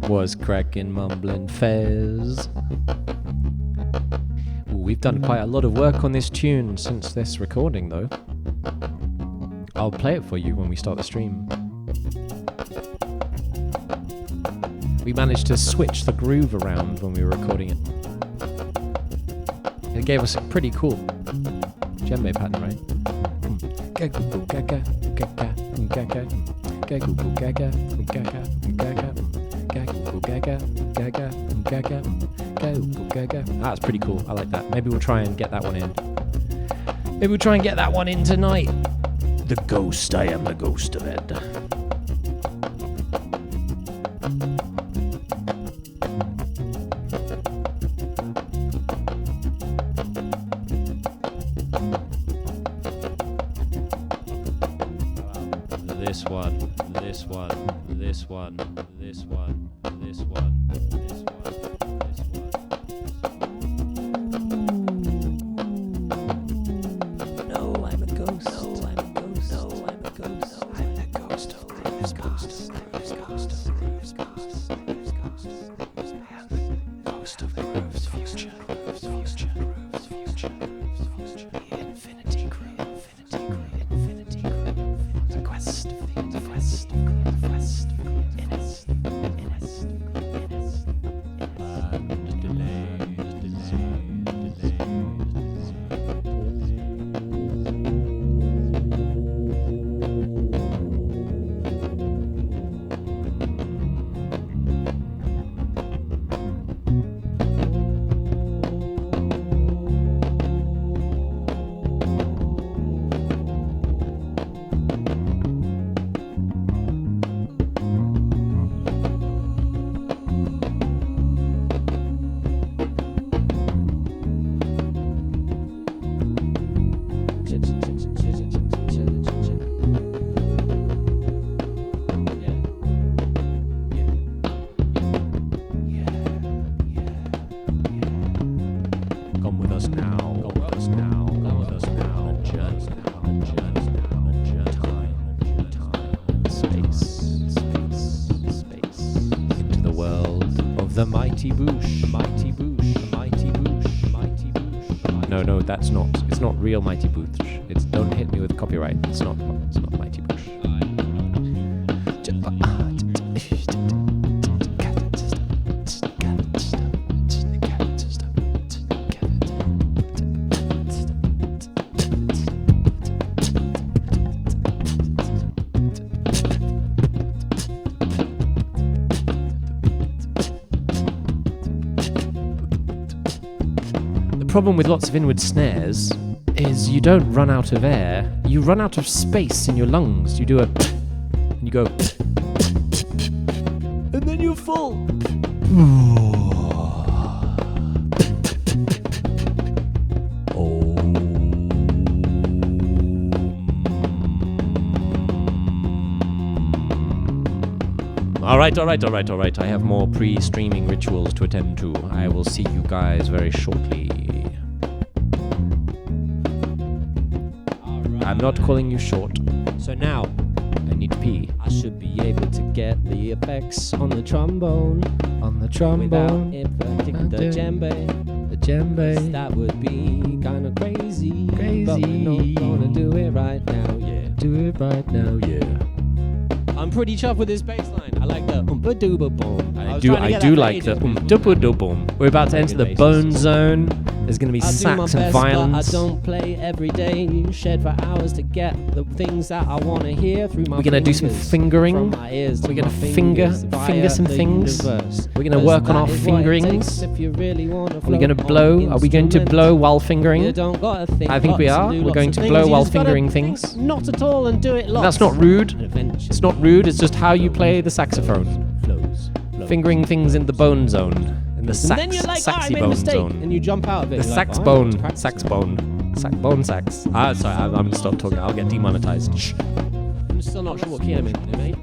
Was cracking, mumbling Fez. Ooh, we've done quite a lot of work on this tune since this recording, though. I'll play it for you when we start the stream. We managed to switch the groove around when we were recording it. It gave us a pretty cool djembe pattern, right? That's pretty cool. I like that. Maybe we'll try and get that one in. Maybe we'll try and get that one in tonight. The ghost. I am the ghost of Ed. This one, this one, this one, this one, this one, this one, this one. No, I'm a ghost. No, I'm a ghost. No, I'm a ghost. I'm the ghost of Groove's past. Groove's ghost. Groove's ghost. Groove's ghost. Ghost of Groove's future. Groove's future. Groove's future. Groove's future. The infinity groove. Infinity groove. Infinity groove. The quest. The quest. The quest. Innes. Innes. Innes. And delays. Come with us now. Come with us now. Come with us now. Time. Space. Into the world of the mighty Boosh. Mighty Boosh. Mighty Boosh. Mighty Boosh. No, that's not. It's not real Mighty Boosh. It's don't hit me with copyright. It's not Mighty Boosh. The problem with lots of inward snares is you don't run out of air, you run out of space in your lungs. You do a and you go and then you're full. Alright. I have more pre-streaming rituals to attend to. I will see you guys very shortly. I'm not calling you short. So now, I need to pee. I should be able to get the effects on the trombone. Without inverting the djembe. That would be kinda crazy. But we're not gonna do it right now, yeah. I'm pretty chuffed with this bass line. I like the oompa-dooba boom. I do like the oompa-dooba boom. We're about to enter the bone zone. There's going to be I do my sax and best, violins. but I don't play every day. Shed for hours to get the things that I want to hear through my We're going to do some fingering. From my ears to We're going my to finger some the things. universe. We're going to work on our fingerings. If you really want to Are we going to blow? Are we going to blow while fingering? You don't gotta think. I think we are. We're going to blow while fingering things. Not at all, and do it lots. That's not rude. Adventure. It's not rude. It's just how you play the saxophone. Flows. Fingering things in the bone zone. In the And then you're like, I saxy made a bone mistake, zone. and you jump out of it. The You're sax like, oh, I need to bone. practice Sax it. bone. Bone sax. Sorry, I'm going to stop talking. I'll get demonetized. Shh. I'm still not sure what key I'm in, mate.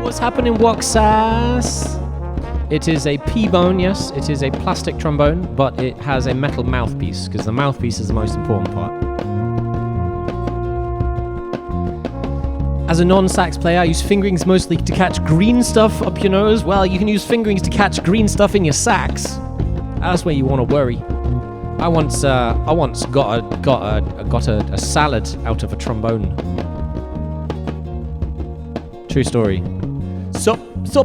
What's happening, Waxass? It is a P-bone, yes. It is a plastic trombone, but it has a metal mouthpiece, because the mouthpiece is the most important part. As a non-sax player, I use fingerings mostly to catch green stuff up your nose. Well, you can use fingerings to catch green stuff in your sax. That's where you want to worry. I once got a salad out of a trombone. True story. Sup,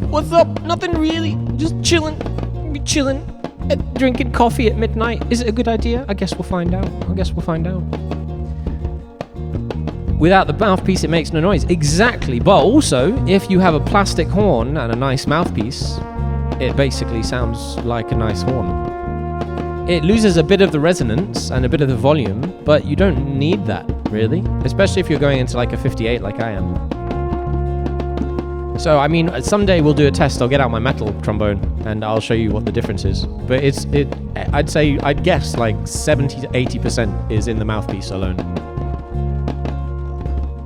what's up? Nothing really. Just chilling. Drinking coffee at midnight. Is it a good idea? I guess we'll find out. Without the mouthpiece, it makes no noise. Exactly. But also, if you have a plastic horn and a nice mouthpiece, it basically sounds like a nice horn. It loses a bit of the resonance and a bit of the volume, but you don't need that, really. Especially if you're going into like a 58 like I am. So, I mean, someday we'll do a test. I'll get out my metal trombone and I'll show you what the difference is. But I'd guess like 70 to 80% is in the mouthpiece alone.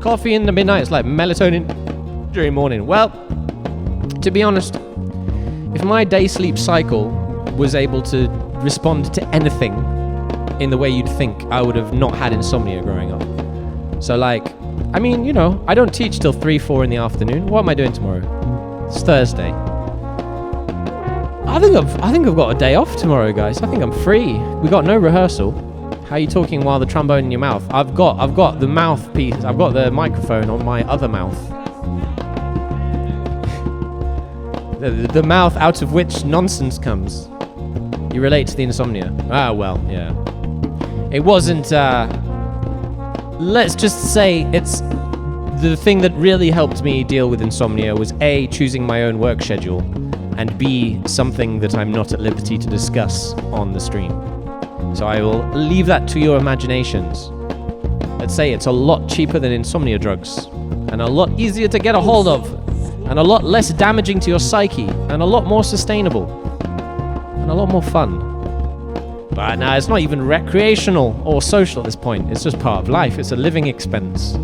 Coffee in the midnight is like melatonin during morning. Well, to be honest, if my day sleep cycle was able to respond to anything in the way you'd think, I would have not had insomnia growing up. So like, I mean, you know, I don't teach till 3, 4 in the afternoon. What am I doing tomorrow? It's Thursday. I think I've got a day off tomorrow, guys. I think I'm free. We got no rehearsal. How are you talking while the trombone in your mouth? I've got the mouthpiece. I've got the microphone on my other mouth. the mouth out of which nonsense comes. You relate to the insomnia. Ah, well, yeah. It wasn't. Let's just say it's the thing that really helped me deal with insomnia was A, choosing my own work schedule, and B, something that I'm not at liberty to discuss on the stream. So I will leave that to your imaginations. Let's say it's a lot cheaper than insomnia drugs, and a lot easier to get a hold of. and a lot less damaging to your psyche, and a lot more sustainable, and a lot more fun. But no, it's not even recreational or social at this point. It's just part of life. It's a living expense.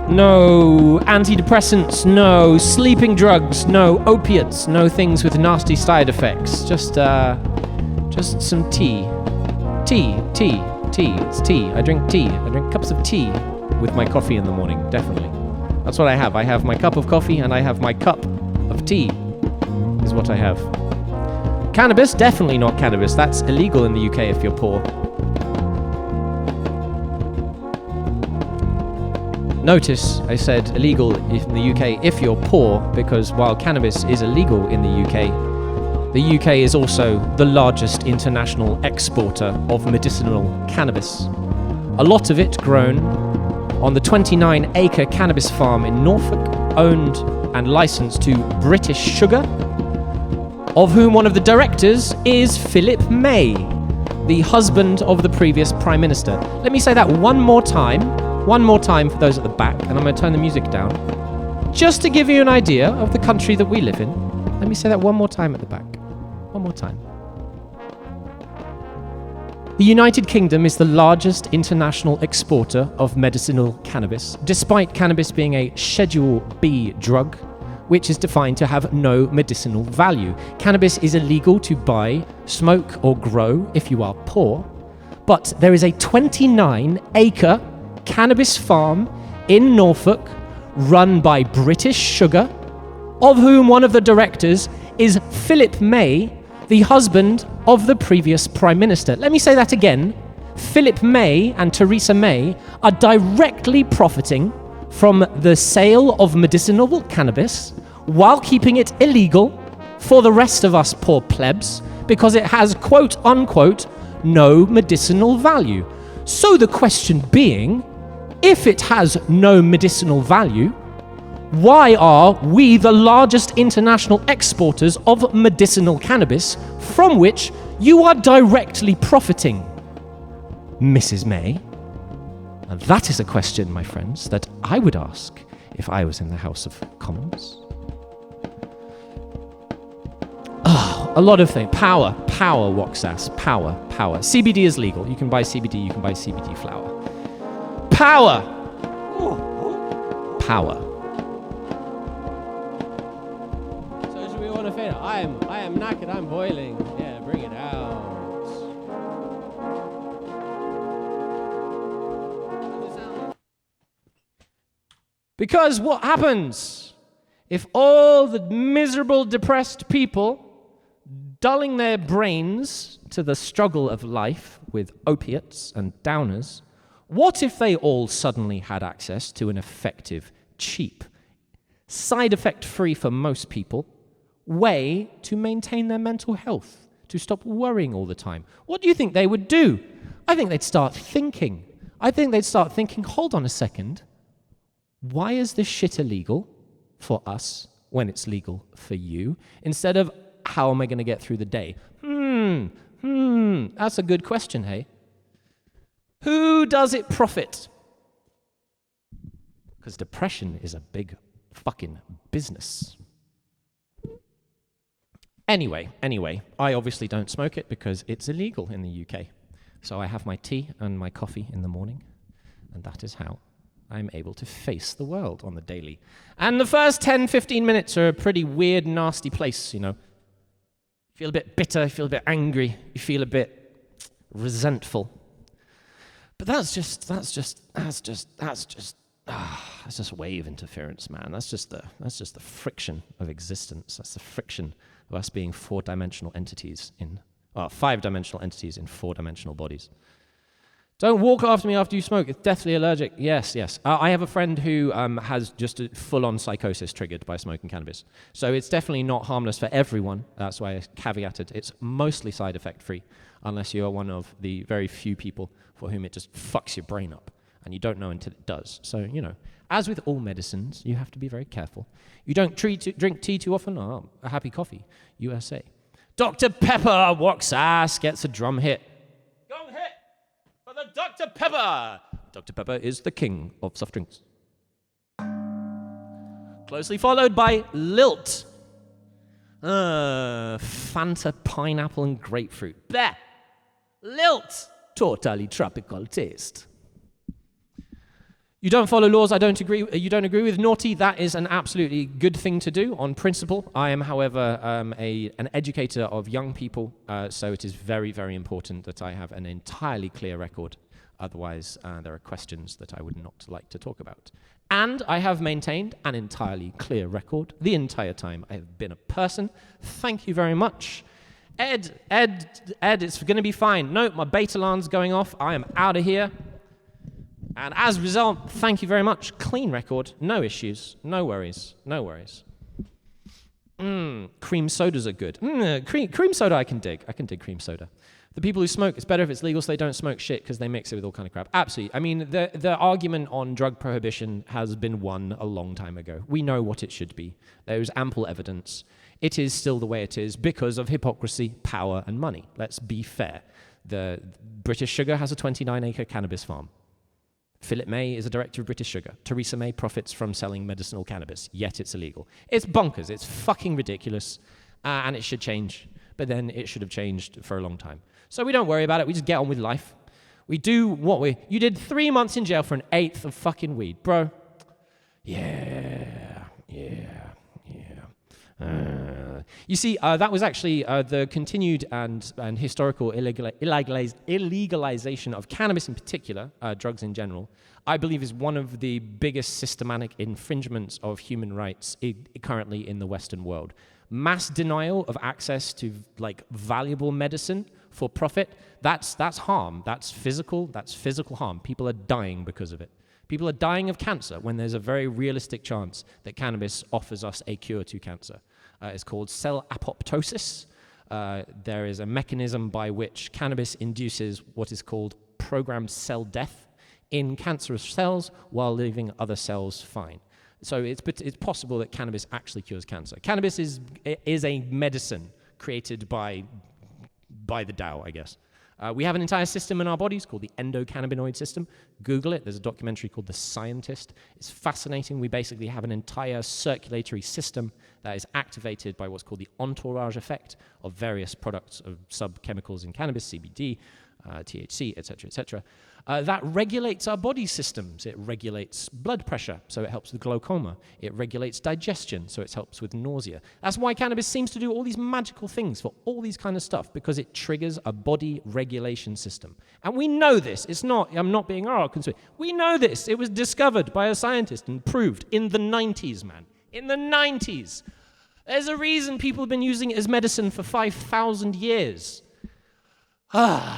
No antidepressants, no sleeping drugs, no opiates, no things with nasty side effects. Just some tea. Tea. It's tea. I drink tea. I drink cups of tea with my coffee in the morning, definitely. That's what I have. I have my cup of coffee and I have my cup of tea, is what I have. Cannabis? Definitely not cannabis. That's illegal in the UK if you're poor. Notice I said illegal in the UK if you're poor, because while cannabis is illegal in the UK is also the largest international exporter of medicinal cannabis. A lot of it grown on the 29-acre cannabis farm in Norfolk, owned and licensed to British Sugar, of whom one of the directors is Philip May, the husband of the previous Prime Minister. Let me say that one more time for those at the back, and I'm going to turn the music down, just to give you an idea of the country that we live in. Let me say that one more time at the back. One more time. The United Kingdom is the largest international exporter of medicinal cannabis, despite cannabis being a Schedule B drug, which is defined to have no medicinal value. Cannabis is illegal to buy, smoke, or grow if you are poor, but there is a 29-acre cannabis farm in Norfolk run by British Sugar, of whom one of the directors is Philip May, the husband of the previous Prime Minister. Let me say that again. Philip May and Theresa May are directly profiting from the sale of medicinal cannabis while keeping it illegal for the rest of us poor plebs because it has, quote unquote, no medicinal value. So the question being, if it has no medicinal value, why are we the largest international exporters of medicinal cannabis from which you are directly profiting, Mrs. May? And that is a question, my friends, that I would ask if I was in the House of Commons. A lot of things. Power, Woxass. Power. CBD is legal. You can buy CBD, you can buy CBD flower. Power. So should we want to fade? I am knackered, I'm boiling. Yeah, bring it out. Because what happens if all the miserable, depressed people dulling their brains to the struggle of life with opiates and downers, what if they all suddenly had access to an effective, cheap, side effect free for most people, way to maintain their mental health, to stop worrying all the time? What do you think they would do? I think they'd start thinking. Hold on a second. Why is this shit illegal for us when it's legal for you? Instead of, how am I going to get through the day? That's a good question, hey? Who does it profit? Because depression is a big fucking business. Anyway, I obviously don't smoke it because it's illegal in the UK. So I have my tea and my coffee in the morning, and that is how I'm able to face the world on the daily. And the first 10, 15 minutes are a pretty weird, nasty place, you know. You feel a bit bitter, you feel a bit angry, you feel a bit resentful. But that's just wave interference, man. That's just the friction of existence. That's the friction of us being five-dimensional entities in 4-dimensional bodies. Don't walk after me after you smoke. It's deathly allergic. Yes. I have a friend who has just a full-on psychosis triggered by smoking cannabis. So it's definitely not harmless for everyone. That's why I caveated. It's mostly side effect free, unless you are one of the very few people for whom it just fucks your brain up, and you don't know until it does. So, you know, as with all medicines, you have to be very careful. You don't drink tea too often. Oh, a happy coffee, USA. Dr. Pepper walks ass, gets a drum hit. Gong hit for the Dr. Pepper. Dr. Pepper is the king of soft drinks. Closely followed by Lilt. Fanta, pineapple, and grapefruit. Bleh. Lilt. Totally tropical taste. You don't follow laws you don't agree with. Naughty. That is an absolutely good thing to do on principle. I am, however, an educator of young people, so it is very, very important that I have an entirely clear record. Otherwise, there are questions that I would not like to talk about. And I have maintained an entirely clear record the entire time I have been a person. Thank you very much. Ed, it's going to be fine. No, my beta alarm's going off. I am out of here. And as a result, thank you very much. Clean record, no issues, no worries, no worries. Cream sodas are good. Cream soda I can dig. I can dig cream soda. The people who smoke, it's better if it's legal so they don't smoke shit because they mix it with all kind of crap. Absolutely. I mean, the argument on drug prohibition has been won a long time ago. We know what it should be. There's ample evidence. It is still the way it is because of hypocrisy, power, and money. Let's be fair. The British Sugar has a 29-acre cannabis farm. Philip May is a director of British Sugar. Theresa May profits from selling medicinal cannabis, yet it's illegal. It's bonkers. It's fucking ridiculous, and it should change. But then it should have changed for a long time. So we don't worry about it. We just get on with life. We do what we... You did 3 months in jail for an eighth of fucking weed, bro. Yeah. You see, that was actually the continued and historical illegalization of cannabis in particular, drugs in general, I believe is one of the biggest systematic infringements of human rights currently in the Western world. Mass denial of access to like valuable medicine for profit, that's harm. That's physical harm. People are dying because of it. People are dying of cancer when there's a very realistic chance that cannabis offers us a cure to cancer. It's called cell apoptosis. There is a mechanism by which cannabis induces what is called programmed cell death in cancerous cells while leaving other cells fine. So it's possible that cannabis actually cures cancer. Cannabis is a medicine created by the Tao, I guess. We have an entire system in our bodies called the endocannabinoid system. Google it. There's a documentary called The Scientist. It's fascinating. We basically have an entire circulatory system that is activated by what's called the entourage effect of various products of subchemicals in cannabis, CBD, THC, etc., etc. That regulates our body systems. It regulates blood pressure, so it helps with glaucoma. It regulates digestion, so it helps with nausea. That's why cannabis seems to do all these magical things for all these kind of stuff, because it triggers a body regulation system. And we know this. It's not, I'm not being concerned. We know this. It was discovered by a scientist and proved in the 90s, man. In the 90s. There's a reason people have been using it as medicine for 5,000 years.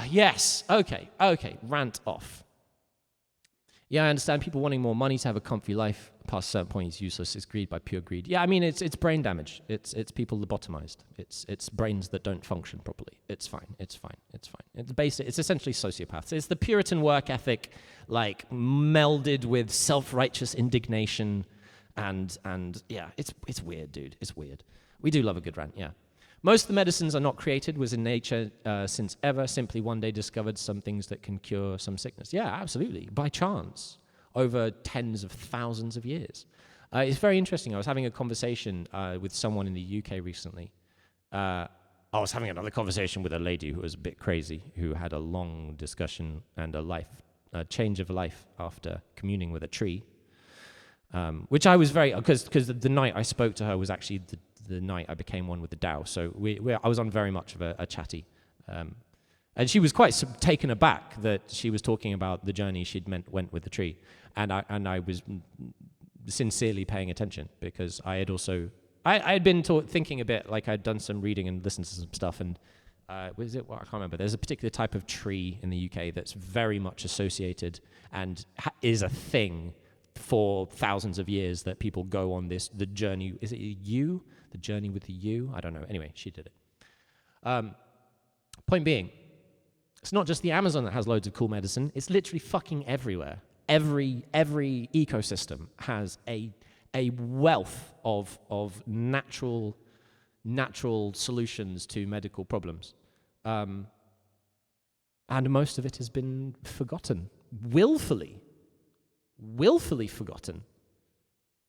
Yes. Okay. Rant off. Yeah, I understand people wanting more money to have a comfy life past a certain point is useless. It's greed by pure greed. Yeah, I mean, it's brain damage. It's people lobotomized. It's brains that don't function properly. It's fine. It's basic. It's essentially sociopaths. It's the Puritan work ethic, like, melded with self-righteous indignation and yeah, it's weird, dude. It's weird. We do love a good rant, yeah. Most of the medicines are not created, was in nature since ever, simply one day discovered some things that can cure some sickness. Yeah, absolutely, by chance, over tens of thousands of years. It's very interesting. I was having a conversation with someone in the UK recently. I was having another conversation with a lady who was a bit crazy, who had a long discussion and a change of life after communing with a tree, which I was because the night I spoke to her was actually the night I became one with the Tao. So I was on very much of a chatty. And she was quite taken aback that she was talking about the journey she'd went with the tree. And I was sincerely paying attention because I had also... I had been thinking a bit, like I'd done some reading and listened to some stuff, and I can't remember. There's a particular type of tree in the UK that's very much associated and is a thing for thousands of years that people go on the journey. Is it you? The journey with the you? I don't know. Anyway, she did it. Point being, it's not just the Amazon that has loads of cool medicine. It's literally fucking everywhere. Every ecosystem has a wealth of natural solutions to medical problems. And most of it has been forgotten. Willfully forgotten.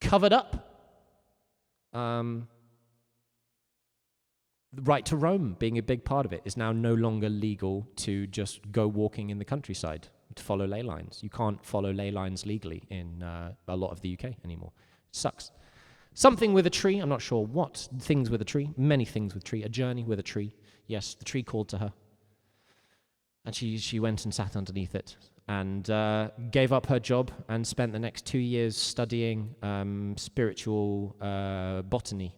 Covered up. The right to roam being a big part of it is now no longer legal to just go walking in the countryside to follow ley lines. You can't follow ley lines legally in a lot of the UK anymore. It sucks. Something with a tree, I'm not sure what. Things with a tree, many things with tree. A journey with a tree. Yes, the tree called to her. And she went and sat underneath it and gave up her job and spent the next 2 years studying spiritual botany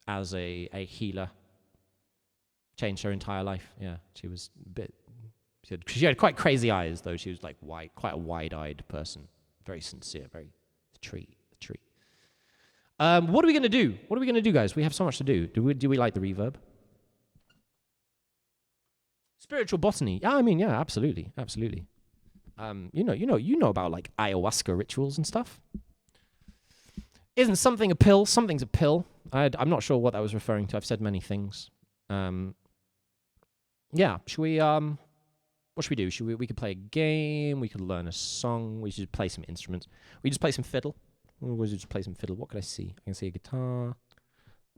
as a healer. Changed her entire life. Yeah, she was a bit. She had quite crazy eyes, though. She was like quite a wide-eyed person, very sincere, very the tree. What are we gonna do? What are we gonna do, guys? We have so much to do. Do we like the reverb? Spiritual botany. Yeah, I mean, yeah, absolutely. You know about like ayahuasca rituals and stuff. Isn't something a pill? Something's a pill. I'm not sure what that was referring to. I've said many things. Yeah, should we, what should we do? We could play a game, we could learn a song, we should play some instruments. We just play some fiddle. Or just play some fiddle. What could I see? I can see a guitar.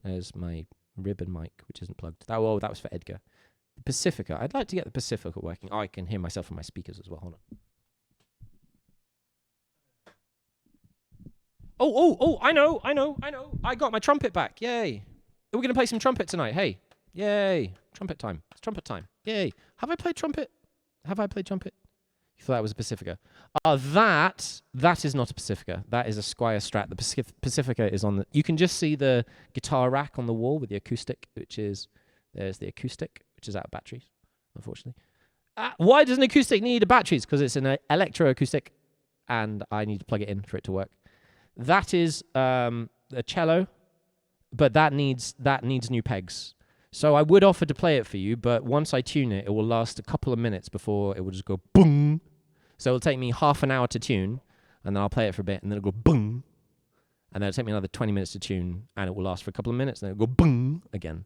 There's my ribbon mic, which isn't plugged. That was for Edgar. The Pacifica. I'd like to get the Pacifica working. Oh, I can hear myself on my speakers as well. Hold on. Oh, I know. I got my trumpet back. Yay. We're going to play some trumpet tonight. Hey. Yay. Trumpet time. It's trumpet time. Yay. Have I played trumpet? You thought that was a Pacifica. That is not a Pacifica. That is a Squire Strat. The Pacifica is on the... You can just see the guitar rack on the wall with the acoustic, there's the acoustic, which is out of batteries, unfortunately. Why does an acoustic need batteries? Because it's an electroacoustic, and I need to plug it in for it to work. That is a cello, but that needs new pegs. So I would offer to play it for you, but once I tune it, it will last a couple of minutes before it will just go boom. So it'll take me half an hour to tune, and then I'll play it for a bit, and then it'll go boom. And then it'll take me another 20 minutes to tune, and it will last for a couple of minutes, and then it'll go boom again.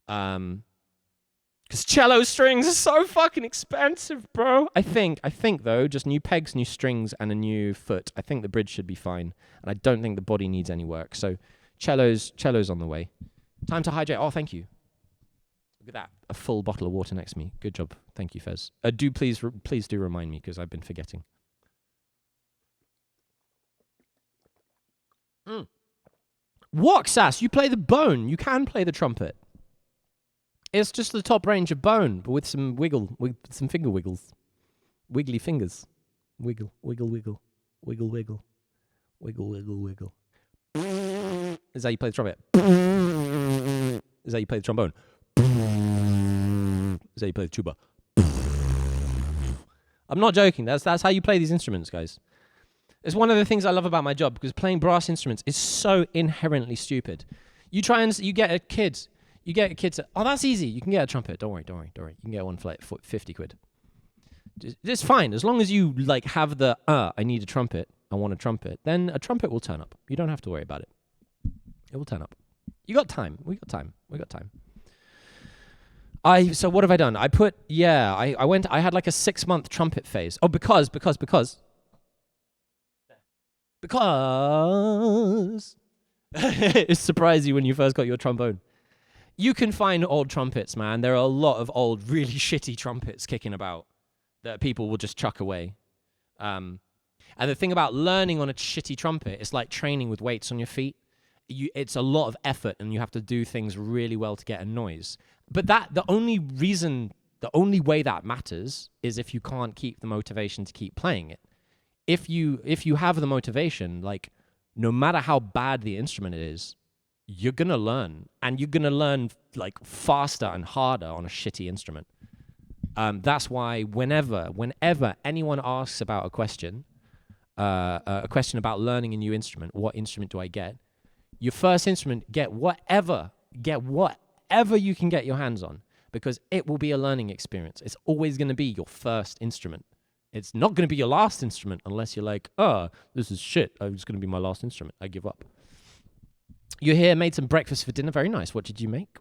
Because cello strings are so fucking expensive, bro. I think though, just new pegs, new strings, and a new foot. I think the bridge should be fine, and I don't think the body needs any work. So cello's on the way. Time to hydrate. Oh, thank you. Look at that. A full bottle of water next to me. Good job. Thank you, Fez. Please do remind me, because I've been forgetting. What, Sass? You play the bone. You can play the trumpet. It's just the top range of bone, but with some some finger wiggles. Wiggly fingers. Wiggle, wiggle, wiggle. Wiggle, wiggle. Wiggle, wiggle, wiggle. Is that how you play the trumpet? Is that how you play the trombone? Is that how you play the tuba? I'm not joking. That's how you play these instruments, guys. It's one of the things I love about my job, because playing brass instruments is so inherently stupid. You get a kid to, oh, that's easy. You can get a trumpet. Don't worry. You can get one for like 50 quid. It's fine. As long as you like have the, I need a trumpet. I want a trumpet. Then a trumpet will turn up. You don't have to worry about it. It will turn up. You got time. We got time. So what have I done? I had like a 6-month trumpet phase. Oh, because it surprised you when you first got your trombone. You can find old trumpets, man. There are a lot of old, really shitty trumpets kicking about that people will just chuck away. And the thing about learning on a shitty trumpet, it's like training with weights on your feet. It's a lot of effort, and you have to do things really well to get a noise. But the only way that matters is if you can't keep the motivation to keep playing it. If you have the motivation, like, no matter how bad the instrument is, you're gonna learn, and you're gonna learn like faster and harder on a shitty instrument. That's why whenever anyone asks about a question about learning a new instrument, what instrument do I get? Your first instrument, get whatever you can get your hands on, because it will be a learning experience. It's always going to be your first instrument. It's not going to be your last instrument unless you're like, oh, this is shit. It's going to be my last instrument. I give up. You're here, made some breakfast for dinner. Very nice. What did you make?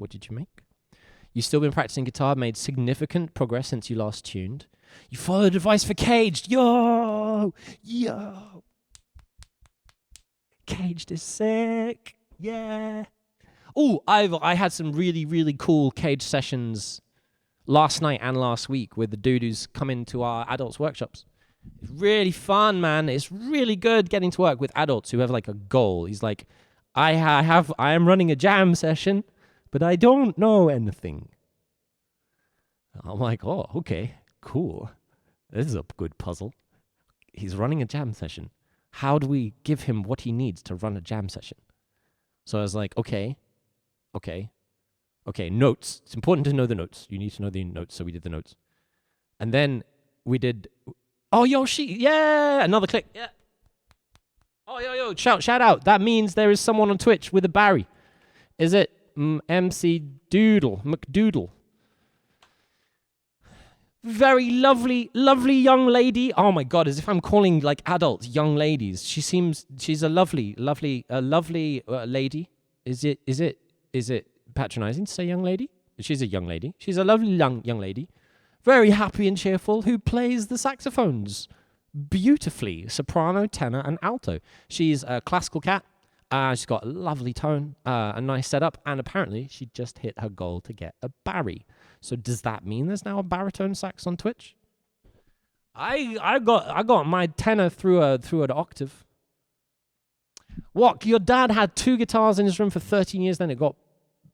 You've still been practicing guitar, made significant progress since you last tuned. You followed advice for Caged. Yo! Caged is sick. Yeah. Oh, I had some really, really cool cage sessions last night and last week with the dude who's come into our adults workshops. It's really fun, man. It's really good getting to work with adults who have like a goal. He's like, I am running a jam session, but I don't know anything. I'm like, oh, okay, cool. This is a good puzzle. He's running a jam session. How do we give him what he needs to run a jam session? So I was like, okay, notes. It's important to know the notes. You need to know the notes, so we did the notes. And then we did, oh, Yoshi, yeah, another click, yeah. Oh, yo, shout out. That means there is someone on Twitch with a Barry. Is it MC McDoodle? Very lovely young lady. Oh my God, as if I'm calling like adults young ladies. She's a lovely lady. Is it patronizing to say young lady? She's a young lady. She's a lovely young lady. Very happy and cheerful, who plays the saxophones beautifully, soprano, tenor, and alto. She's a classical cat. She's got a lovely tone, a nice setup, and apparently she just hit her goal to get a Barry. So does that mean there's now a baritone sax on Twitch? I got my tenor through an octave. What? Your dad had 2 guitars in his room for 13 years, then it got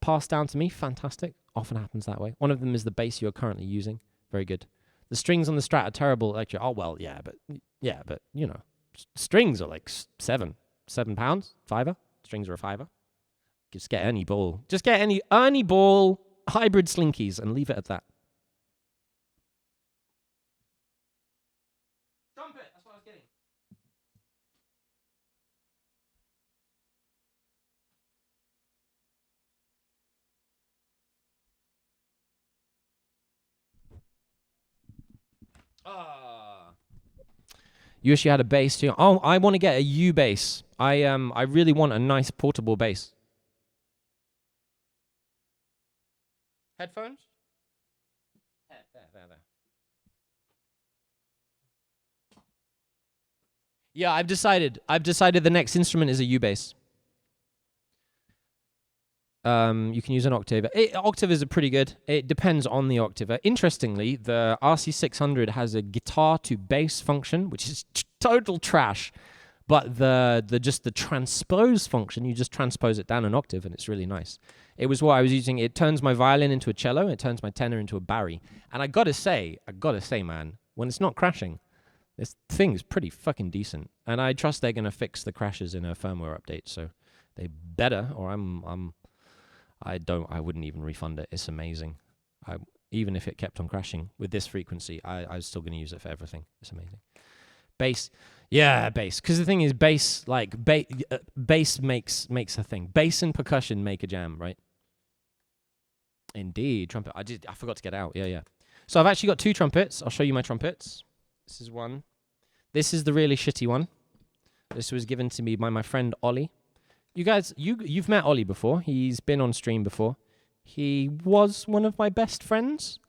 passed down to me. Fantastic. Often happens that way. One of them is the bass you're currently using. Very good. The strings on the Strat are terrible. Like, oh well, yeah, but you know, strings are like £7 £5. Strings are a £5. Just get any ball. Just get any Ernie Ball hybrid slinkies and leave it at that. Trumpet, that's what I was getting. You wish you had a bass too. Oh, I want to get a U bass. I really want a nice portable bass. Headphones? There. Yeah, I've decided the next instrument is a U bass. You can use an octave. Octave is pretty good. It depends on the octave. Interestingly, the RC600 has a guitar to bass function, which is total trash. But the transpose function, you just transpose it down an octave, and it's really nice. It was what I was using. It turns my violin into a cello. It turns my tenor into a Barry. And I gotta say, man, when it's not crashing, this thing's pretty fucking decent. And I trust they're gonna fix the crashes in a firmware update. So they better, or I wouldn't even refund it. It's amazing. Even if it kept on crashing with this frequency, I was still gonna use it for everything. It's amazing. Bass. Yeah, bass. Because the thing is, bass makes a thing. Bass and percussion make a jam, right? Indeed, trumpet. I forgot to get out. Yeah. So I've actually got 2 trumpets. I'll show you my trumpets. This is one. This is the really shitty one. This was given to me by my friend Ollie. You guys, you've met Ollie before. He's been on stream before. He was one of my best friends,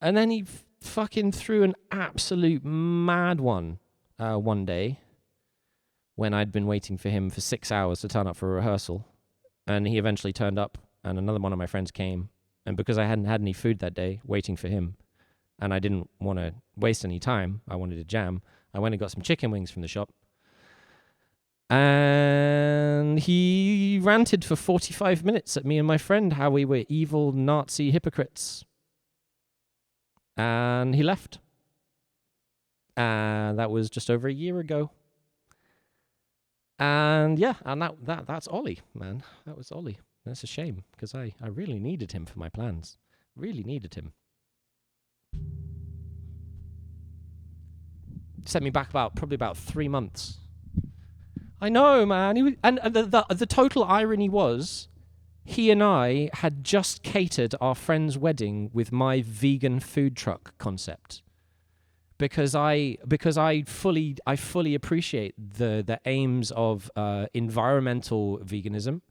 and then he fucking threw an absolute mad one. One day when I'd been waiting for him for 6 hours to turn up for a rehearsal, and he eventually turned up, and another one of my friends came, and because I hadn't had any food that day waiting for him, and I didn't want to waste any time, I wanted to jam, I went and got some chicken wings from the shop, and he ranted for 45 minutes at me and my friend how we were evil Nazi hypocrites, and he left. And that was just over a year ago. And yeah, and that's Ollie, man. That was Ollie. That's a shame, because I really needed him for my plans. Really needed him. Set me back probably about 3 months. I know, man. The total irony was, he and I had just catered our friend's wedding with my vegan food truck concept. Because I fully appreciate the aims of environmental veganism.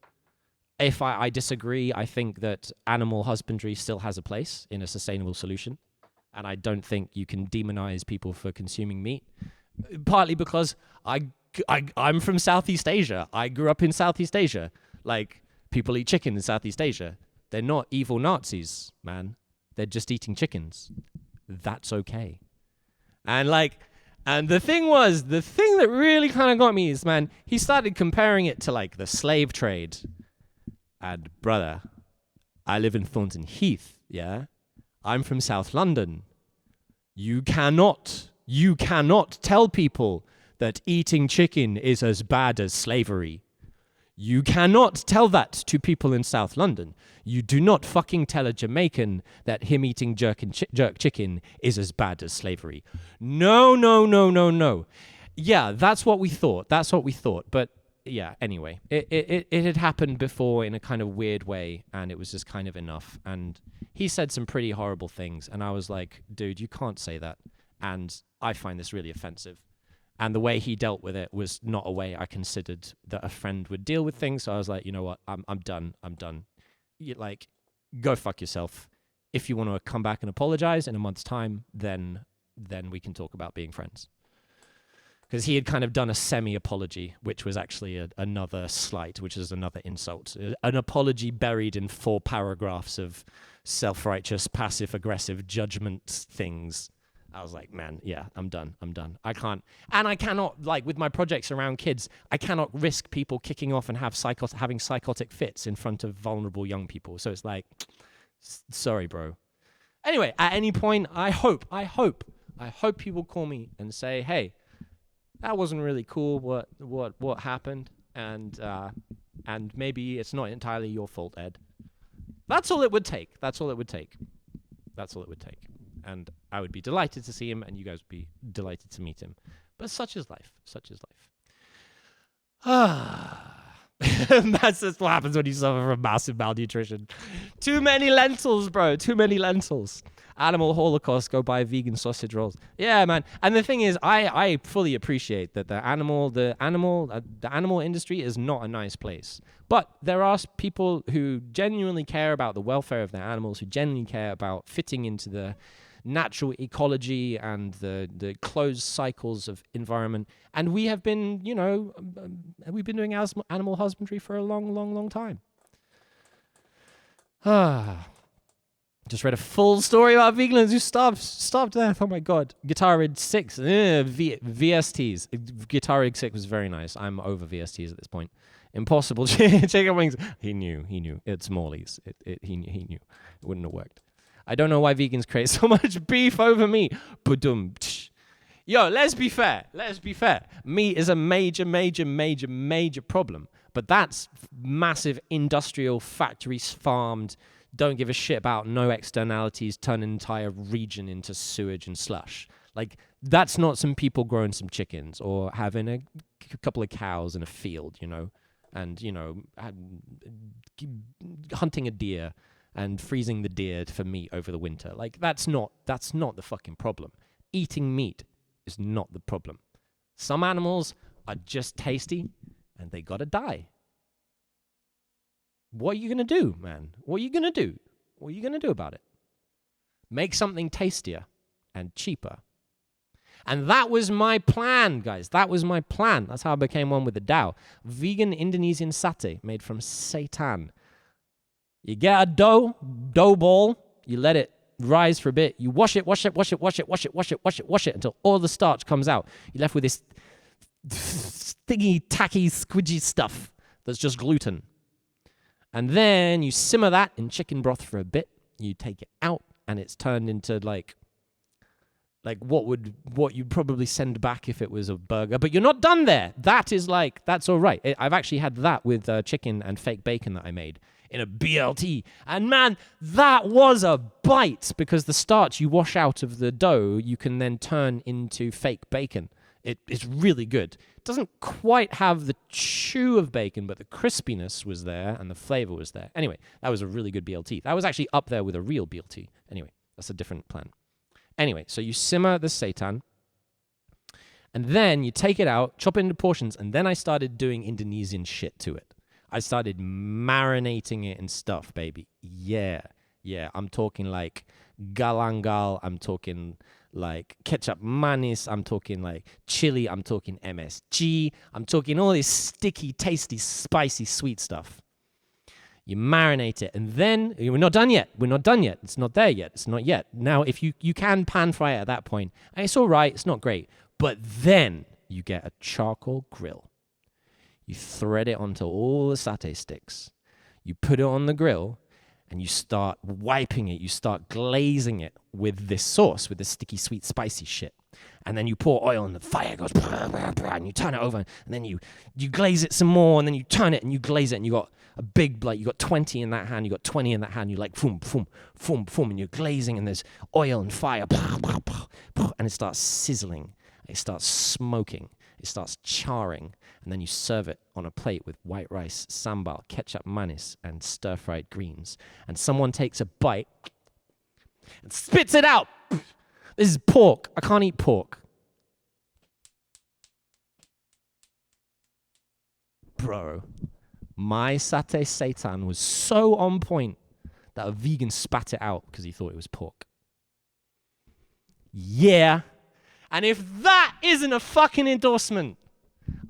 If I disagree, I think that animal husbandry still has a place in a sustainable solution, and I don't think you can demonize people for consuming meat. Partly because I'm from Southeast Asia. I grew up in Southeast Asia. Like, people eat chicken in Southeast Asia. They're not evil Nazis, man. They're just eating chickens. That's okay. And the thing that really kind of got me is, man, he started comparing it to like the slave trade. And brother, I live in Thornton Heath, yeah? I'm from South London. You cannot tell people that eating chicken is as bad as slavery. You cannot tell that to people in South London. You do not fucking tell a Jamaican that him eating jerk chicken is as bad as slavery. No. Yeah, that's what we thought. But yeah, anyway, it had happened before in a kind of weird way, and it was just kind of enough. And he said some pretty horrible things, and I was like, dude, you can't say that. And I find this really offensive. And the way he dealt with it was not a way I considered that a friend would deal with things. So I was like, you know what? I'm done. You, like, go fuck yourself. If you want to come back and apologize in a month's time, then we can talk about being friends. Because he had kind of done a semi-apology, which was actually another slight, which is another insult. An apology buried in 4 paragraphs of self-righteous, passive-aggressive judgment things. I was like, man, yeah, I'm done. I cannot, like, with my projects around kids, I cannot risk people kicking off and having psychotic fits in front of vulnerable young people. So it's like, sorry, bro. Anyway, at any point, I hope people call me and say, hey, that wasn't really cool. What happened? And maybe it's not entirely your fault, Ed. That's all it would take. And I would be delighted to see him, and you guys would be delighted to meet him. But such is life. That's just what happens when you suffer from massive malnutrition. Too many lentils, bro. Too many lentils. Animal holocaust, go buy vegan sausage rolls. Yeah, man. And the thing is, I fully appreciate that the animal industry is not a nice place. But there are people who genuinely care about the welfare of their animals, who genuinely care about fitting into the natural ecology and the closed cycles of environment. And we have been, we've been doing animal husbandry for a long time. Just read a full story about vegans who starved to death. Oh my God. Guitar Rig 6. VSTs. Guitar Rig 6 was very nice. I'm over VSTs at this point. Impossible chicken wings. He knew. It's Morley's. He knew. It wouldn't have worked. I don't know why vegans create so much beef over meat. Ba-dum. Yo, let's be fair. Meat is a major problem. But that's massive industrial factories farmed. Don't give a shit about no externalities, turn an entire region into sewage and slush. Like, that's not some people growing some chickens or having a couple of cows in a field, and, hunting a deer and freezing the deer for meat over the winter. Like, that's not the fucking problem. Eating meat is not the problem. Some animals are just tasty and they gotta die. What are you going to do, man? What are you going to do about it? Make something tastier and cheaper. And that was my plan, guys. That's how I became one with the Dow. Vegan Indonesian satay made from seitan. You get a dough ball. You let it rise for a bit. You wash it until all the starch comes out. You're left with this stingy, tacky, squidgy stuff that's just gluten. And then you simmer that in chicken broth for a bit. You take it out, and it's turned into like what you'd probably send back if it was a burger. But you're not done there. That's all right. I've actually had that with chicken and fake bacon that I made in a BLT. And man, that was a bite, because the starch you wash out of the dough, you can then turn into fake bacon. It's really good. It doesn't quite have the chew of bacon, but the crispiness was there and the flavor was there. Anyway, that was a really good BLT. That was actually up there with a real BLT. Anyway, that's a different plan. Anyway, so you simmer the seitan, and then you take it out, chop it into portions, and then I started doing Indonesian shit to it. I started marinating it in stuff, baby. Yeah. I'm talking like galangal. I'm talking like ketchup manis, I'm talking like chili, I'm talking MSG, I'm talking all this sticky, tasty, spicy, sweet stuff. You marinate it, and then we're not done yet. We're not done yet. It's not there yet. It's not yet. Now, if you can pan fry it at that point, and it's all right. It's not great, but then you get a charcoal grill. You thread it onto all the satay sticks. You put it on the grill, and you start wiping it. You start glazing it with this sauce, with this sticky, sweet, spicy shit. And then you pour oil, and the fire goes, and you turn it over, and then you glaze it some more, and then you turn it, and you glaze it, and you got a big, like, you got 20 in that hand, you got 20 in that hand, you like, boom, boom, boom, boom, and you're glazing, and there's oil and fire, and it starts sizzling, it starts smoking, it starts charring, and then you serve it on a plate with white rice, sambal, ketchup, mayonnaise, and stir-fried greens. And someone takes a bite and spits it out. This is pork. I can't eat pork. Bro, my satay seitan was so on point that a vegan spat it out because he thought it was pork. Yeah. And if that isn't a fucking endorsement,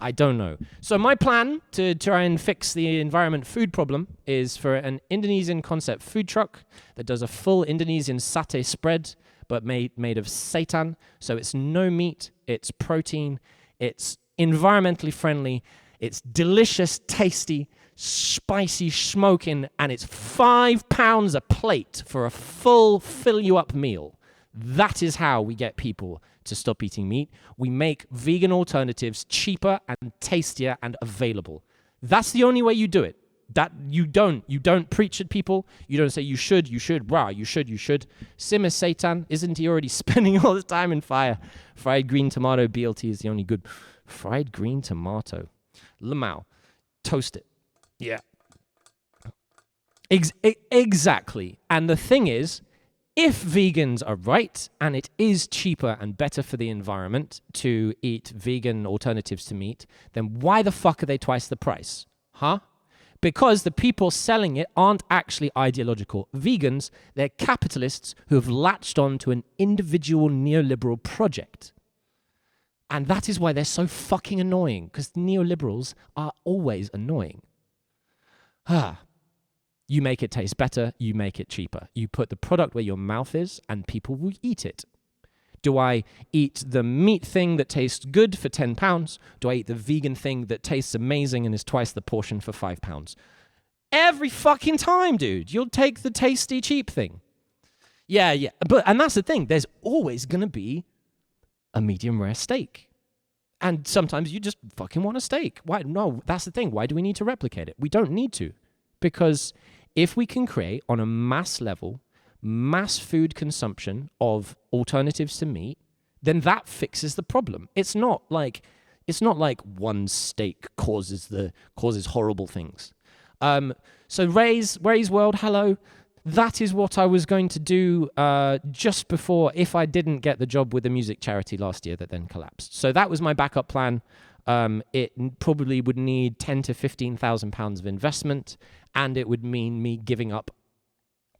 I don't know. So my plan to try and fix the environment food problem is for an Indonesian concept food truck that does a full Indonesian satay spread, but made of seitan. So it's no meat, it's protein, it's environmentally friendly, it's delicious, tasty, spicy, smoking, and it's £5 a plate for a full fill-you-up meal. That is how we get people to stop eating meat. We make vegan alternatives cheaper and tastier and available. That's the only way you do it. That you don't preach at people. You don't say you should, rah, you should. Simmer Satan, isn't he already spending all his time in fire? Fried green tomato BLT is the only good. Fried green tomato. Lamau. Toast it. Yeah. Exactly. And the thing is, if vegans are right, and it is cheaper and better for the environment to eat vegan alternatives to meat, then why the fuck are they twice the price? Huh? Because the people selling it aren't actually ideological vegans, they're capitalists who have latched on to an individual neoliberal project. And that is why they're so fucking annoying, because neoliberals are always annoying. You make it taste better, you make it cheaper. You put the product where your mouth is, and people will eat it. Do I eat the meat thing that tastes good for £10? Do I eat the vegan thing that tastes amazing and is twice the portion for £5? Every fucking time, dude. You'll take the tasty, cheap thing. Yeah. And that's the thing. There's always going to be a medium rare steak. And sometimes you just fucking want a steak. Why? No, that's the thing. Why do we need to replicate it? We don't need to. Because if we can create on a mass level, mass food consumption of alternatives to meat, then that fixes the problem. It's not like one steak causes horrible things. So Ray's World, hello. That is what I was going to do just before, if I didn't get the job with the music charity last year that then collapsed. So that was my backup plan. It probably would need £10,000 to £15,000 of investment, and it would mean me giving up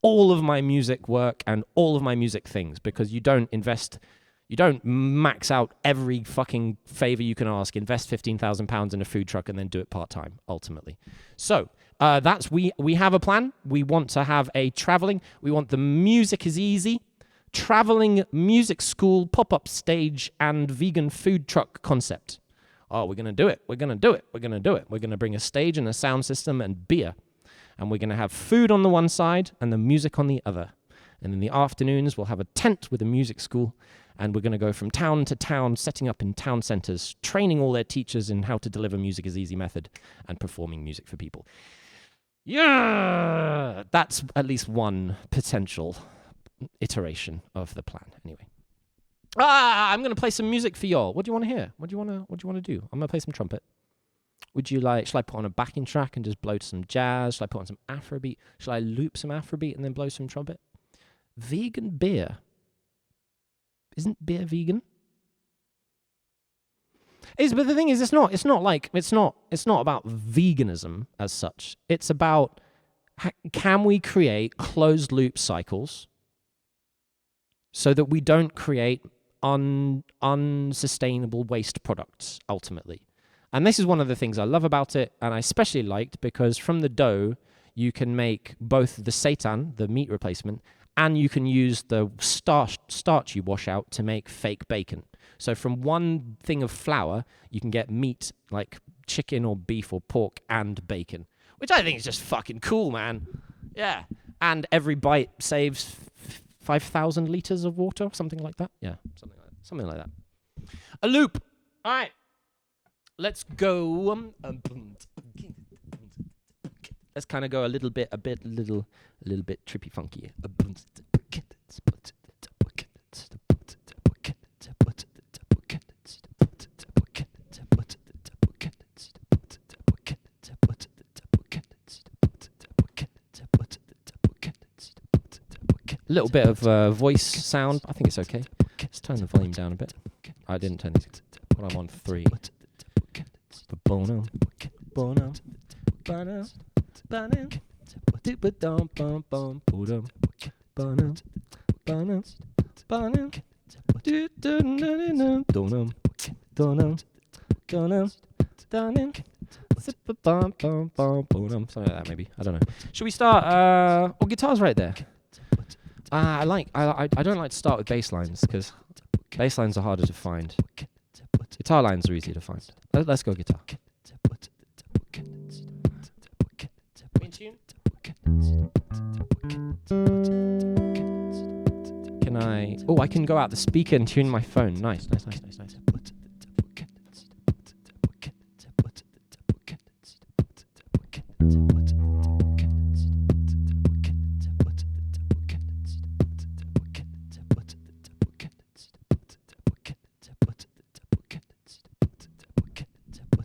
all of my music work and all of my music things, because you don't max out every fucking favor you can ask, invest £15,000 in a food truck and then do it part-time, ultimately. So we have a plan. We want to have we want the music is easy, traveling music school, pop-up stage, and vegan food truck concept. Oh, we're going to do it. We're going to do it. We're going to do it. We're going to bring a stage and a sound system and beer. And we're going to have food on the one side and the music on the other. And in the afternoons, we'll have a tent with a music school. And we're going to go from town to town, setting up in town centers, training all their teachers in how to deliver music is easy method and performing music for people. Yeah! That's at least one potential iteration of the plan. Anyway. I'm going to play some music for y'all. What do you want to hear? What do you want to do? I'm going to play some trumpet. Shall I put on a backing track and just blow to some jazz? Shall I put on some Afrobeat? Shall I loop some Afrobeat and then blow some trumpet? Vegan beer. Isn't beer vegan? But the thing is, it's not about veganism as such. It's about can we create closed loop cycles so that we don't create unsustainable waste products ultimately. And this is one of the things I love about it, and I especially liked because from the dough, you can make both the seitan, the meat replacement, and you can use the starch you wash out to make fake bacon. So from one thing of flour, you can get meat like chicken or beef or pork and bacon, which I think is just fucking cool, man. Yeah. And every bite saves 5,000 liters of water, something like that. Yeah, something like that. A loop. All right. Let's go. Let's kind of go a little bit trippy funky. A little bit of voice sound. I think it's okay. Let's turn the volume down a bit. I didn't turn these. Well, I'm on 3. Bono, bono, bono, bono, dum bum bum, bono, bono, bono, bono, do do no donum, donum, donum, donum, zip bum bum bum, bonum, something like that maybe. I don't know. Should we start? Oh, guitar's right there. I don't like to start with bass lines because bass lines are harder to find. Guitar lines are easier to find. Let's go guitar. In tune? Can I... Oh, I can go out the speaker and tune my phone. Nice.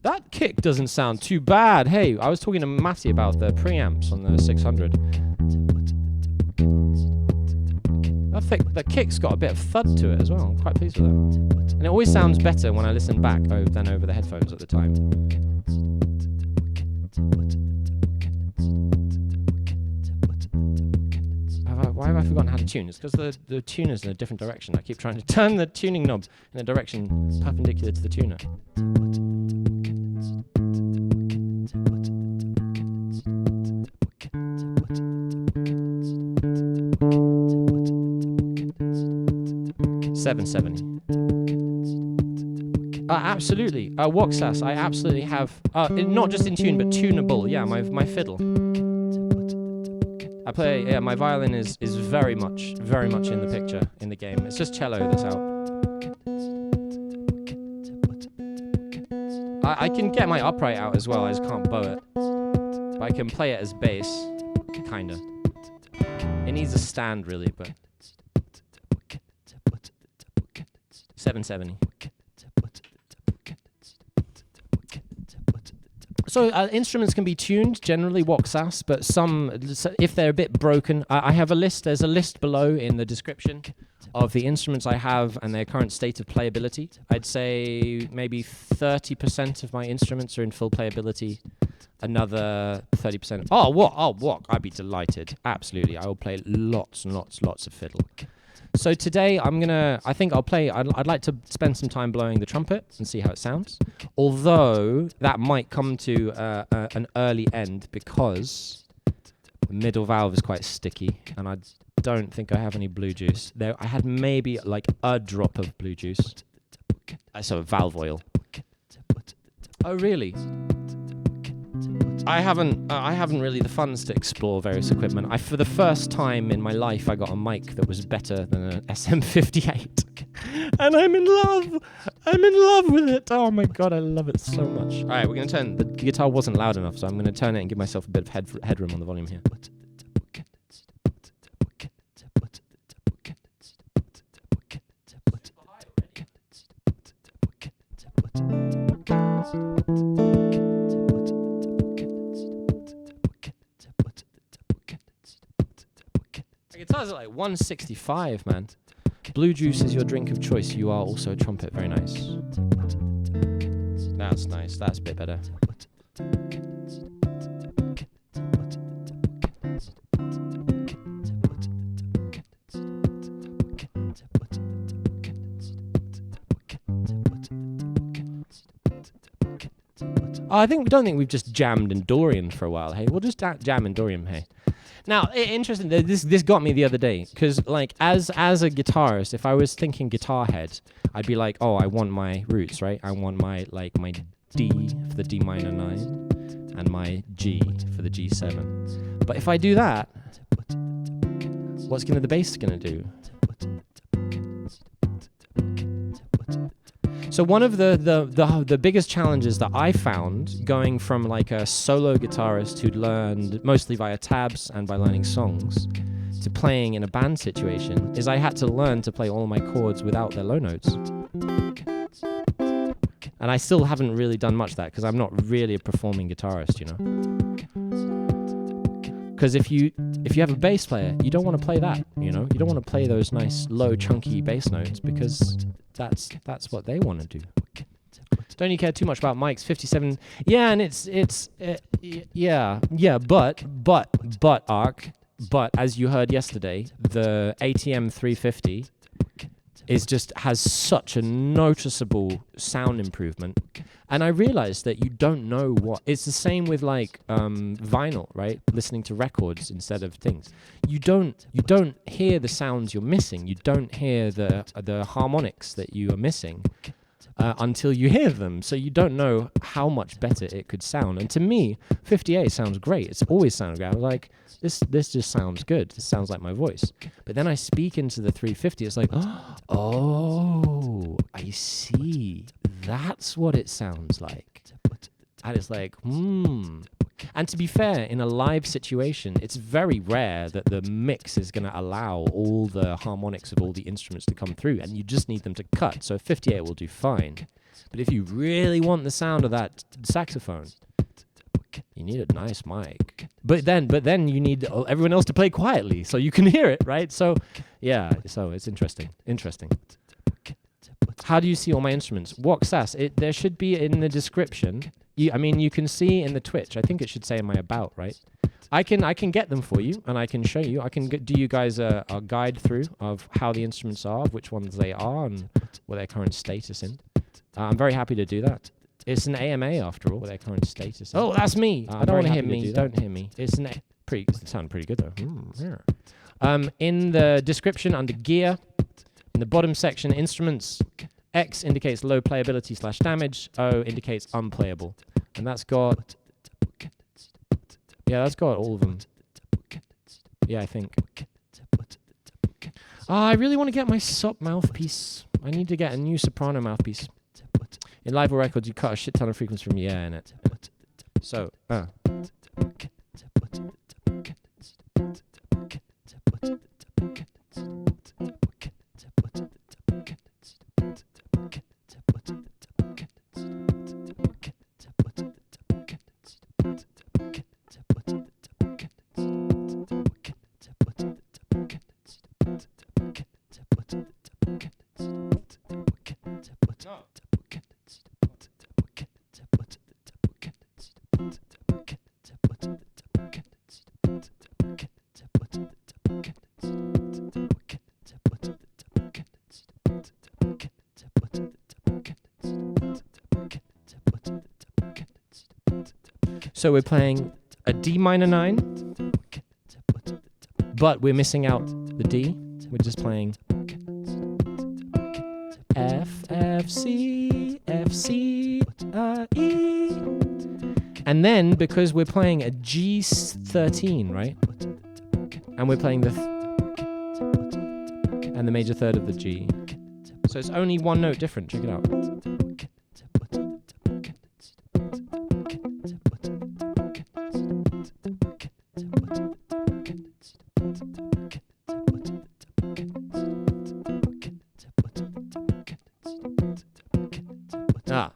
That kick doesn't sound too bad. Hey, I was talking to Matty about the preamps on the 600. That kick's got a bit of thud to it as well. I'm quite pleased with that. And it always sounds better when I listen back than over the headphones at the time. Why have I forgotten how to tune? It's because the tuner's in a different direction. I keep trying to turn the tuning knob in a direction perpendicular to the tuner. $770. Absolutely. Woxas, I absolutely have. Not just in tune, but tunable. Yeah, my fiddle. I play. Yeah, my violin is very much in the picture in the game. It's just cello that's out. I can get my upright out as well. I just can't bow it. But I can play it as bass, kinda. It needs a stand really, but. 770. So instruments can be tuned, generally Woxas, but some, if they're a bit broken, I have a list. There's a list below in the description of the instruments I have and their current state of playability. I'd say maybe 30% of my instruments are in full playability. Another 30%. Oh, what? I'd be delighted. Absolutely. I will play lots and lots of fiddle. So today I'd like to spend some time blowing the trumpet and see how it sounds. Although that might come to an early end because the middle valve is quite sticky and I don't think I have any blue juice. I had maybe like a drop of blue juice. So valve oil. Oh really? I haven't really the funds to explore various equipment. For the first time in my life, I got a mic that was better than an SM58. And I'm in love. I'm in love with it. Oh my God, I love it so much. All right, we're going to turn. The guitar wasn't loud enough, so I'm going to turn it and give myself a bit of headroom on the volume here. Guitars are like 165, man. Blue juice is your drink of choice. You are also a trumpet. Very nice. That's nice. That's a bit better. Oh, I don't think we've just jammed in Dorian for a while. Hey, we'll just jam in Dorian. Hey. Now, interesting. This got me the other day because, like, as a guitarist, if I was thinking guitar head, I'd be like, oh, I want my roots, right? I want my D for the D minor 9 and my G for the G7. But if I do that, what's the bass gonna do? So one of the biggest challenges that I found going from like a solo guitarist who'd learned mostly via tabs and by learning songs to playing in a band situation is I had to learn to play all my chords without their low notes. And I still haven't really done much of that because I'm not really a performing guitarist, you know. Because if you have a bass player, you don't want to play that, you know. You don't want to play those nice low chunky bass notes because that's what they want to do. Don't you care too much about mics? 57. Yeah, and but as you heard yesterday, the ATM 350 has such a noticeable sound improvement. And I realized that you don't know what it's the same with like vinyl, right? Listening to records instead of things. You don't hear the sounds you're missing. You don't hear the harmonics that you are missing until you hear them. So you don't know how much better it could sound. And to me, 58 sounds great. It's always sounded great. I was like, this just sounds good. This sounds like my voice. But then I speak into the 350. It's like, oh, I see. That's what it sounds like. And it's like, And to be fair, in a live situation, it's very rare that the mix is going to allow all the harmonics of all the instruments to come through, and you just need them to cut. So 58 will do fine. But if you really want the sound of that saxophone, you need a nice mic. But then you need everyone else to play quietly so you can hear it, right? So, yeah, so it's interesting. How do you see all my instruments? Woksas, there should be in the description. You can see in the Twitch. I think it should say in my about, right? I can get them for you, and I can show you. I can do you guys a guide through of how the instruments are, of which ones they are, and what their current status in. I'm very happy to do that. It's an AMA after all, with their current status. Oh, that's me. I don't want to hear me. Don't hear me. It's it sounded pretty good though. Yeah. In the description under gear, in the bottom section, instruments, X indicates low playability / damage. O indicates unplayable. And that's got all of them. Yeah, I think. I really want to get my SOP mouthpiece. I need to get a new soprano mouthpiece. In live or records, you cut a shit ton of frequency from the air in it. So, So we're playing a D minor 9, but we're missing out the D. We're just playing F, F, C, F, C, E. And then, because we're playing a G13, right? And we're playing and the major third of the G. So it's only one note different. Check it out. Ah.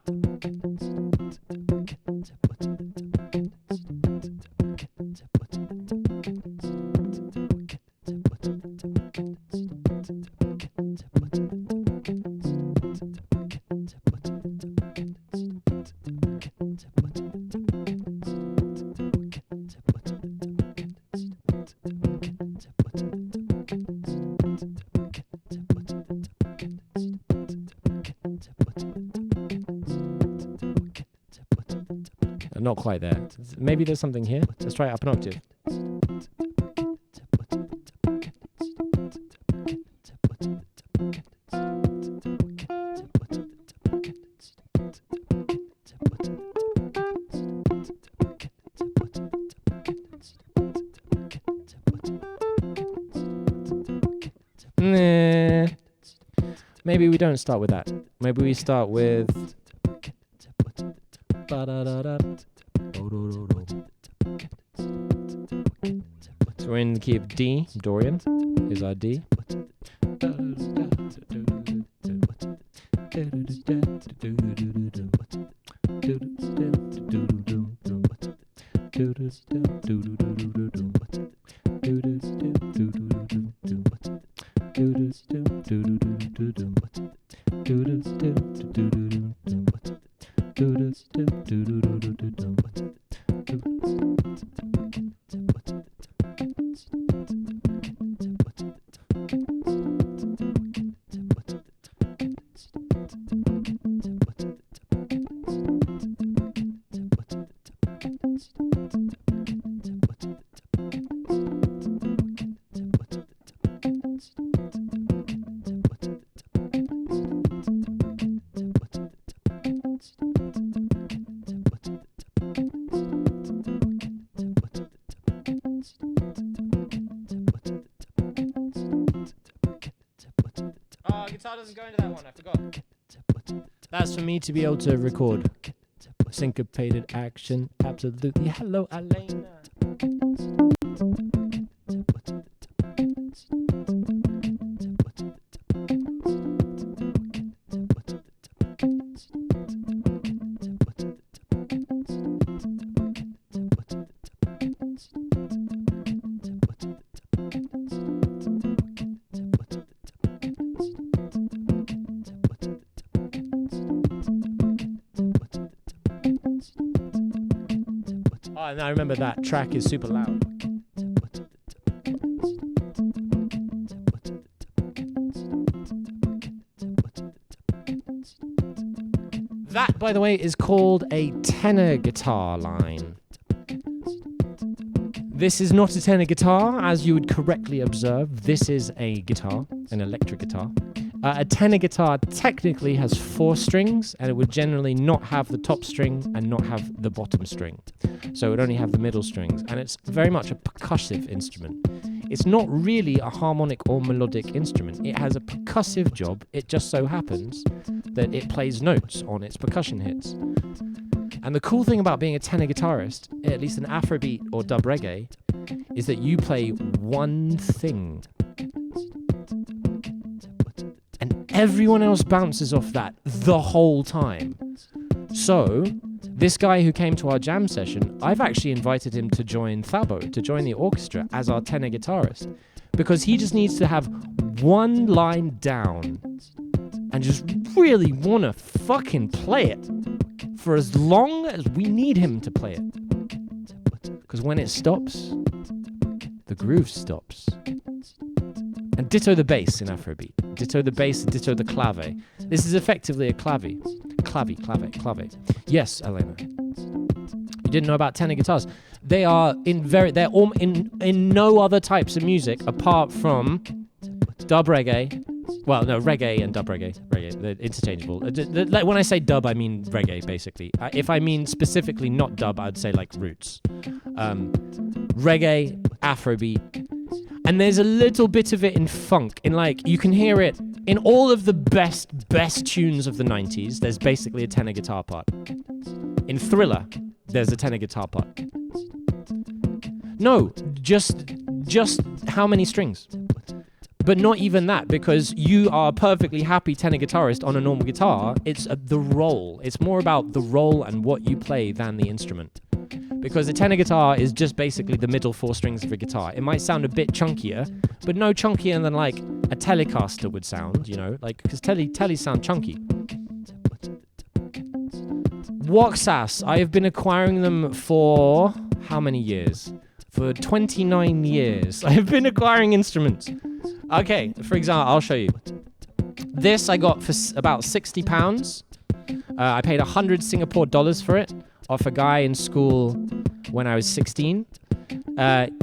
not quite there. Maybe there's something here. Let's try it up an octave. Nah. Maybe we don't start with that. Maybe we start with. So we're in the key of D, Dorian. Here's our D. Guitar doesn't go into that one, I forgot. That's for me to be able to record. Syncopated action, absolutely. Hello, Elena. Oh, and I remember that track is super loud. That, by the way, is called a tenor guitar line. This is not a tenor guitar, as you would correctly observe. This is a guitar, an electric guitar. A tenor guitar technically has 4 strings, and it would generally not have the top string and not have the bottom string. So it would only have the middle strings, and it's very much a percussive instrument. It's not really a harmonic or melodic instrument. It has a percussive job. It just so happens that it plays notes on its percussion hits. And the cool thing about being a tenor guitarist, at least in Afrobeat or dub reggae, is that you play one thing. And everyone else bounces off that the whole time. So, this guy who came to our jam session, I've actually invited him to join Thabo, to join the orchestra as our tenor guitarist, because he just needs to have one line down and just really want to fucking play it for as long as we need him to play it. Because when it stops, the groove stops. And ditto the bass in Afrobeat. Ditto the bass, ditto the clave. This is effectively a clave. Clave. Yes, Elena. You didn't know about tenor guitars. They're in no other types of music apart from dub reggae. Well, no, reggae and dub reggae. They're interchangeable. When I say dub, I mean reggae, basically. If I mean specifically not dub, I'd say like roots. Reggae, Afrobeat. And there's a little bit of it in funk. In like, you can hear it in all of the best tunes of the 90s. There's basically a tenor guitar part. In Thriller, there's a tenor guitar part. No, just how many strings? But not even that, because you are a perfectly happy tenor guitarist on a normal guitar. It's the roll. It's more about the roll and what you play than the instrument. Because a tenor guitar is just basically the middle 4 strings of a guitar. It might sound a bit chunkier, but no chunkier than like a Telecaster would sound, you know, like, because tellies sound chunky. Woxas, I have been acquiring them for how many years? For 29 years. I have been acquiring instruments. Okay, for example, I'll show you. This I got for about £60. I paid 100 Singapore dollars for it off a guy in school when I was 16.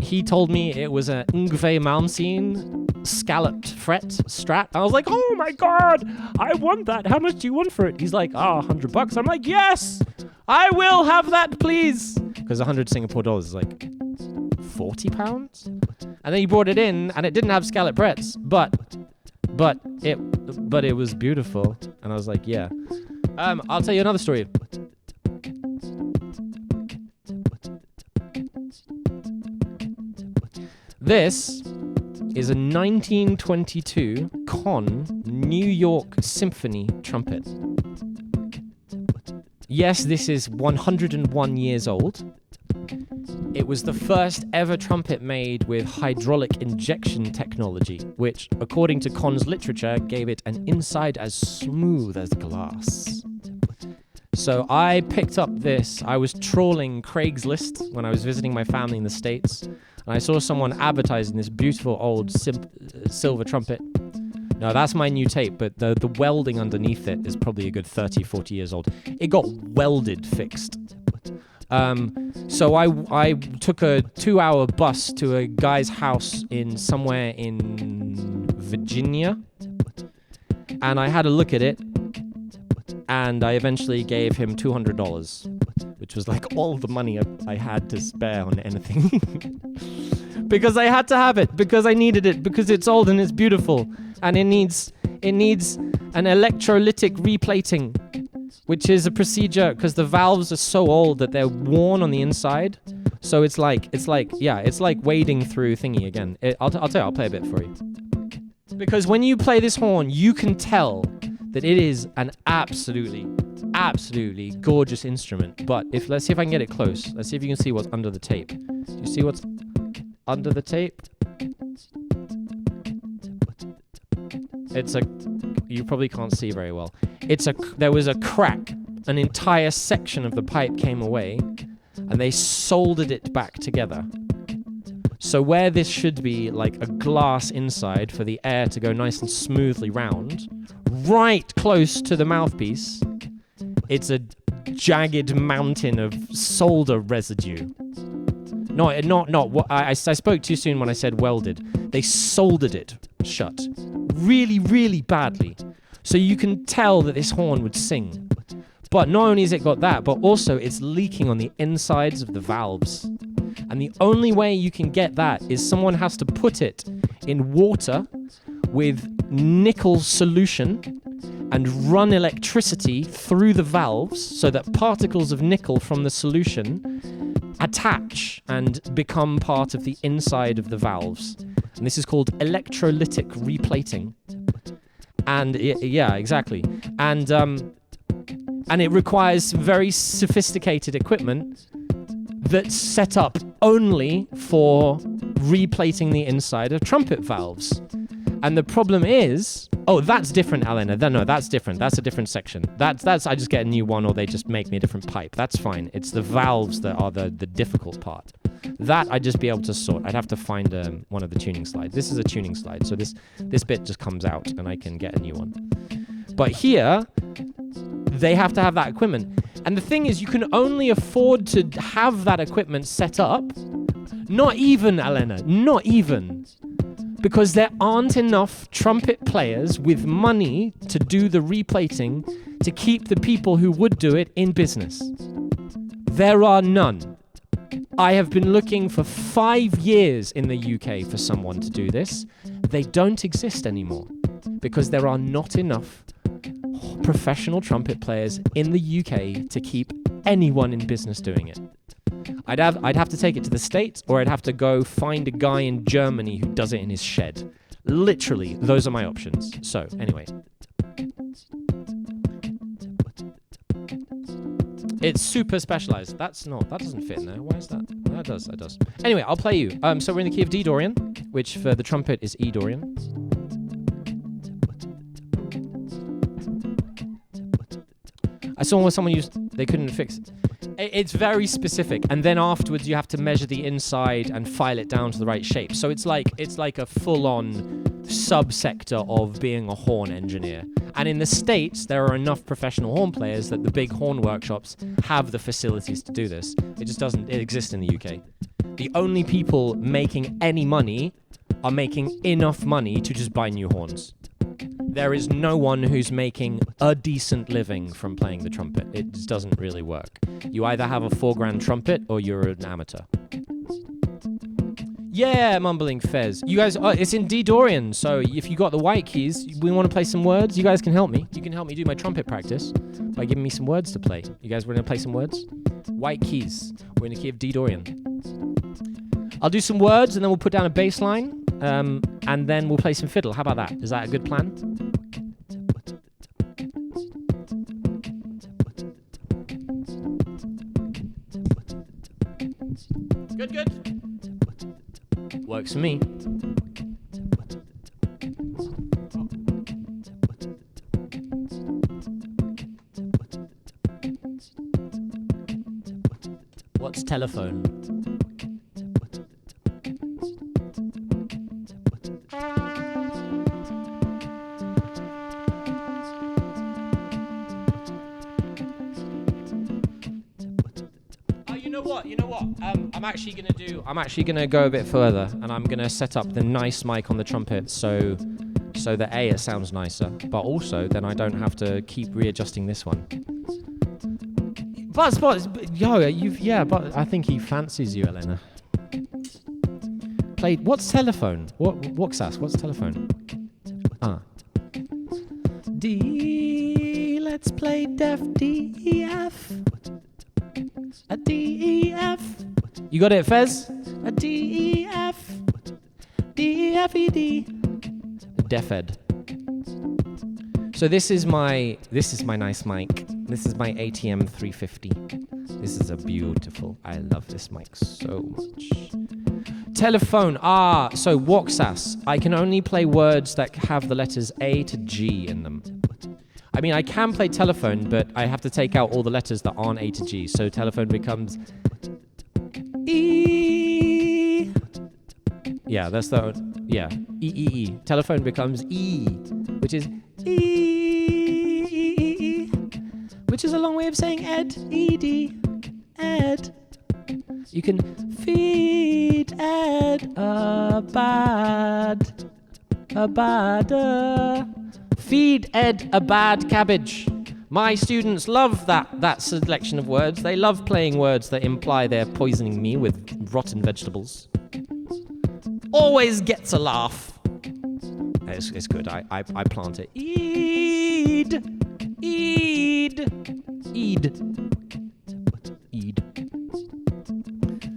He told me it was a Yngwie Malmsteen scalloped fret Strat. I was like, oh my god, I want that. How much do you want for it? He's like, $100. I'm like, yes, I will have that, please. Because 100 Singapore dollars is like £40. And then he brought it in, and it didn't have scalloped frets, but it was beautiful. And I was like, yeah. I'll tell you another story. This is a 1922 Conn New York Symphony trumpet. Yes, this is 101 years old. It was the first ever trumpet made with hydraulic injection technology, which, according to Conn's literature, gave it an inside as smooth as glass. So I picked up this. I was trawling Craigslist when I was visiting my family in the States, and I saw someone advertising this beautiful old silver trumpet. No, that's my new tape, but the welding underneath it is probably a good 30, 40 years old. It got welded fixed. So I took a 2-hour bus to a guy's house somewhere in Virginia, and I had a look at it, and I eventually gave him $200, which was like all the money I had to spare on anything. Because I had to have it, because I needed it, because it's old and it's beautiful, and it needs an electrolytic replating, which is a procedure because the valves are so old that they're worn on the inside. So it's like wading through thingy again. I'll tell you, I'll play a bit for you. Because when you play this horn, you can tell that it is an absolutely gorgeous instrument. But let's see if I can get it close. Let's see if you can see what's under the tape. Do you see what's under the tape? You probably can't see very well. There was a crack. An entire section of the pipe came away, and they soldered it back together. So where this should be like a glass inside for the air to go nice and smoothly round, right close to the mouthpiece, it's a jagged mountain of solder residue. I spoke too soon when I said welded. They soldered it shut really, really badly. So you can tell that this horn would sing. But not only has it got that, but also it's leaking on the insides of the valves. And the only way you can get that is someone has to put it in water with nickel solution and run electricity through the valves so that particles of nickel from the solution attach and become part of the inside of the valves. And this is called electrolytic replating. And yeah, exactly. And it requires very sophisticated equipment that's set up only for replating the inside of trumpet valves. And the problem is, that's different, Alena. No, that's different. That's a different section. That's I just get a new one, or they just make me a different pipe. That's fine. It's the valves that are the difficult part. That I'd just be able to sort. I'd have to find one of the tuning slides. This is a tuning slide, so this bit just comes out, and I can get a new one. But here, they have to have that equipment. And the thing is, you can only afford to have that equipment set up. Not even, Alena, not even. Because there aren't enough trumpet players with money to do the replating to keep the people who would do it in business. There are none. I have been looking for 5 years in the UK for someone to do this. They don't exist anymore because there are not enough professional trumpet players in the UK to keep anyone in business doing it. I'd have to take it to the States, or I'd have to go find a guy in Germany who does it in his shed. Literally, those are my options. So, anyway. It's super specialized. That doesn't fit in there. Why is that? That does. Anyway, I'll play you. So we're in the key of D Dorian, which for the trumpet is E Dorian. I saw when someone they couldn't fix it. It's very specific, and then afterwards you have to measure the inside and file it down to the right shape. So it's like a full-on subsector of being a horn engineer. And in the States, there are enough professional horn players that the big horn workshops have the facilities to do this. It just doesn't exist in the UK. The only people making any money are making enough money to just buy new horns. There is no one who's making a decent living from playing the trumpet. It just doesn't really work. You either have a $4,000 trumpet or you're an amateur. Yeah, mumbling Fez. You guys, it's in D Dorian, so if you got the white keys, we want to play some words. You guys can help me. You can help me do my trumpet practice by giving me some words to play. You guys want to play some words? White keys. We're in the key of D Dorian. I'll do some words and then we'll put down a bass line, and then we'll play some fiddle. How about that? Is that a good plan? Good, good. Works for me. What's telephone? You know what? I'm actually gonna go a bit further, and I'm gonna set up the nice mic on the trumpet, so that it sounds nicer, but also then I don't have to keep readjusting this one. But I think he fancies you, Elena. What's telephone? What's telephone? D. Let's play Def D E F. A D E F. You got it, Fez? A D E F. D E F E D. Def Ed. So this is my nice mic. This is my ATM 350. This is a beautiful. I love this mic so much. Telephone. So Woksas. I can only play words that have the letters A to G in them. I mean, I can play telephone, but I have to take out all the letters that aren't A to G. So telephone becomes E. Yeah, that's the... Yeah, E. Telephone becomes E, which is E, which is a long way of saying Ed. E-D. Ed. You can feed Ed a bad... Feed Ed a bad cabbage. My students love that selection of words. They love playing words that imply they're poisoning me with rotten vegetables. Always gets a laugh. It's good. I plant it. Eed.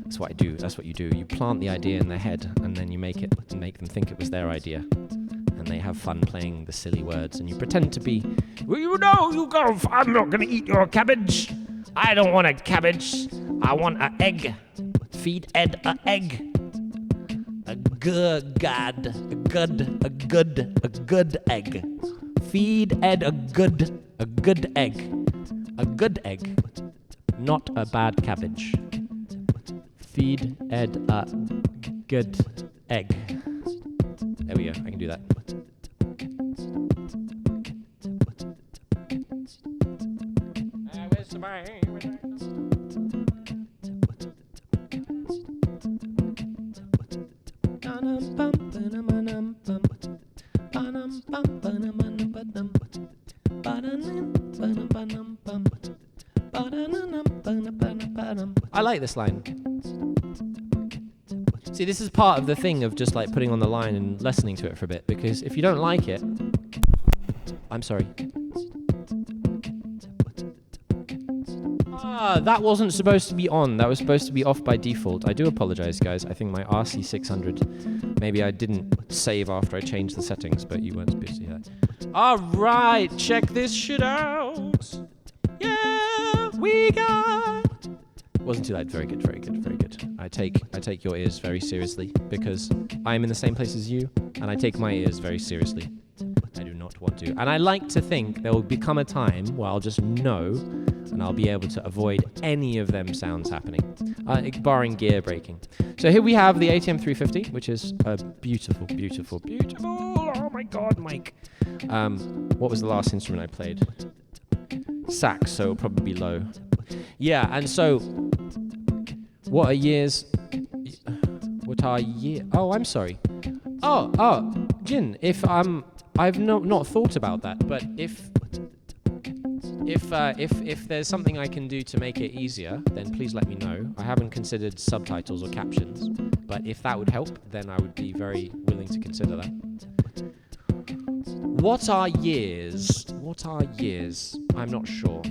That's what I do. That's what you do. You plant the idea in their head, and then you make them think it was their idea. And they have fun playing the silly words, and you pretend to be, well, I'm not going to eat your cabbage. I don't want a cabbage. I want an egg. Feed Ed an egg. A good egg. Feed Ed a good egg. A good egg, not a bad cabbage. Feed Ed a good egg. There we go, I can do that. Where's the I like this line. See, this is part of the thing of just like putting on the line and listening to it for a bit, because if you don't like it, I'm sorry. That wasn't supposed to be on. That was supposed to be off by default. I do apologize, guys. I think my RC600, maybe I didn't save after I changed the settings, but you weren't supposed to hear that. All right, check this shit out. Yeah, we got... Wasn't too loud. Very good, very good, very good. I take your ears very seriously, because I am in the same place as you, and I take my ears very seriously. I do not want to. And I like to think there will become a time where I'll just know and I'll be able to avoid any of them sounds happening, barring gear breaking. So here we have the ATM 350, which is a beautiful, beautiful, beautiful. Oh my God, Mike. What was the last instrument I played? Sax, so it'll probably be low. Yeah, and so what are years? What are years? Oh, I'm sorry. Oh, Jin, if I've not thought about that, but if there's something I can do to make it easier, then please let me know. I haven't considered subtitles or captions, but if that would help, then I would be very willing to consider that. What are years? What are years? I'm not sure.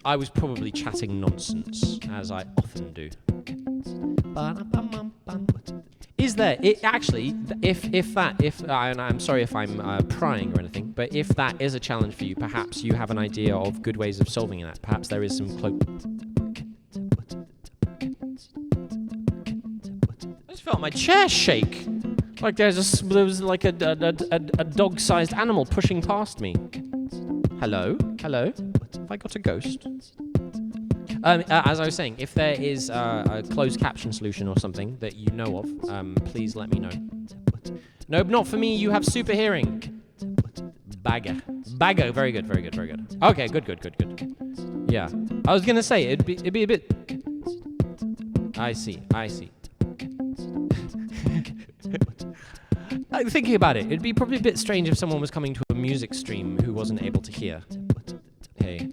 I was probably chatting nonsense, as I often do. Is there, and I'm sorry if I'm prying or anything, but if that is a challenge for you, perhaps you have an idea of good ways of solving that. Perhaps there is some I just felt my chair shake. Like there was like a dog-sized animal pushing past me. Hello? Have I got a ghost? As I was saying, if there is a closed caption solution or something that you know of, please let me know. No, not for me. You have super hearing. Bagger. Very good. Okay, good. Yeah. I was gonna say it'd be a bit. I see. Thinking about it, it'd be probably a bit strange if someone was coming to a music stream who wasn't able to hear. Hey.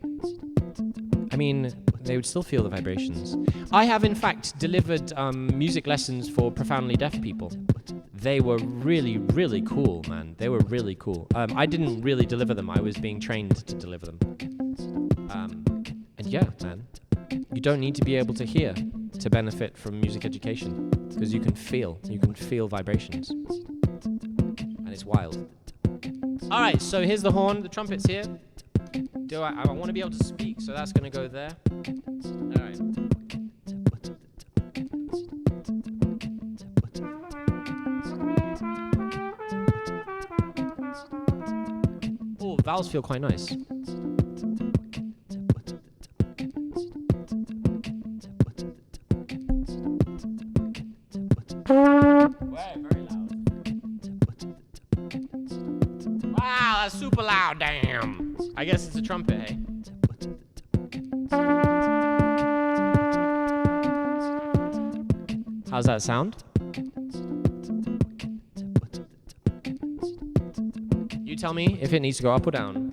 I mean, they would still feel the vibrations. I have, in fact, delivered music lessons for profoundly deaf people. They were really, really cool, man. They were really cool. I didn't really deliver them. I was being trained to deliver them. And yeah, man. You don't need to be able to hear to benefit from music education, because you can feel vibrations. And it's wild. All right, so here's the horn. The trumpet's here. I want to be able to speak, so that's going to go there. All right. Oh, vowels feel quite nice. Very loud. Wow, that's super loud, damn. I guess it's a trumpet, hey? How's that sound? You tell me if it needs to go up or down.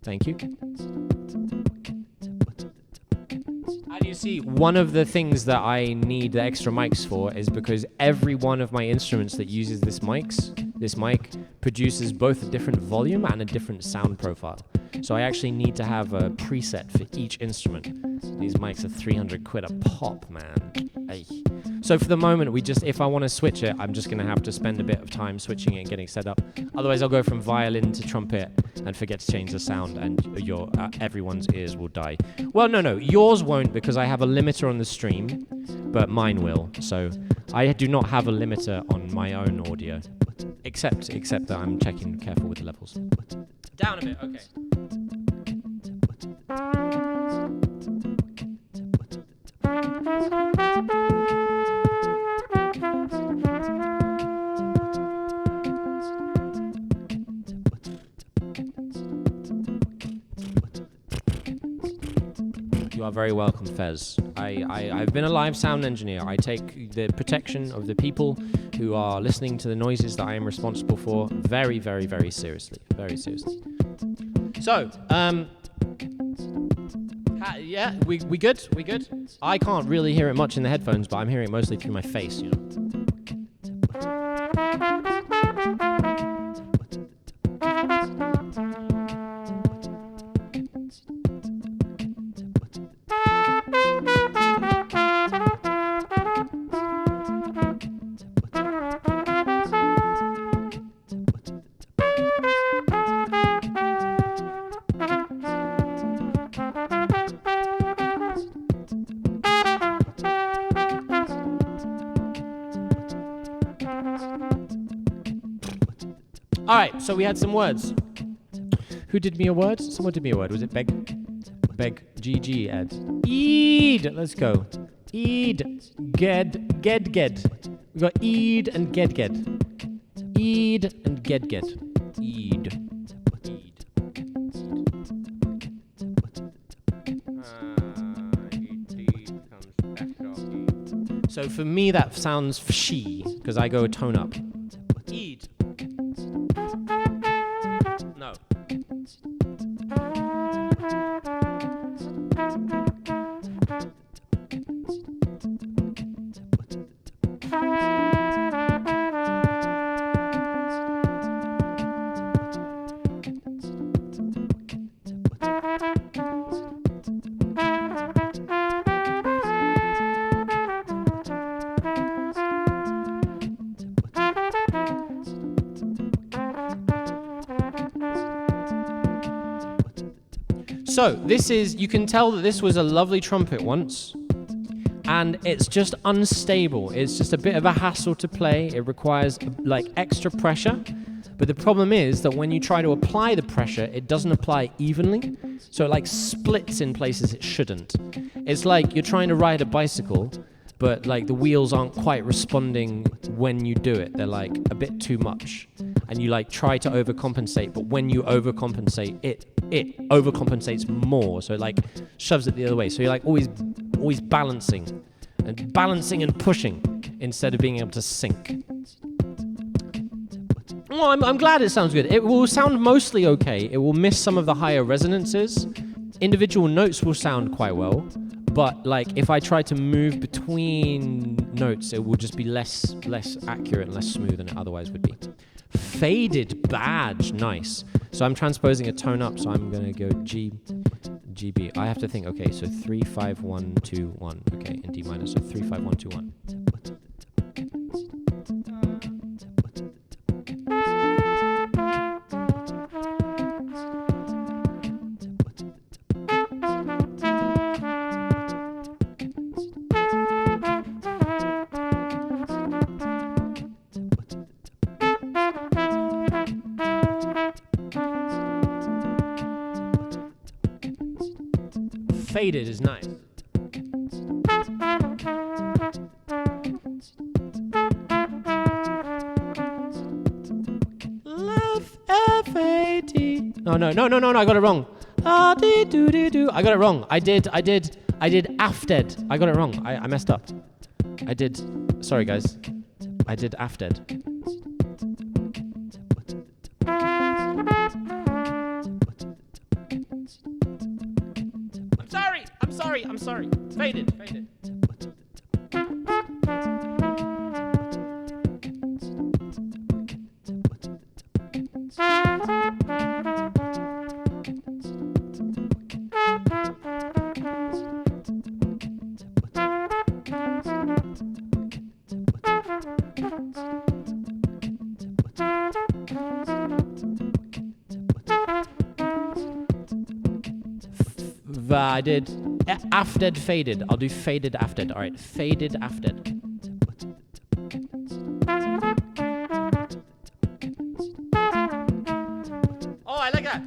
Thank you. And you see, one of the things that I need the extra mics for is because every one of my instruments that uses this mic produces both a different volume and a different sound profile. So I actually need to have a preset for each instrument. These mics are 300 quid a pop, man. Ay. So for the moment, if I want to switch it, I'm just going to have to spend a bit of time switching it and getting set up. Otherwise, I'll go from violin to trumpet and forget to change the sound, and everyone's ears will die. Well, no, yours won't, because I have a limiter on the stream, but mine will. So I do not have a limiter on my own audio, except that I'm checking careful with the levels. Down a bit, okay. You are very welcome, Fez. I've been a live sound engineer. I take the protection of the people who are listening to the noises that I am responsible for very, very, very seriously. Very seriously. So, yeah, we good? We good? I can't really hear it much in the headphones, but I'm hearing it mostly through my face, you know. All right, so we had some words. Who did me a word? Someone did me a word. Was it Beg? GG, Ed. Eid. Let's go. Eid. Ged. We got Eid and Ged. Eid and Ged. Eid. So for me, that sounds she, because I go a tone up. Eid. No. So this is, you can tell that this was a lovely trumpet once, and it's just unstable. It's just a bit of a hassle to play. It requires like extra pressure. But the problem is that when you try to apply the pressure, it doesn't apply evenly. So it like splits in places it shouldn't. It's like you're trying to ride a bicycle, but like the wheels aren't quite responding when you do it. They're like a bit too much. And you like try to overcompensate, but when you overcompensate, it overcompensates more. So it like shoves it the other way. So you're like always balancing and pushing instead of being able to sync. Well, I'm glad it sounds good. It will sound mostly okay. It will miss some of the higher resonances. Individual notes will sound quite well, but like if I try to move between notes, it will just be less accurate and less smooth than it otherwise would be. Faded badge, nice. So I'm transposing a tone up, so I'm gonna go G, B. I have to think, okay, so 3, 5, 1, 2, 1. Okay, in D minor, so 3, 5, 1, 2, 1. Faded is nice. Love F-A-D. No, I got it wrong. Ah-dee-doo-dee-doo. I got it wrong. I did afted. I got it wrong. I messed up. Sorry guys. I did afted. I'm sorry. Faded. I did afted faded. I'll do faded afted. All right, faded afted. Oh, I like that.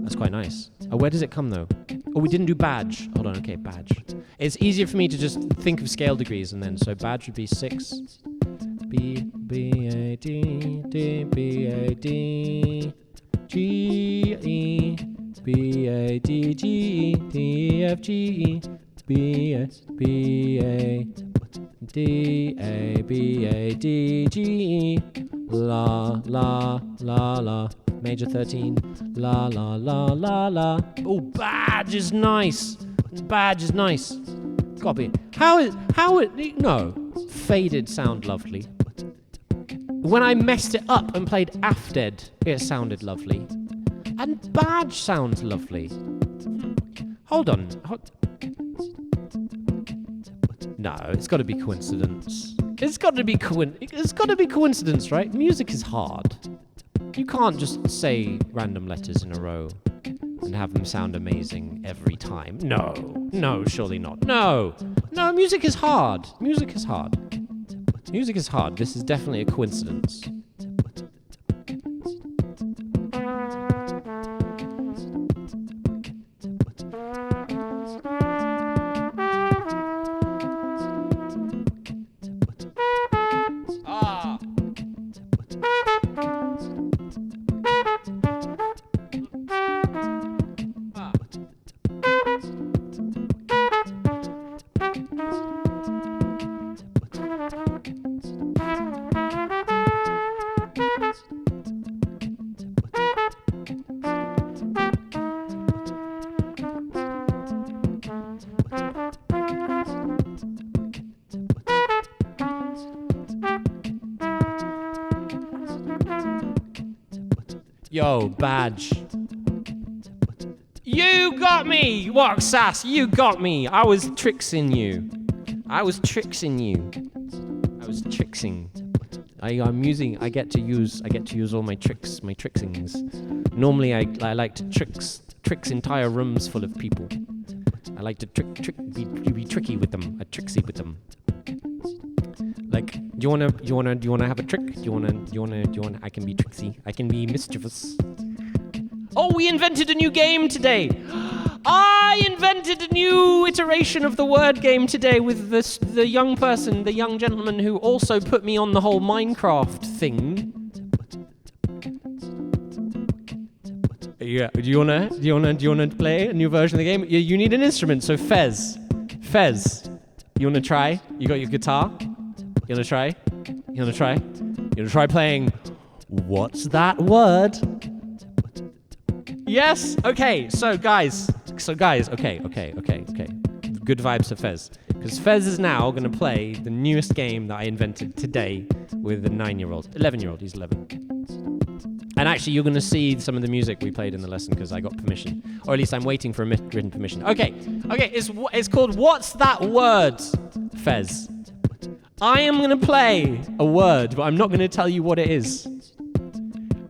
That's quite nice. Oh, where does it come though? Oh, we didn't do badge. Hold on, okay, badge. It's easier for me to just think of scale degrees and then, so badge would be 6. B, A, D, D, B, A, D, G, E, B, A, D, G, E, D, F, G, E, B, A, B, A, D, A, B, A, D, G, E, la, la, la, la. Major 13, la la la la la. Oh, badge is nice. Copy. No, faded sound lovely. When I messed it up and played afted, it sounded lovely. And badge sounds lovely. Hold on. No, it's got to be coincidence. It's got to be coincidence, right? Music is hard. You can't just say random letters in a row and have them sound amazing every time. No, surely not. No, music is hard. Music is hard. This is definitely a coincidence. Yo, Badge. You got me! What, Sass? You got me! I was tricksing you. I get to use all my tricksings. Normally I like to tricks entire rooms full of people. I like to be tricky with them, tricksy with them. Like, do you wanna have a trick? Do you wanna? I can be tricksy. I can be mischievous. Oh, we invented a new game today. I invented a new iteration of the word game today with the young gentleman who also put me on the whole Minecraft thing. Yeah. Do you wanna play a new version of the game? You need an instrument, so Fez. You wanna try? You got your guitar? You wanna try? You wanna try playing What's That Word? Yes? Okay, so guys, okay. Good vibes for Fez. Because Fez is now gonna play the newest game that I invented today with a 11-year-old, he's 11. And actually, you're gonna see some of the music we played in the lesson because I got permission. Or at least I'm waiting for a written permission. Okay, it's called What's That Word, Fez? I am going to play a word, but I'm not going to tell you what it is.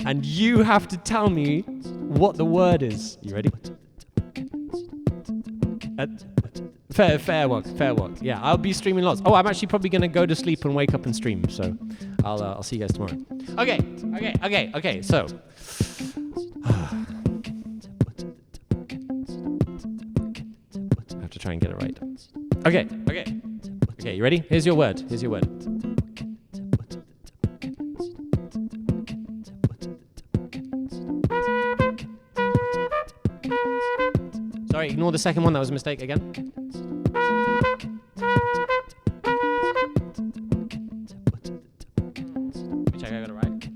And you have to tell me what the word is. You ready? Fair work. Yeah, I'll be streaming lots. Oh, I'm actually probably going to go to sleep and wake up and stream, so I'll see you guys tomorrow. Okay, so... I have to try and get it right. Okay, you ready? Here's your word. Sorry, ignore the second one. That was a mistake again. Let me check I got it right.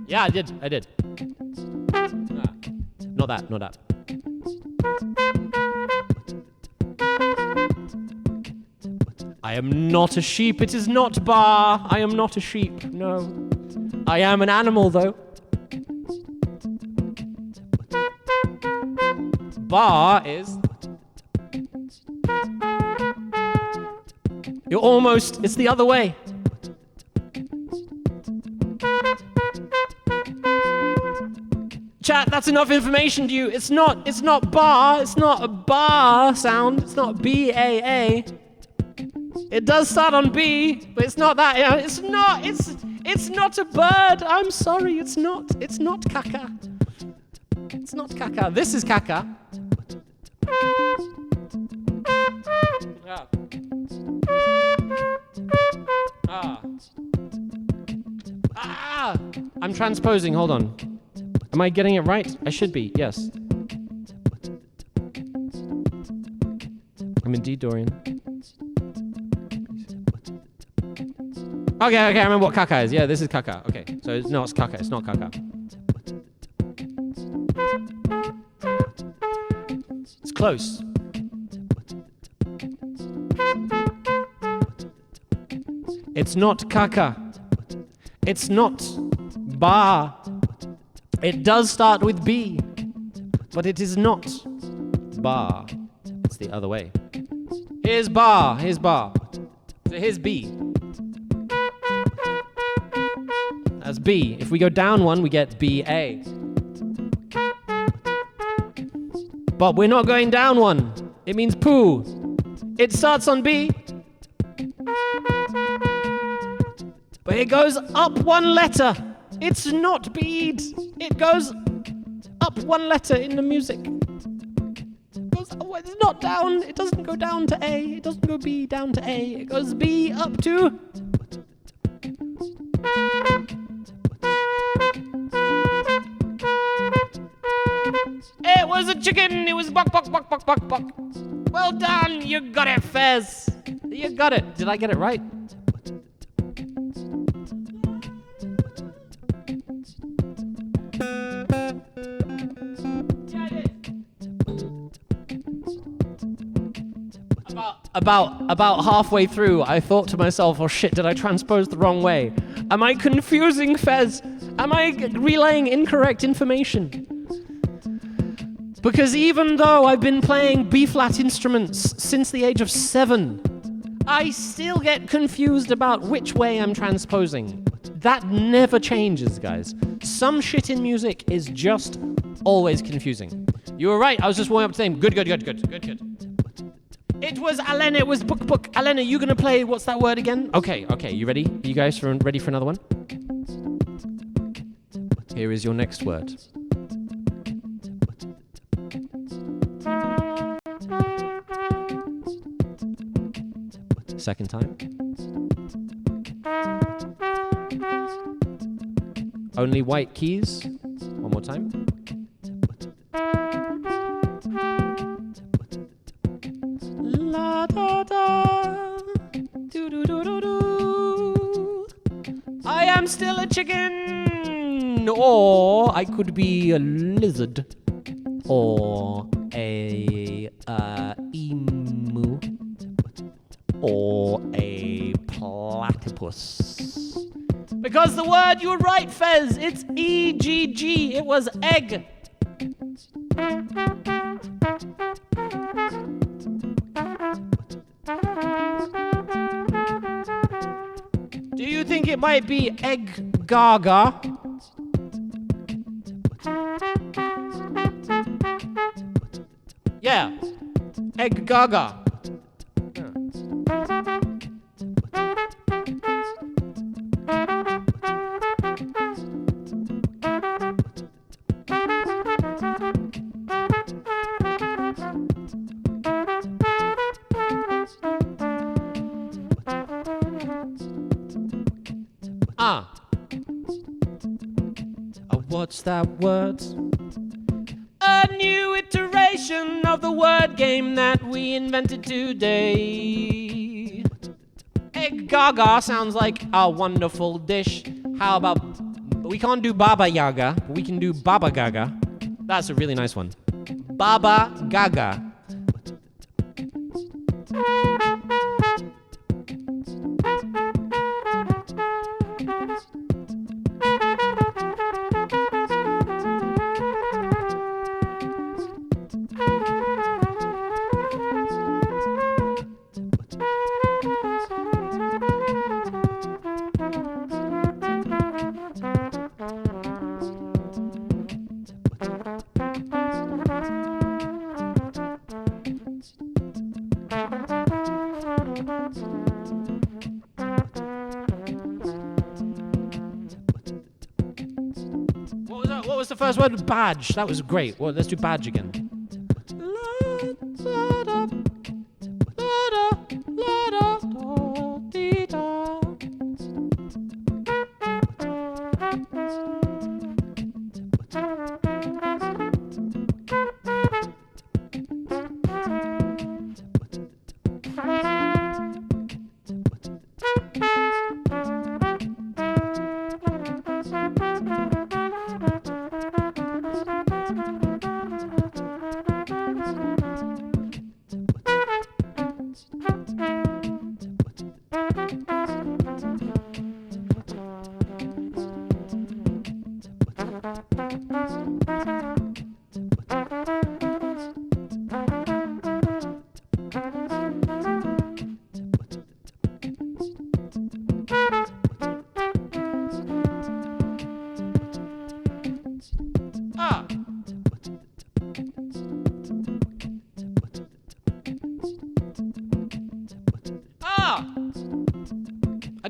Yeah, I did. Not that. I am not a sheep. It is not bar. I am not a sheep. No. I am an animal, though. Bar is... You're almost... It's the other way. Chat, that's enough information to you. It's not bar. It's not a bar sound. It's not B-A-A. It does start on B, but it's not that. It's not a bird. I'm sorry, it's not caca. It's not caca. This is caca. I'm transposing. Hold on. Am I getting it right? I should be. Yes. I'm indeed Dorian. Okay, I remember what caca is. Yeah, this is caca. Okay, so it's caca. It's not caca. It's close. It's not caca. It's not bar. It does start with B, but it is not bar. It's the other way. Here's bar. Here's bar. So here's B. That's B. If we go down one, we get B-A. But we're not going down one. It means poo. It starts on B. But it goes up one letter. It's not bead. It goes up one letter in the music. It's not down. It doesn't go down to A. It doesn't go B down to A. It goes B up to... It was a chicken. It was buck, buck, buck, buck, buck, buck. Well done. You got it, Fez. You got it. Did I get it right? Yeah, I did. About halfway through, I thought to myself, oh shit, did I transpose the wrong way? Am I confusing Fez? Am I relaying incorrect information? Because even though I've been playing B-flat instruments since the age of 7, I still get confused about which way I'm transposing. That never changes, guys. Some shit in music is just always confusing. You were right, I was just warming up to saying, good. It was Alena, it was book. Alena, you gonna play, what's that word again? Okay, you ready? Are you guys ready for another one? Here is your next word. Second time. Only white keys. One more time. La da da. Do do do do do. I am still a chicken, or I could be a lizard, or a emu, or a platypus. Because the word you were right, Fez, it's E-G-G. It was egg. Do you think it might be egg gaga? Yeah, egg gaga. What's that word? A new iteration of the word game that we invented today. Egg gaga sounds like a wonderful dish. How about, we can't do Baba Yaga, but we can do Baba Gaga. That's a really nice one. Baba Gaga. What was the first word? Badge. That was great. Well, let's do badge again.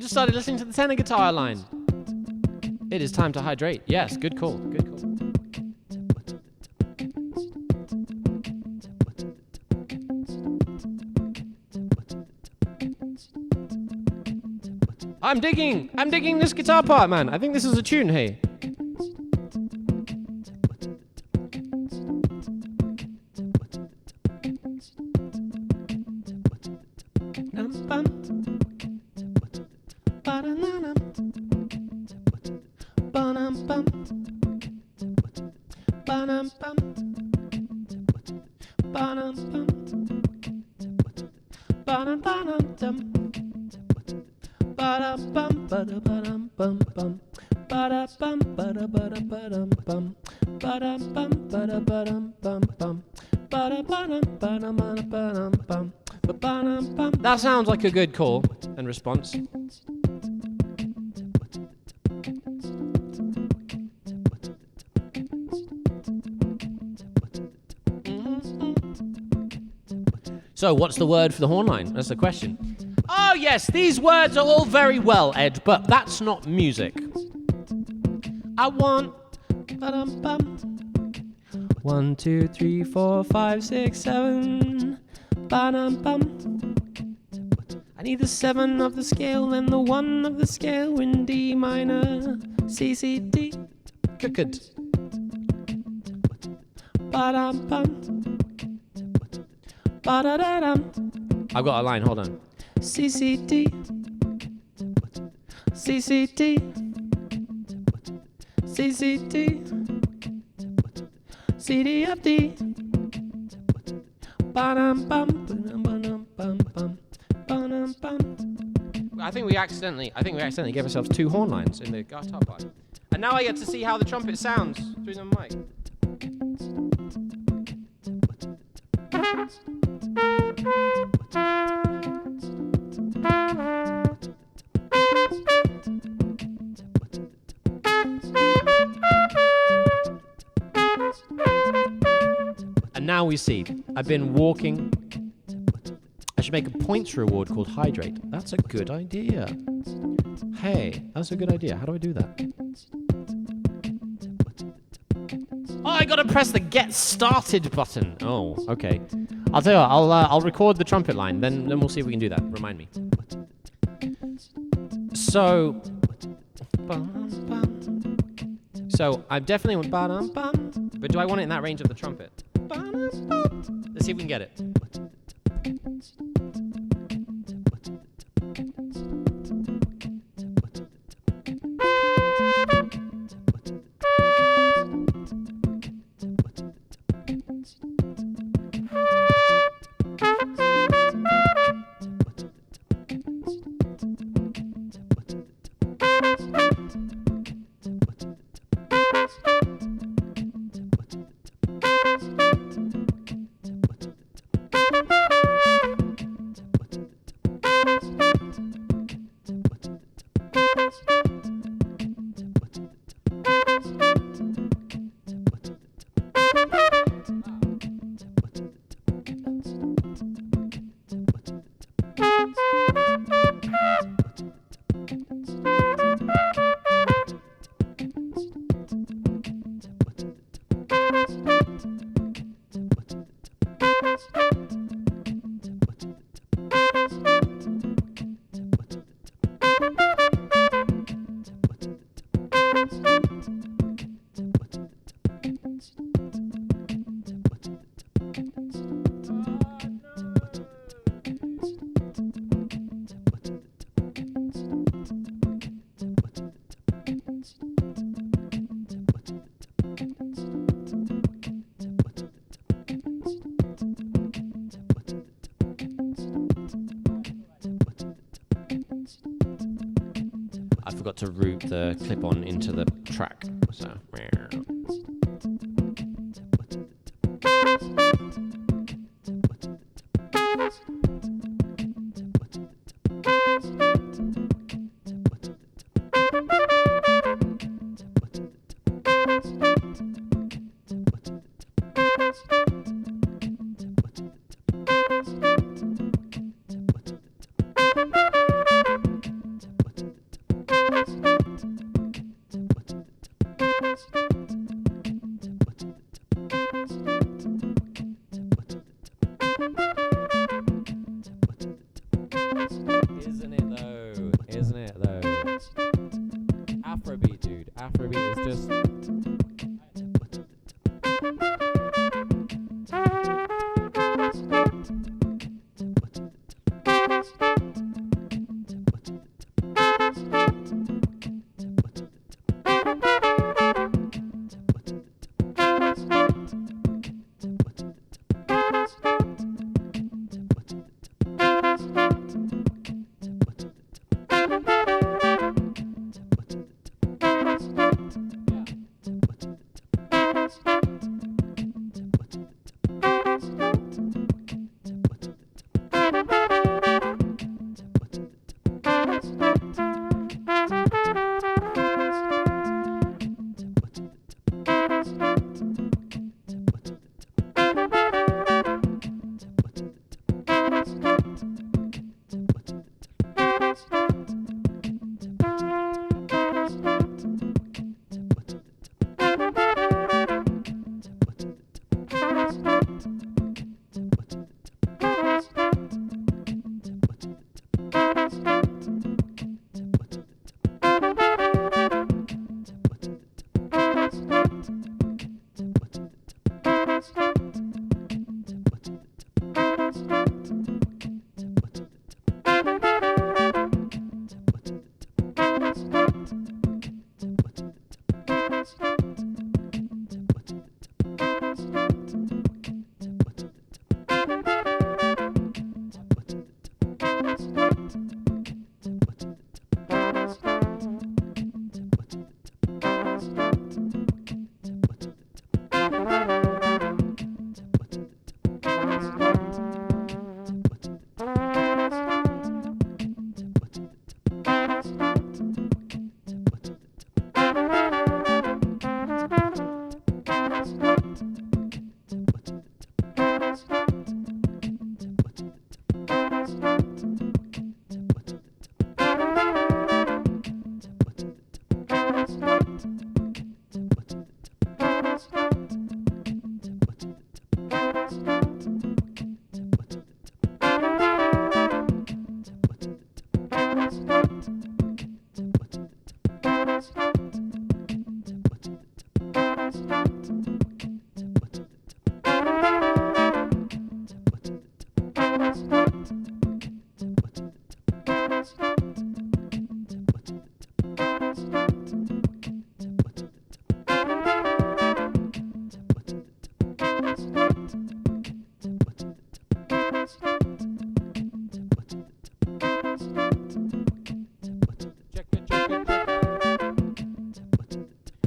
just started listening to the tenor guitar line. It is time to hydrate. Yes, good call. Good call. I'm digging this guitar part, man. I think this is a tune, hey. That sounds like a good call and response. So, what's the word for the horn line? That's the question. Oh yes, these words are all very well, Ed, but that's not music. I want 1, 2, 3, 4, 5, 6, 7. Ba-dum-bum. I need the 7 of the scale, then the 1 of the scale in D minor, C, C, D. Good. Ba-dum-bum. Ba-da-da-dum. I've got a line, hold on. C, C, D. C, C, D. C, C, D. C, D, F, D. Ba-dum-bum. Ba-dum-bum. Ba-dum-bum. I think we accidentally gave ourselves 2 horn lines in the guitar part. And now I get to see how the trumpet sounds through the mic. And now we see, I've been walking. I should make a points reward called Hydrate. That's a good idea. Hey, that's a good idea. How do I do that? Oh, I gotta press the Get Started button. Oh, okay. I'll tell you what, I'll record the trumpet line, then we'll see if we can do that. Remind me. So I definitely want ba-dum-bum, but do I want it in that range of the trumpet? Ba-dum-bum. Let's see if we can get it. I forgot to route the clip-on into the track, so.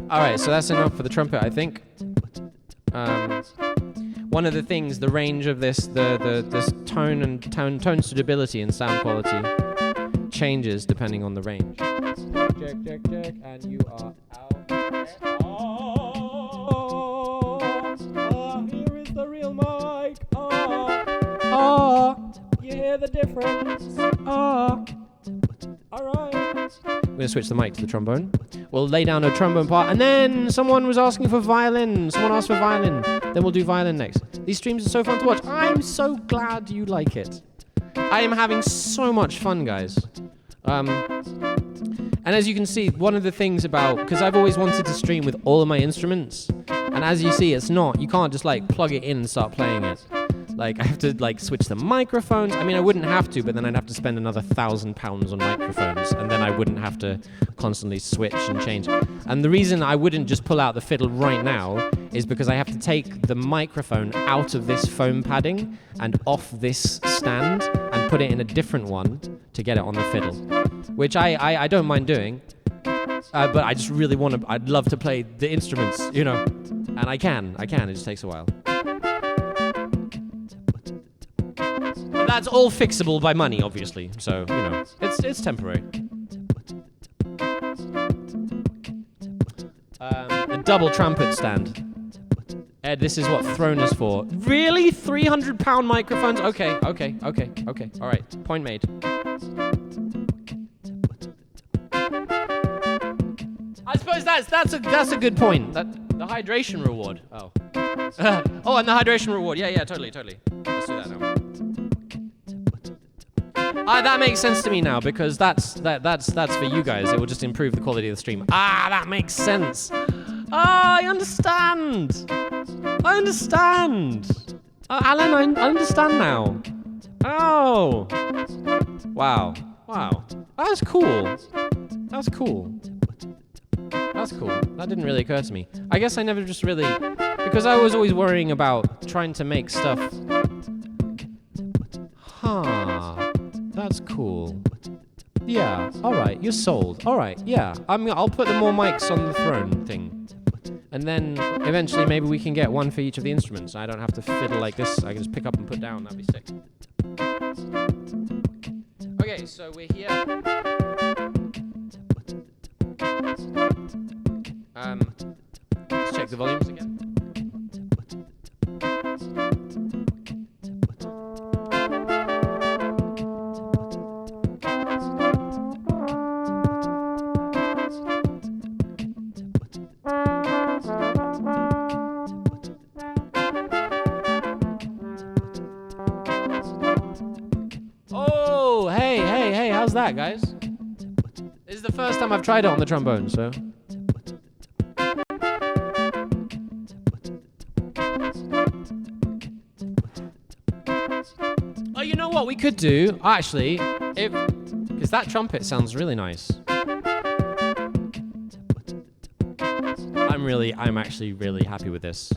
All right, so that's enough for the trumpet, I think. One of the things, the range of this, this tone and tone stability and sound quality changes depending on the range. Check, and you are out. Here is the real mic. You hear the difference. All right. We're gonna switch the mic to the trombone. We'll lay down a trombone part, and then someone was asking for violin. Someone asked for violin. Then we'll do violin next. These streams are so fun to watch. I'm so glad you like it. I am having so much fun, guys. And as you can see, one of the things about, because I've always wanted to stream with all of my instruments, and as you see, it's not. You can't just like plug it in and start playing it. Like, I have to like switch the microphones. I mean, I wouldn't have to, but then I'd have to spend another £1,000 on microphones, and then I wouldn't have to constantly switch and change. And the reason I wouldn't just pull out the fiddle right now is because I have to take the microphone out of this foam padding and off this stand and put it in a different one to get it on the fiddle, which I don't mind doing, but I just really want to. I'd love to play the instruments, you know, and I can. It just takes a while. But that's all fixable by money, obviously. So, you know, it's temporary. A double trumpet stand. Ed, this is what Throne is for. Really? £300 microphones? Okay. All right, point made. I suppose that's a good point. The hydration reward. Oh. Oh, and the hydration reward. Yeah, totally. Let's do that now. That makes sense to me now, because that's for you guys. It will just improve the quality of the stream. That makes sense. I understand. Alan, I understand now. Oh. Wow. That's cool. That didn't really occur to me. I guess I never just really, because I was always worrying about trying to make stuff. That's cool. Yeah, alright, you're sold. Alright, yeah. I'll put the more mics on the throne thing. And then eventually maybe we can get one for each of the instruments. I don't have to fiddle like this. I can just pick up and put down. That'd be sick. Okay, so we're here. Let's check the volumes again. how's that, guys? This is the first time I've tried it on the trombone, so. Oh, you know what we could do? Actually, because that trumpet sounds really nice. I'm actually really happy with this.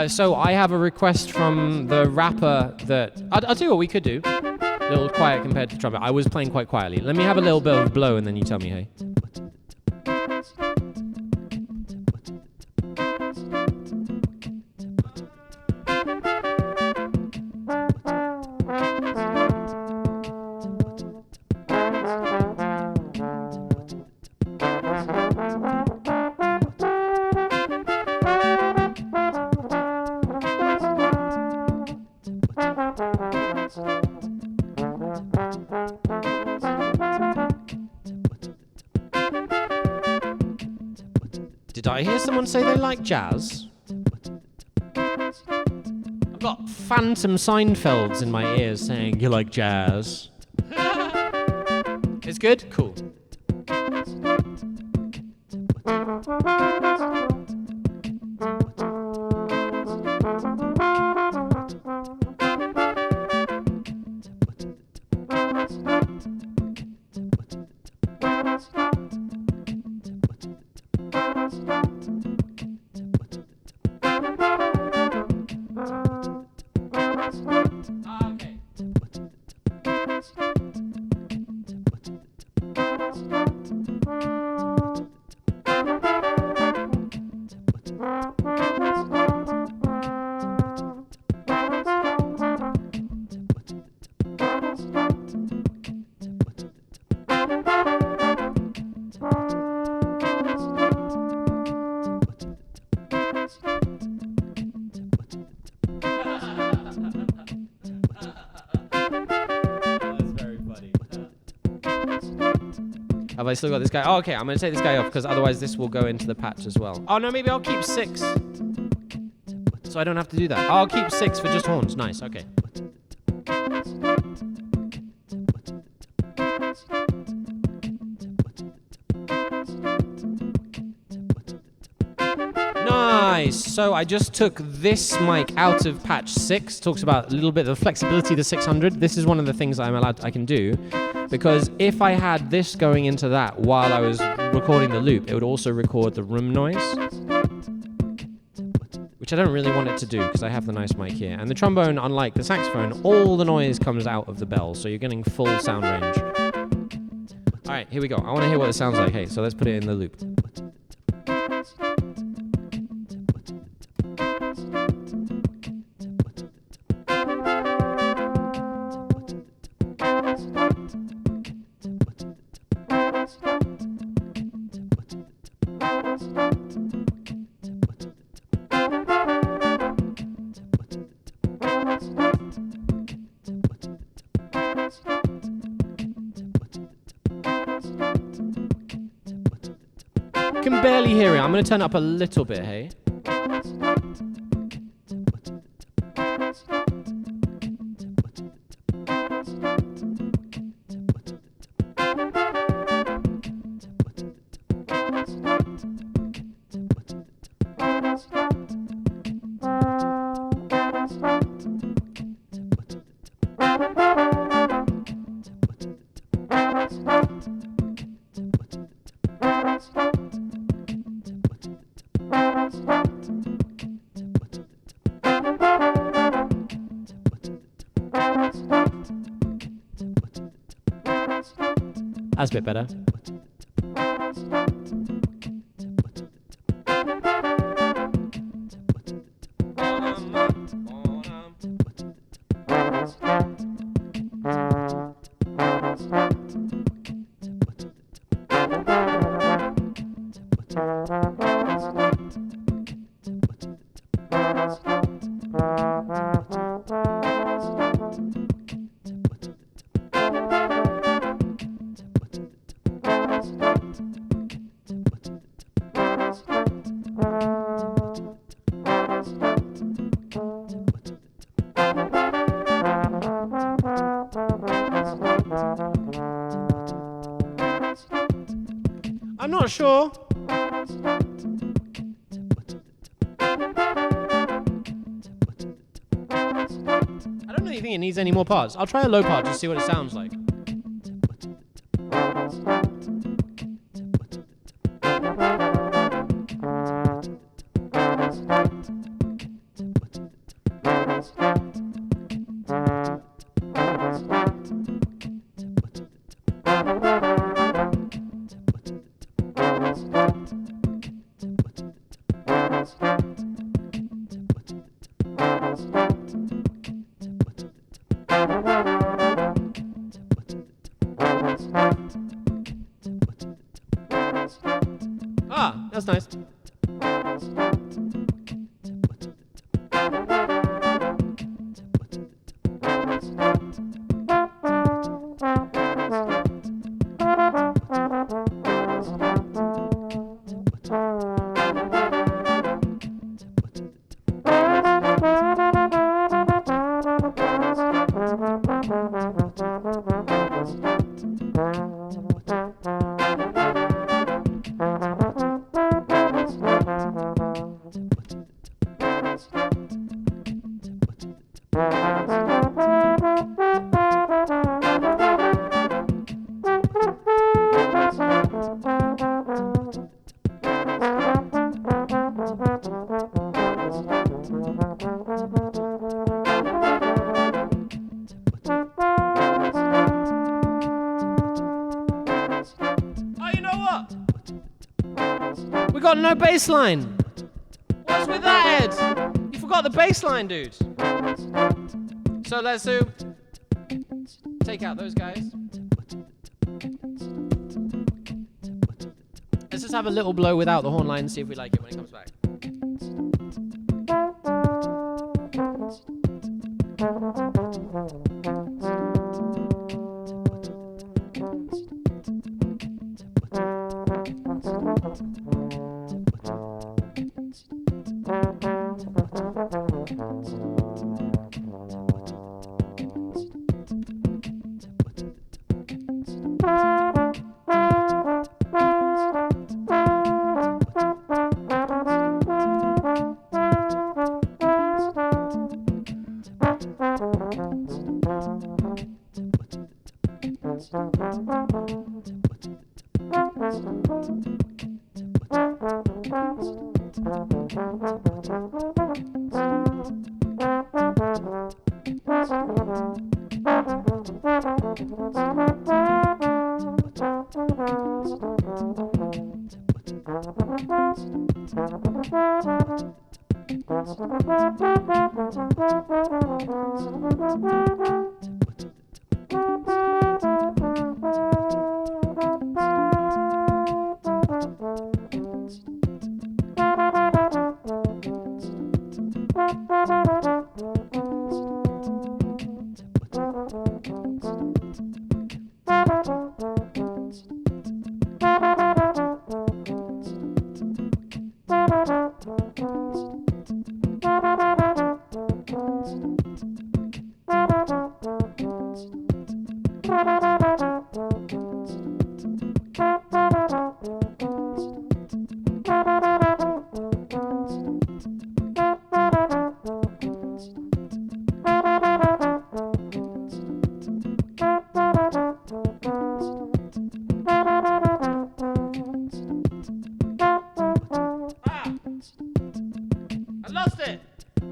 So I have a request from the rapper that I'll tell you what we could do. A little quiet compared to the trumpet. I was playing quite quietly. Let me have a little bit of blow and then you tell me, hey. Did I hear someone say they like jazz? I've got phantom Seinfelds in my ears saying, you like jazz? It's good? Cool. Have I still got this guy? Oh, okay, I'm going to take this guy off because otherwise this will go into the patch as well. Oh, no, maybe I'll keep 6. So I don't have to do that. I'll keep 6 for just horns. Nice, okay. Nice. So I just took this mic out of patch 6. Talks about a little bit of the flexibility of the 600. This is one of the things I can do. Because if I had this going into that while I was recording the loop, it would also record the room noise. Which I don't really want it to do because I have the nice mic here. And the trombone, unlike the saxophone, all the noise comes out of the bell. So you're getting full sound range. All right, here we go. I want to hear what it sounds like. Hey, so let's put it in the loop. I can barely hear it. I'm going to turn up a little bit, hey? That's a bit better. I'm not sure. I don't really think it needs any more parts. I'll try a low part to see what it sounds like. Ah, that's nice. We got no bass line. What's with that, Ed? You forgot the bass line, dude. So let's take out those guys. Let's just have a little blow without the horn line and see if we like it when it comes back.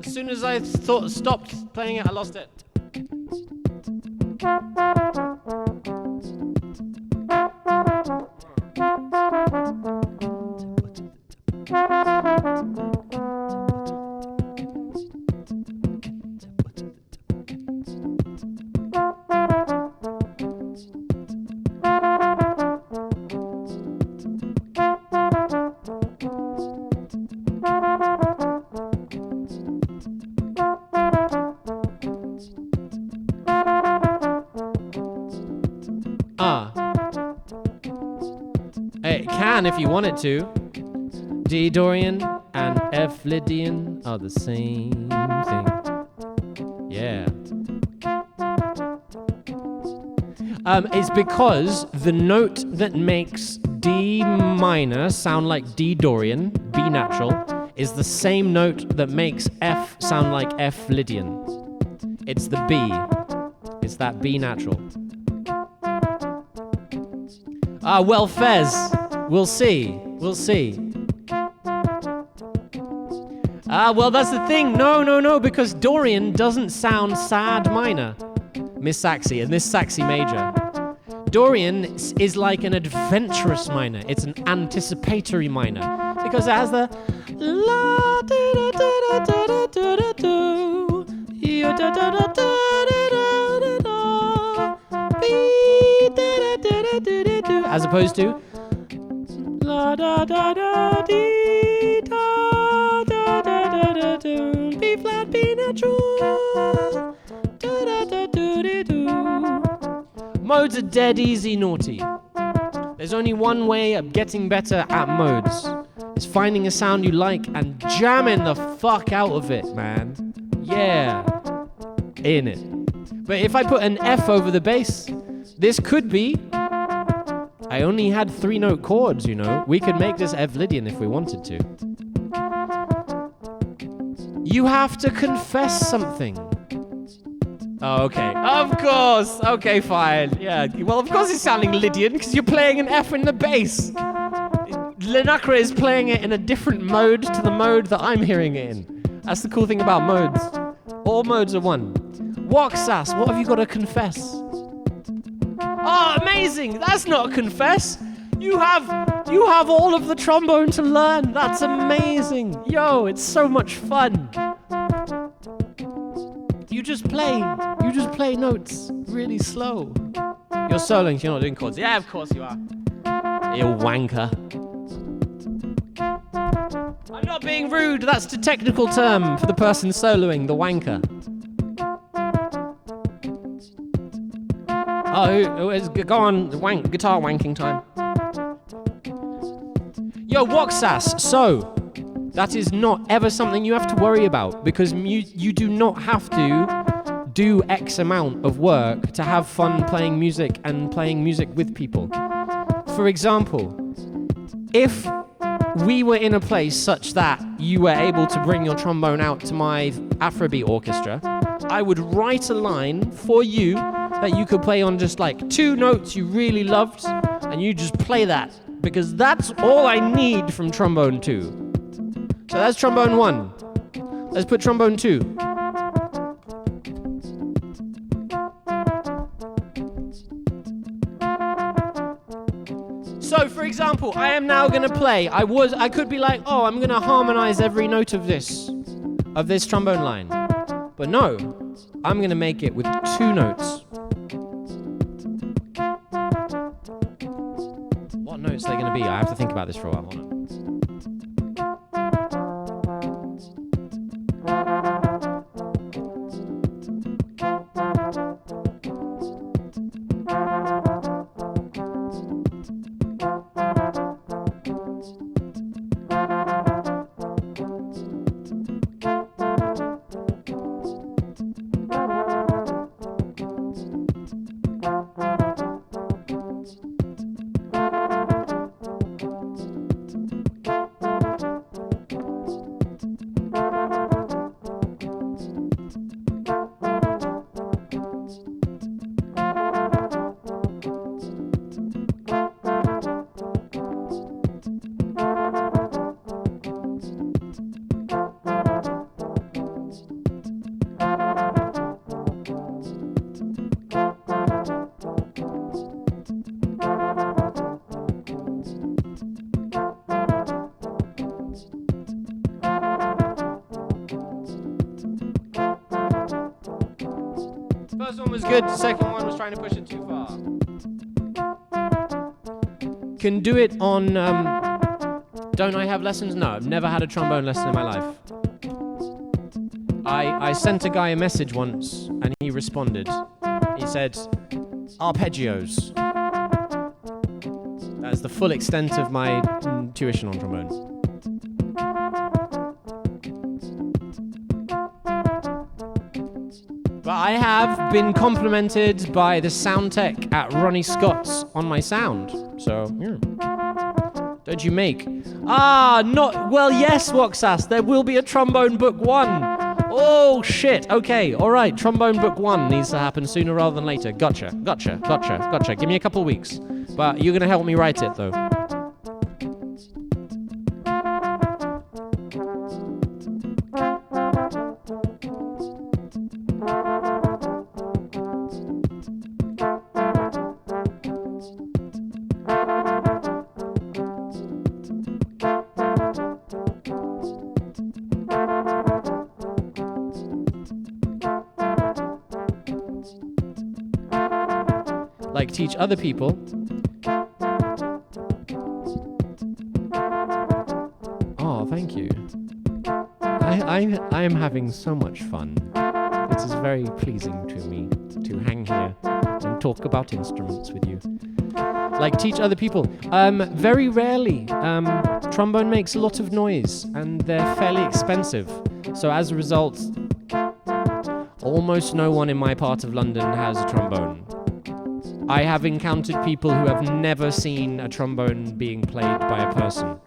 As soon as I stopped playing it, I lost it. It can if you want it to. D Dorian and F Lydian are the same thing. Yeah. It's because the note that makes D minor sound like D Dorian, B natural, is the same note that makes F sound like F Lydian. It's the B. It's that B natural. Well, Fez, we'll see. We'll see. Well, that's the thing. No, because Dorian doesn't sound sad minor, Miss Saxy, and this Saxy major. Dorian is like an adventurous minor. It's an anticipatory minor because it has the la da da da da da da da do da da da da da da da, as opposed to la da da da dee da da da da da do, B flat B natural da da da do dee do. Modes are dead easy naughty. There's only one way of getting better at modes. It's finding a sound you like and jamming the fuck out of it, man. Yeah, in it. But if I put an F over the bass, this could be. I only had 3-note chords, you know. We could make this F Lydian if we wanted to. You have to confess something. Oh, okay. Of course. Okay, fine. Yeah. Well, of course it's sounding Lydian because you're playing an F in the bass. Linacra is playing it in a different mode to the mode that I'm hearing it in. That's the cool thing about modes. All modes are one. Woxas, what have you got to confess? Oh, amazing! That's not confess. You have all of the trombone to learn. That's amazing. Yo, it's so much fun. You just play notes really slow. You're soloing, you're not doing chords. Yeah, of course you are. You wanker. I'm not being rude, that's the technical term for the person soloing, the wanker. Oh, go on, guitar wanking time. Yo, Woxas, so that is not ever something you have to worry about because you do not have to do X amount of work to have fun playing music and playing music with people. For example, if we were in a place such that you were able to bring your trombone out to my Afrobeat orchestra, I would write a line for you that you could play on just like 2 notes you really loved, and you just play that, because that's all I need from trombone 2. So that's trombone 1. Let's put trombone 2. So, for example, I am now going to play. I could be like, oh, I'm going to harmonize every note of this trombone line. But no, I'm going to make it with 2 notes. What notes are they going to be? I have to think about this for a while. Hold on. First one was good, the second one was trying to push it too far. Can do it on, don't I have lessons? No, I've never had a trombone lesson in my life. I sent a guy a message once and he responded. He said, arpeggios. That's the full extent of my tuition on trombone. But I have been complimented by the sound tech at Ronnie Scott's on my sound. So, yeah. Don't you make? Well, yes, Woxas, there will be a trombone book 1. Oh, shit. Okay, all right. Trombone book 1 needs to happen sooner rather than later. Gotcha. Give me a couple of weeks. But you're going to help me write it, though. Like teach other people. Oh, thank you. I am having so much fun. It is very pleasing to me to hang here and talk about instruments with you. Like teach other people. Very rarely. Trombone makes a lot of noise and they're fairly expensive. So as a result, almost no one in my part of London has a trombone. I have encountered people who have never seen a trombone being played by a person.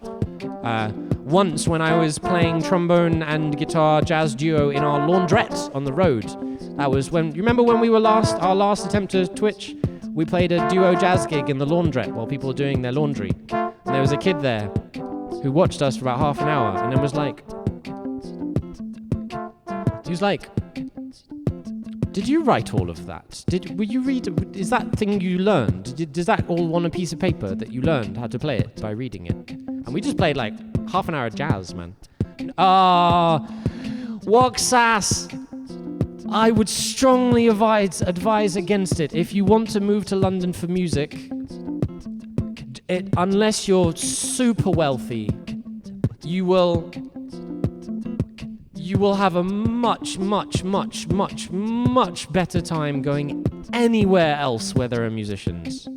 Once when I was playing trombone and guitar jazz duo in our laundrette on the road. That was when, you remember when we were our last attempt to Twitch? We played a duo jazz gig in the laundrette while people were doing their laundry. And there was a kid there who watched us for about half an hour and then was like, did you write all of that? Were you read? Is that thing you learned? Does that all on a piece of paper that you learned how to play it by reading it? And we just played like half an hour of jazz, man. Woxas! I would strongly advise against it. If you want to move to London for music, unless you're super wealthy, you will have a much better time going anywhere else where there are musicians.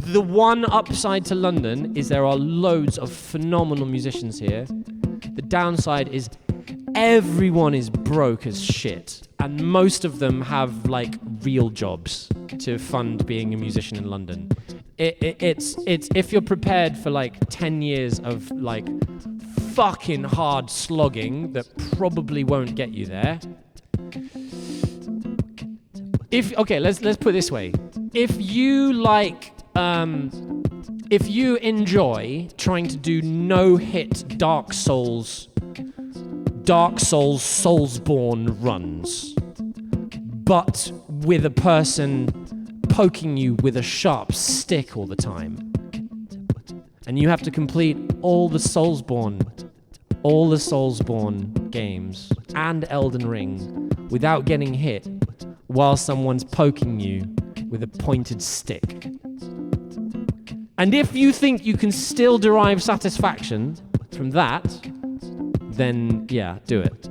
The one upside to London is there are loads of phenomenal musicians here. The downside is everyone is broke as shit, and most of them have like real jobs to fund being a musician in London. It's if you're prepared for like 10 years of like fucking hard slogging that probably won't get you there. Let's put it this way. If you enjoy trying to do no-hit Dark Souls Soulsborne runs, but with a person poking you with a sharp stick all the time, and you have to complete all the Soulsborne games and Elden Ring without getting hit while someone's poking you with a pointed stick. And if you think you can still derive satisfaction from that, then yeah, do it.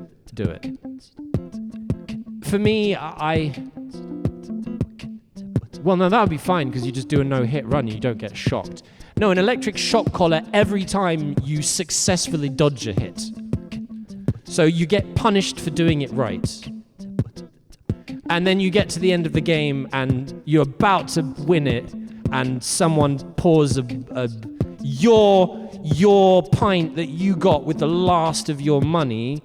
For me, well, no, that would be fine because you just do a no-hit run and you don't get shocked. No, an electric shock collar every time you successfully dodge a hit. So you get punished for doing it right. And then you get to the end of the game and you're about to win it and someone pours your pint that you got with the last of your money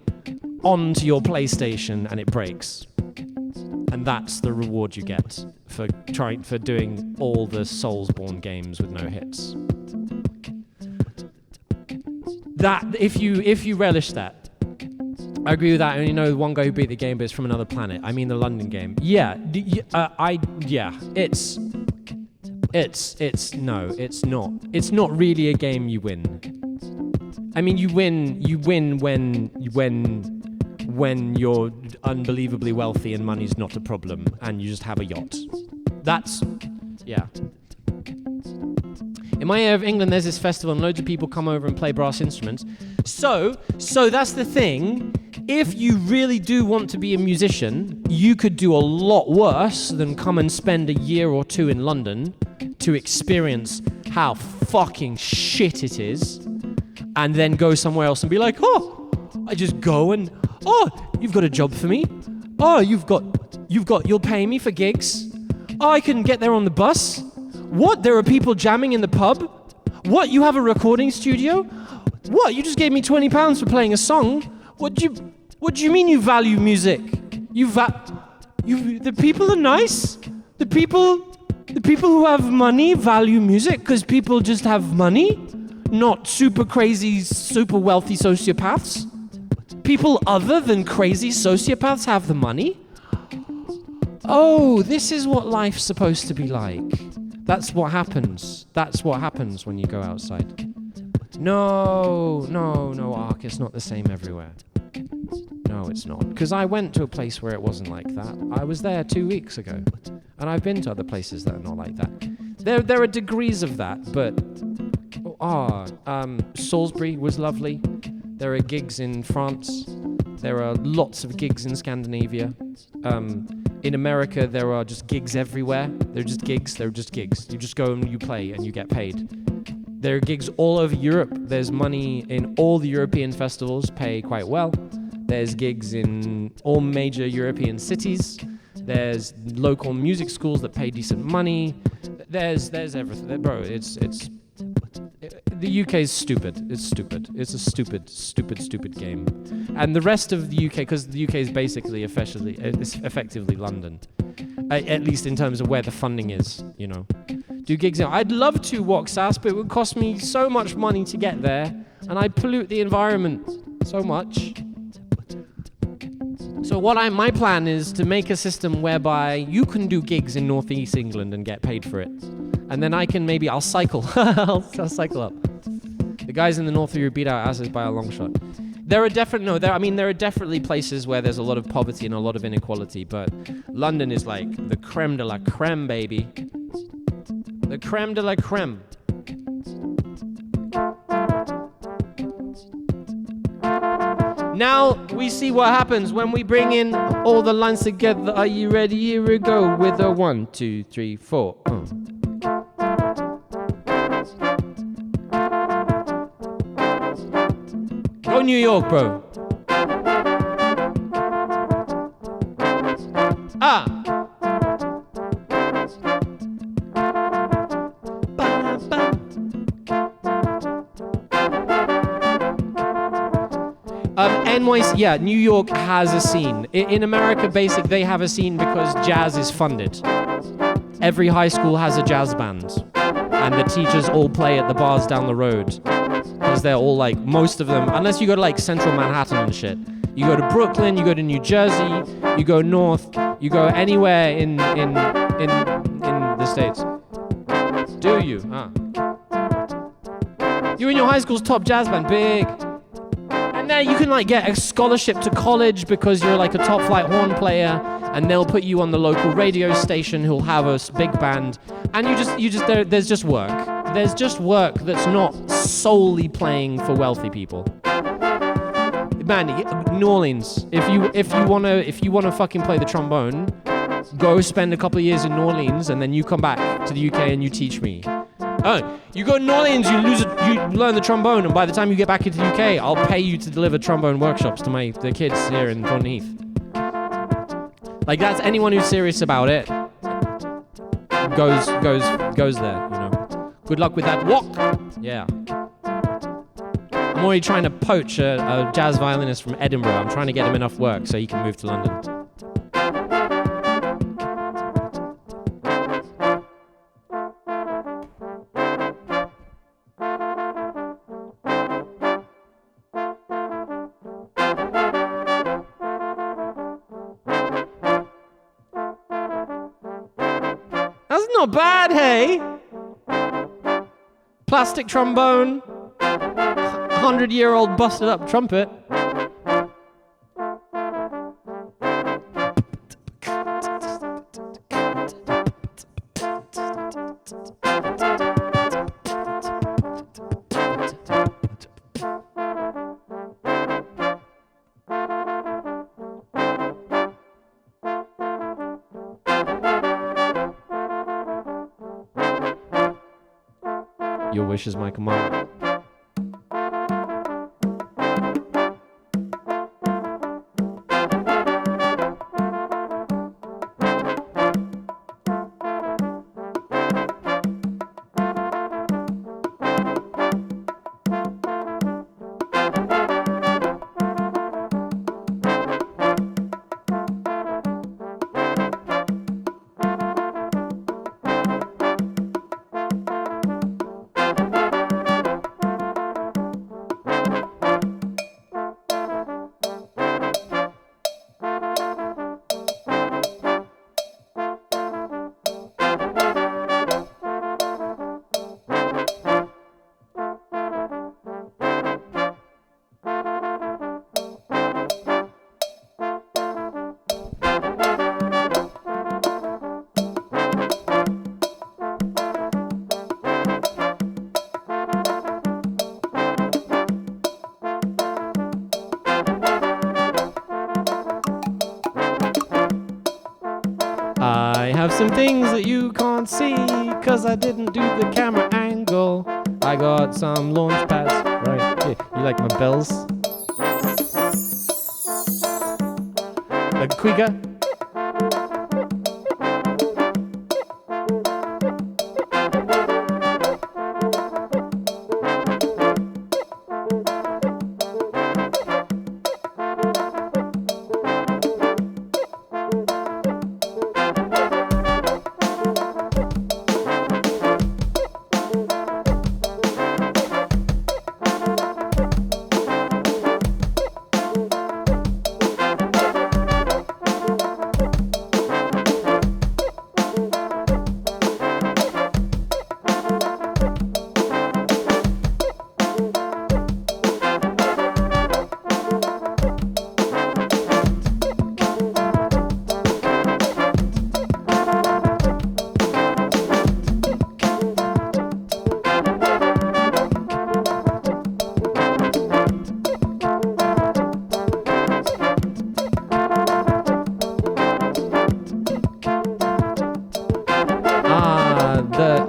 onto your PlayStation and it breaks. And that's the reward you get for doing all the Soulsborne games with no hits. That if you relish that, I agree with that. I only know one guy who beat the game, but it's from another planet. I mean the London game. Yeah, it's not. It's not really a game you win. I mean, you win when you're unbelievably wealthy and money's not a problem and you just have a yacht. That's, yeah. In my area of England, there's this festival and loads of people come over and play brass instruments. So that's the thing. If you really do want to be a musician, you could do a lot worse than come and spend a year or two in London to experience how fucking shit it is, and then go somewhere else and be like, oh, I just go and, oh, you've got a job for me. Oh, you'll pay me for gigs? Oh, I couldn't get there on the bus? What, there are people jamming in the pub? What, you have a recording studio? What, you just gave me £20 for playing a song? What do you mean you value music? The people are nice? The people who have money value music because people just have money? Not super crazy, super wealthy sociopaths? People other than crazy sociopaths have the money? Oh, this is what life's supposed to be like. That's what happens. That's what happens when you go outside. No, Ark, it's not the same everywhere. No, it's not. Because I went to a place where it wasn't like that. I was there 2 weeks ago. And I've been to other places that are not like that. There are degrees of that, but... Salisbury was lovely. There are gigs in France. There are lots of gigs in Scandinavia. In America, there are just gigs everywhere. They're just gigs. You just go and you play and you get paid. There are gigs all over Europe. There's money in all the European festivals, pay quite well. There's gigs in all major European cities. There's local music schools that pay decent money. There's everything. Bro, the UK is stupid. It's stupid. It's a stupid game. And the rest of the UK, because the UK is basically effectively London, at least in terms of where the funding is, you know. Do gigs now. I'd love to walk SAS, but it would cost me so much money to get there, and I'd pollute the environment so much. So my plan is to make a system whereby you can do gigs in Northeast England and get paid for it. And then I'll cycle. I'll cycle up. The guys in the north will beat our asses by a long shot. There are definitely places where there's a lot of poverty and a lot of inequality, but London is like the creme de la creme, baby. The creme de la creme. Now we see what happens when we bring in all the lines together. Are you ready? Here we go with a 1, 2, 3, 4. Go New York, bro. NYC, New York has a scene. In America, they have a scene because jazz is funded. Every high school has a jazz band, and the teachers all play at the bars down the road. Because they're all like, most of them, unless you go to like central Manhattan and shit. You go to Brooklyn, you go to New Jersey, you go north, you go anywhere in the States. Do you? You in your high school's top jazz band, big. And then you can like get a scholarship to college because you're like a top flight horn player, and they'll put you on the local radio station who'll have a big band, and there's just work. There's just work that's not solely playing for wealthy people. Man, New Orleans, if you wanna fucking play the trombone, go spend a couple of years in New Orleans, and then you come back to the UK and you teach me. Oh, you go to New Orleans, you learn the trombone, and by the time you get back into the UK, I'll pay you to deliver trombone workshops to the kids here in Thornton Heath. Like, that's anyone who's serious about it goes there, you know. Good luck with that walk. Yeah. I'm already trying to poach a jazz violinist from Edinburgh. I'm trying to get him enough work so he can move to London. That's not bad, hey? Plastic trombone, 100-year-old busted up trumpet. Your wish is my command. I have some things that you can't see, cause I didn't do the camera angle. I got some launch pads. Right, here. You like my bells? A quicker.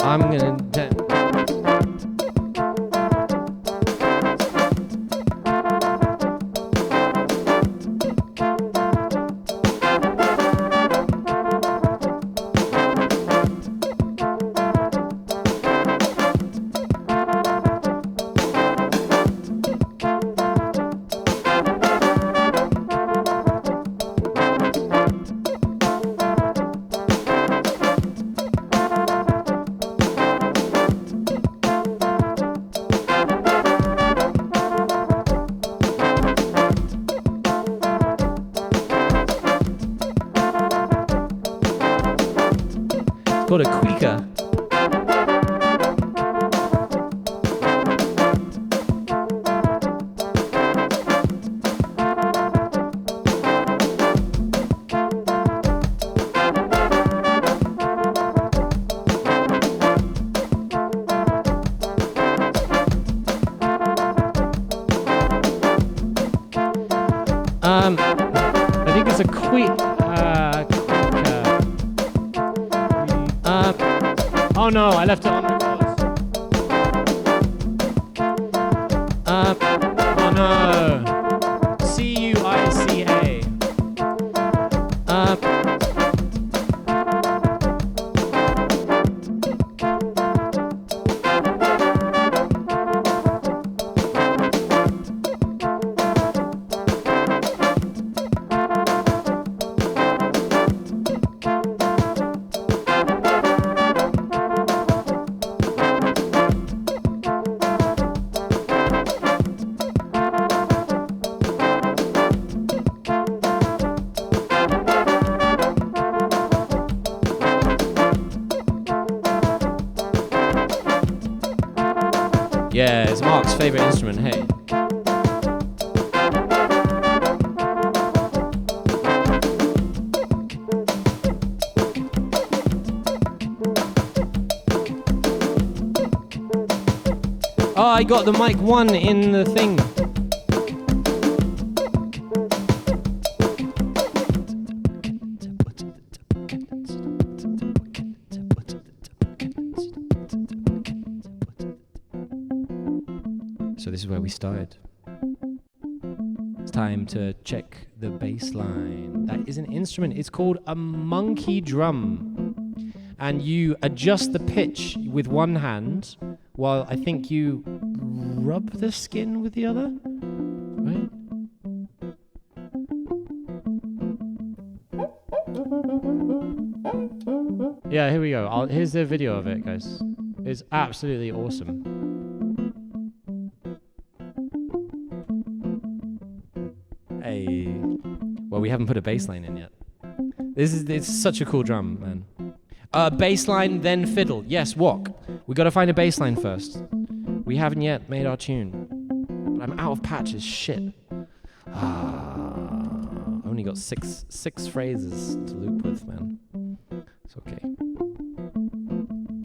I'm gonna. Called a Queeker. I think it's a oh no, I left it on record. Oh no. C-U-I-C-A. Yeah, it's Mark's favorite instrument, hey. Oh, I got the mic 1 in the thing. So this is where we started. It's time to check the bass line. That is an instrument. It's called a monkey drum. And you adjust the pitch with one hand while I think you rub the skin with the other. Right? Yeah, here we go. Here's the video of it, guys. It's absolutely awesome. Hey. Well, we haven't put a bass line in yet. It's such a cool drum, man. Bass line, then fiddle. Yes, walk. We gotta find a bass line first. We haven't yet made our tune. But I'm out of patches, shit. Only got six phrases to loop with, man. It's okay.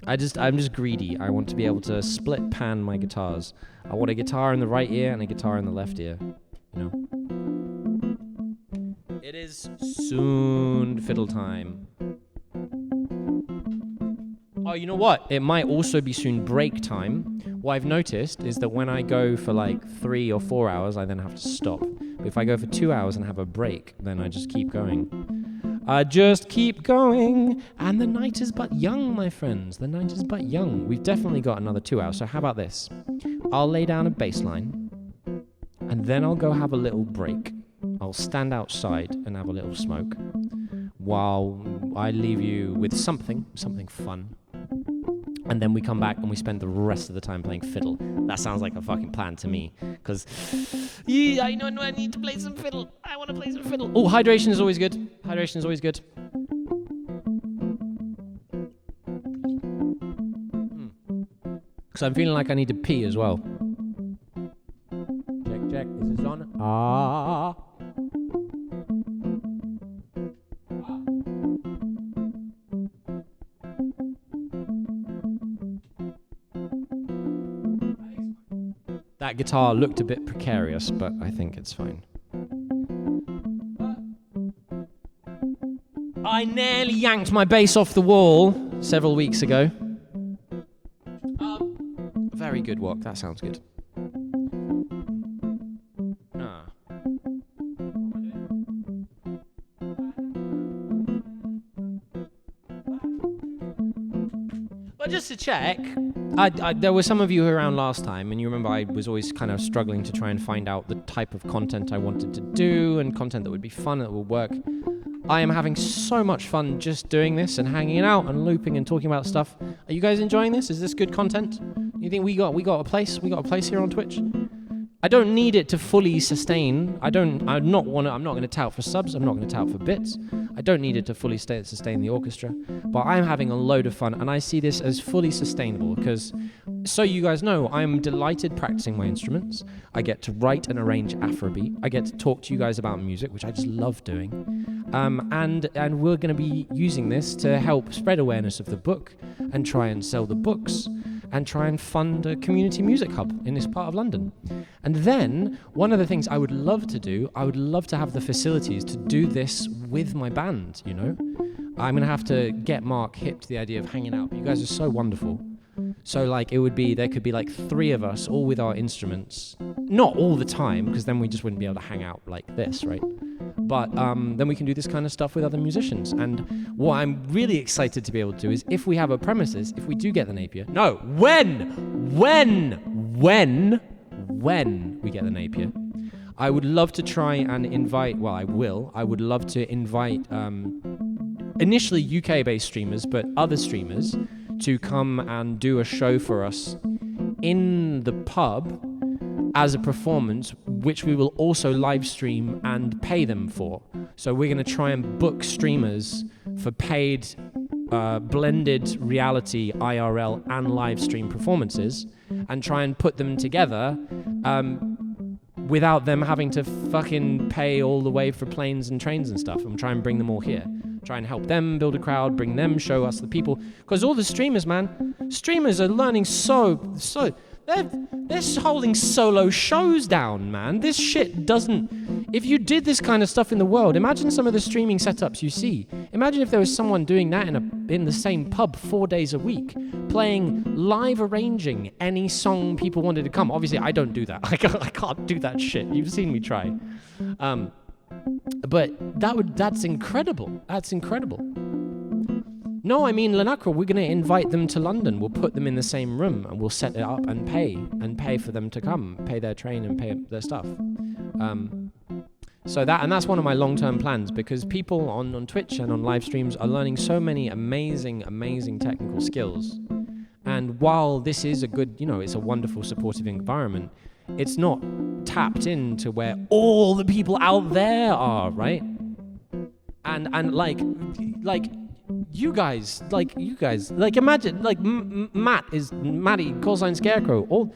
I'm just greedy. I want to be able to split pan my guitars. I want a guitar in the right ear and a guitar in the left ear. You know? It is soon fiddle time. Oh, you know what? It might also be soon break time. What I've noticed is that when I go for like 3 or 4 hours, I then have to stop. But if I go for 2 hours and have a break, then I just keep going. I just keep going. And the night is but young, my friends. The night is but young. We've definitely got another 2 hours. So how about this? I'll lay down a bass line, and then I'll go have a little break. I'll stand outside and have a little smoke while I leave you with something fun. And then we come back and we spend the rest of the time playing fiddle. That sounds like a fucking plan to me. Because, yeah, I know I need to play some fiddle. I want to play some fiddle. Oh, hydration is always good. Hydration is always good. Because I'm feeling like I need to pee as well. Check. Is this on? Ah. That guitar looked a bit precarious, but I think it's fine. I nearly yanked my bass off the wall several weeks ago. Very good walk, that sounds good. Well, just to check, there were some of you around last time, and you remember I was always kind of struggling to try and find out the type of content I wanted to do and content that would be fun, that would work. I am having so much fun just doing this and hanging out and looping and talking about stuff. Are you guys enjoying this? Is this good content? You think we got a place? We got a place here on Twitch? I don't need it to fully sustain. I'm not going to tout for subs. I'm not going to tout for bits. I don't need it to fully sustain the orchestra. But I'm having a load of fun, and I see this as fully sustainable because, so you guys know, I'm delighted practicing my instruments. I get to write and arrange Afrobeat. I get to talk to you guys about music, which I just love doing. And we're going to be using this to help spread awareness of the book and try and sell the books and try and fund a community music hub in this part of London. And then, one of the things I would love to do, I would love to have the facilities to do this with my band, you know? I'm going to have to get Mark hip to the idea of hanging out. You guys are so wonderful. So, like, there could be like 3 of us, all with our instruments. Not all the time, because then we just wouldn't be able to hang out like this, right? But then we can do this kind of stuff with other musicians. And what I'm really excited to be able to do is, if we have a premises, if we do get the Napier. No, when we get the Napier, I would love to try and invite, well, I would love to invite initially UK-based streamers, but other streamers to come and do a show for us in the pub as a performance, which we will also live stream and pay them for. So we're going to try and book streamers for paid blended reality IRL and live stream performances and try and put them together without them having to fucking pay all the way for planes and trains and stuff, and try and bring them all here. Try and help them build a crowd, bring them, show us the people. Because all the streamers, man, streamers are learning they're holding solo shows down, man. This shit doesn't... If you did this kind of stuff in the world, imagine some of the streaming setups you see. Imagine if there was someone doing that in the same pub 4 days a week, playing, live arranging any song people wanted to come. Obviously, I don't do that. I can't do that shit. You've seen me try. But that's incredible. That's incredible. No, I mean, Lanacra, we're going to invite them to London. We'll put them in the same room and we'll set it up and pay for them to come, pay their train and pay their stuff. So that's one of my long-term plans, because people on Twitch and on live streams are learning so many amazing technical skills. And while this is a good, it's a wonderful supportive environment, it's not tapped into where all the people out there are, right? And like you guys, imagine, Matty, call sign Scarecrow,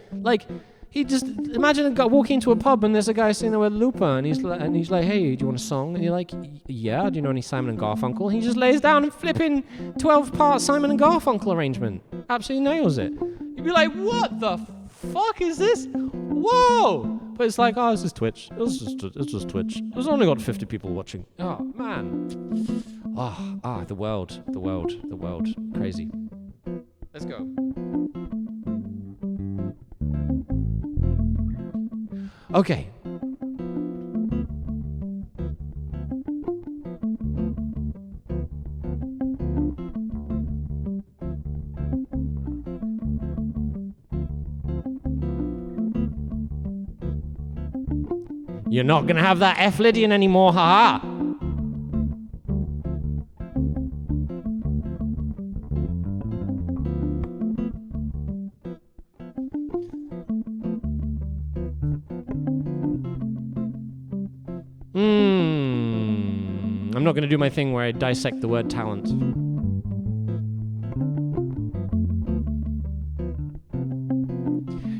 imagine a guy walking into a pub and there's a guy sitting there with a looper and he's like, hey, do you want a song? And you're like, yeah, do you know any Simon and Garfunkel? He just lays down and flipping 12-part Simon and Garfunkel arrangement. Absolutely nails it. You'd be like, what the fuck is this? Whoa! But it's like, it's just Twitch. It's just Twitch. There's only got 50 people watching. Oh, man. The world. Crazy. Let's go. Okay. You're not gonna have that F Lydian anymore, haha. I'm not gonna do my thing where I dissect the word talent.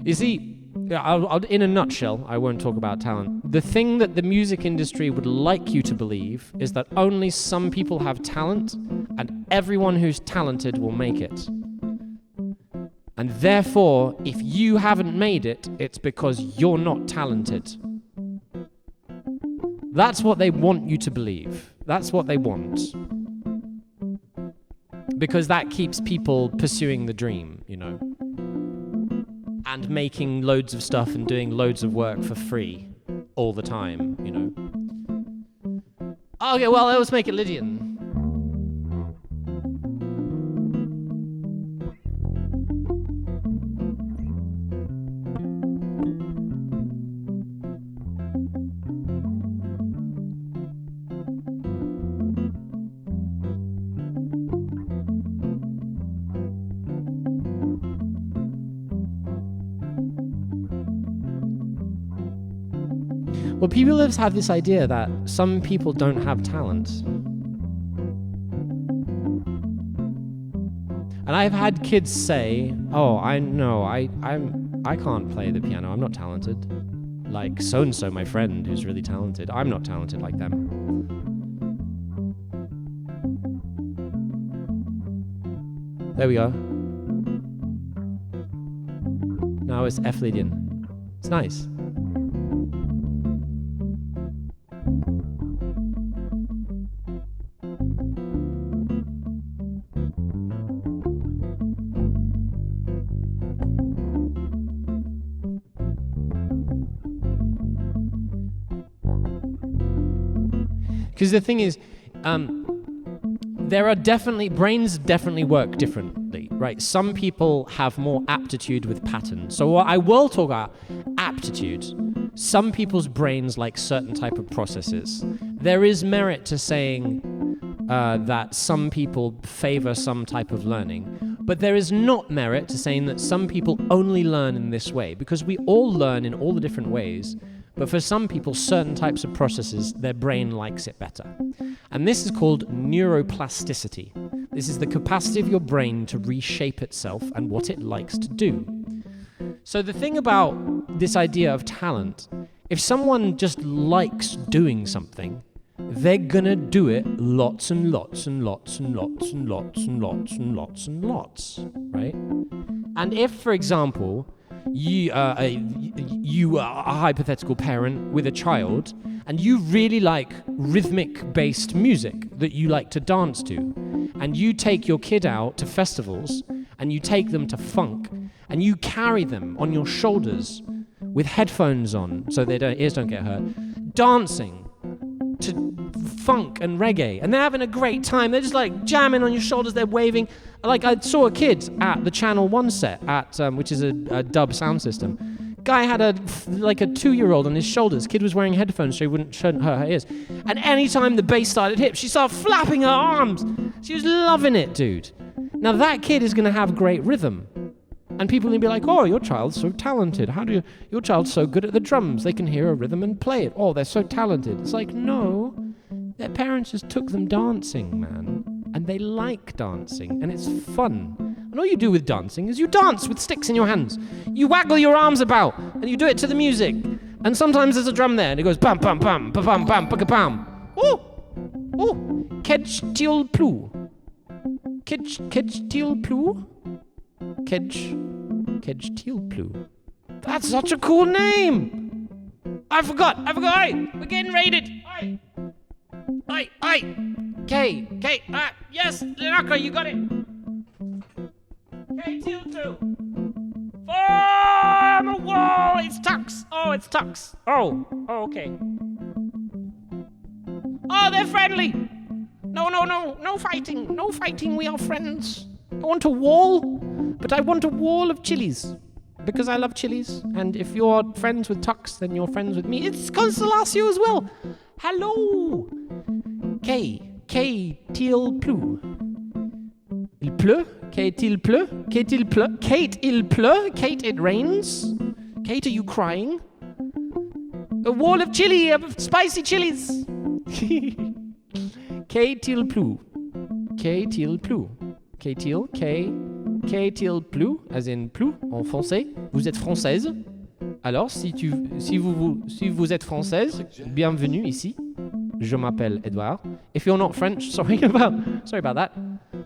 You see, in a nutshell, I won't talk about talent. The thing that the music industry would like you to believe is that only some people have talent, and everyone who's talented will make it. And therefore, if you haven't made it, it's because you're not talented. That's what they want you to believe. That's what they want. Because that keeps people pursuing the dream, you know. And making loads of stuff and doing loads of work for free all the time, you know. Okay, well, let's make it Lydian. Well, people have had this idea that some people don't have talent. And I've had kids say, "Oh, I know, I can't play the piano. I'm not talented. Like so-and-so, my friend, who's really talented. I'm not talented like them." There we go. Now it's F Lydian. It's nice. Because the thing is, brains definitely work differently, right? Some people have more aptitude with patterns. So I will talk about aptitude. Some people's brains like certain type of processes. There is merit to saying that some people favor some type of learning, but there is not merit to saying that some people only learn in this way, because we all learn in all the different ways. But for some people, certain types of processes, their brain likes it better. And this is called neuroplasticity. This is the capacity of your brain to reshape itself and what it likes to do. So the thing about this idea of talent, if someone just likes doing something, they're gonna do it lots and lots and lots and lots and lots and lots and lots and lots, right? And if, for example, you are a hypothetical parent with a child and you really like rhythmic-based music that you like to dance to, and you take your kid out to festivals and you take them to funk and you carry them on your shoulders with headphones on so their ears don't get hurt, dancing to funk and reggae, and they're having a great time. They're just like jamming on your shoulders, they're waving. Like I saw a kid at the Channel 1 set at which is a dub sound system. Guy had a 2-year-old on his shoulders. Kid was wearing headphones so he shouldn't hurt her ears. And anytime the bass started hit, she started flapping her arms. She was loving it, dude. Now that kid is gonna have great rhythm. And people will be like, "Oh, your child's so talented. Your child's so good at the drums. They can hear a rhythm and play it. Oh, they're so talented." It's like, no, their parents just took them dancing, man. And they like dancing, and it's fun. And all you do with dancing is you dance with sticks in your hands. You waggle your arms about, and you do it to the music. And sometimes there's a drum there, and it goes bam, bam, bam, bam, bam, bam, bam, bam. Oh, oh, kedge til plu. Kedge til plu. Kedge til plu. That's such a cool name. I forgot. Aye, we're getting raided. Aye. Okay. Yes, Lenaka, you got it. Okay. 2. 4 on the wall. It's Tux. Oh, it's Tux. Oh, okay. Oh, they're friendly. No fighting. No fighting. We are friends. I want a wall, but I want a wall of chilies. Because I love chilies, and if you're friends with Tux, then you're friends with me. It's Constellacio as well. Hello. Qu'est-il pleut? Il pleut? Qu'est-il pleut? Qu'est-il pleut? Kate, il pleut? Kate, it rains? Kate, are you crying? A wall of chili, of spicy chilies. Qu'est-il pleut? Qu'est-il pleut? Qu'est-il? Qu'est-il pleut? As in pleut en français. Vous êtes française. Alors, si vous êtes française, bienvenue ici. Je m'appelle Edouard. If you're not French, sorry about that.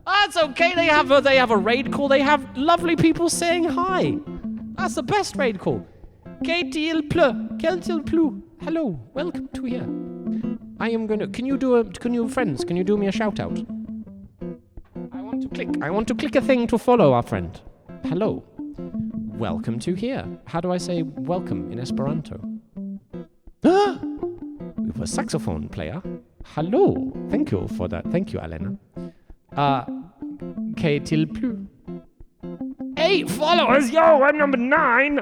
That's okay. They have a raid call. They have lovely people saying hi. That's the best raid call. Qu'est-il pleut? Qu'est-il pleut? Hello, welcome to here. Can you do me a shout out? I want to click a thing to follow our friend. Hello. Welcome to here. How do I say welcome in Esperanto? We have a saxophone player. Hello. Thank you for that. Thank you, Elena. Qu'est-il pleut? 8 followers. Yo, I'm number 9.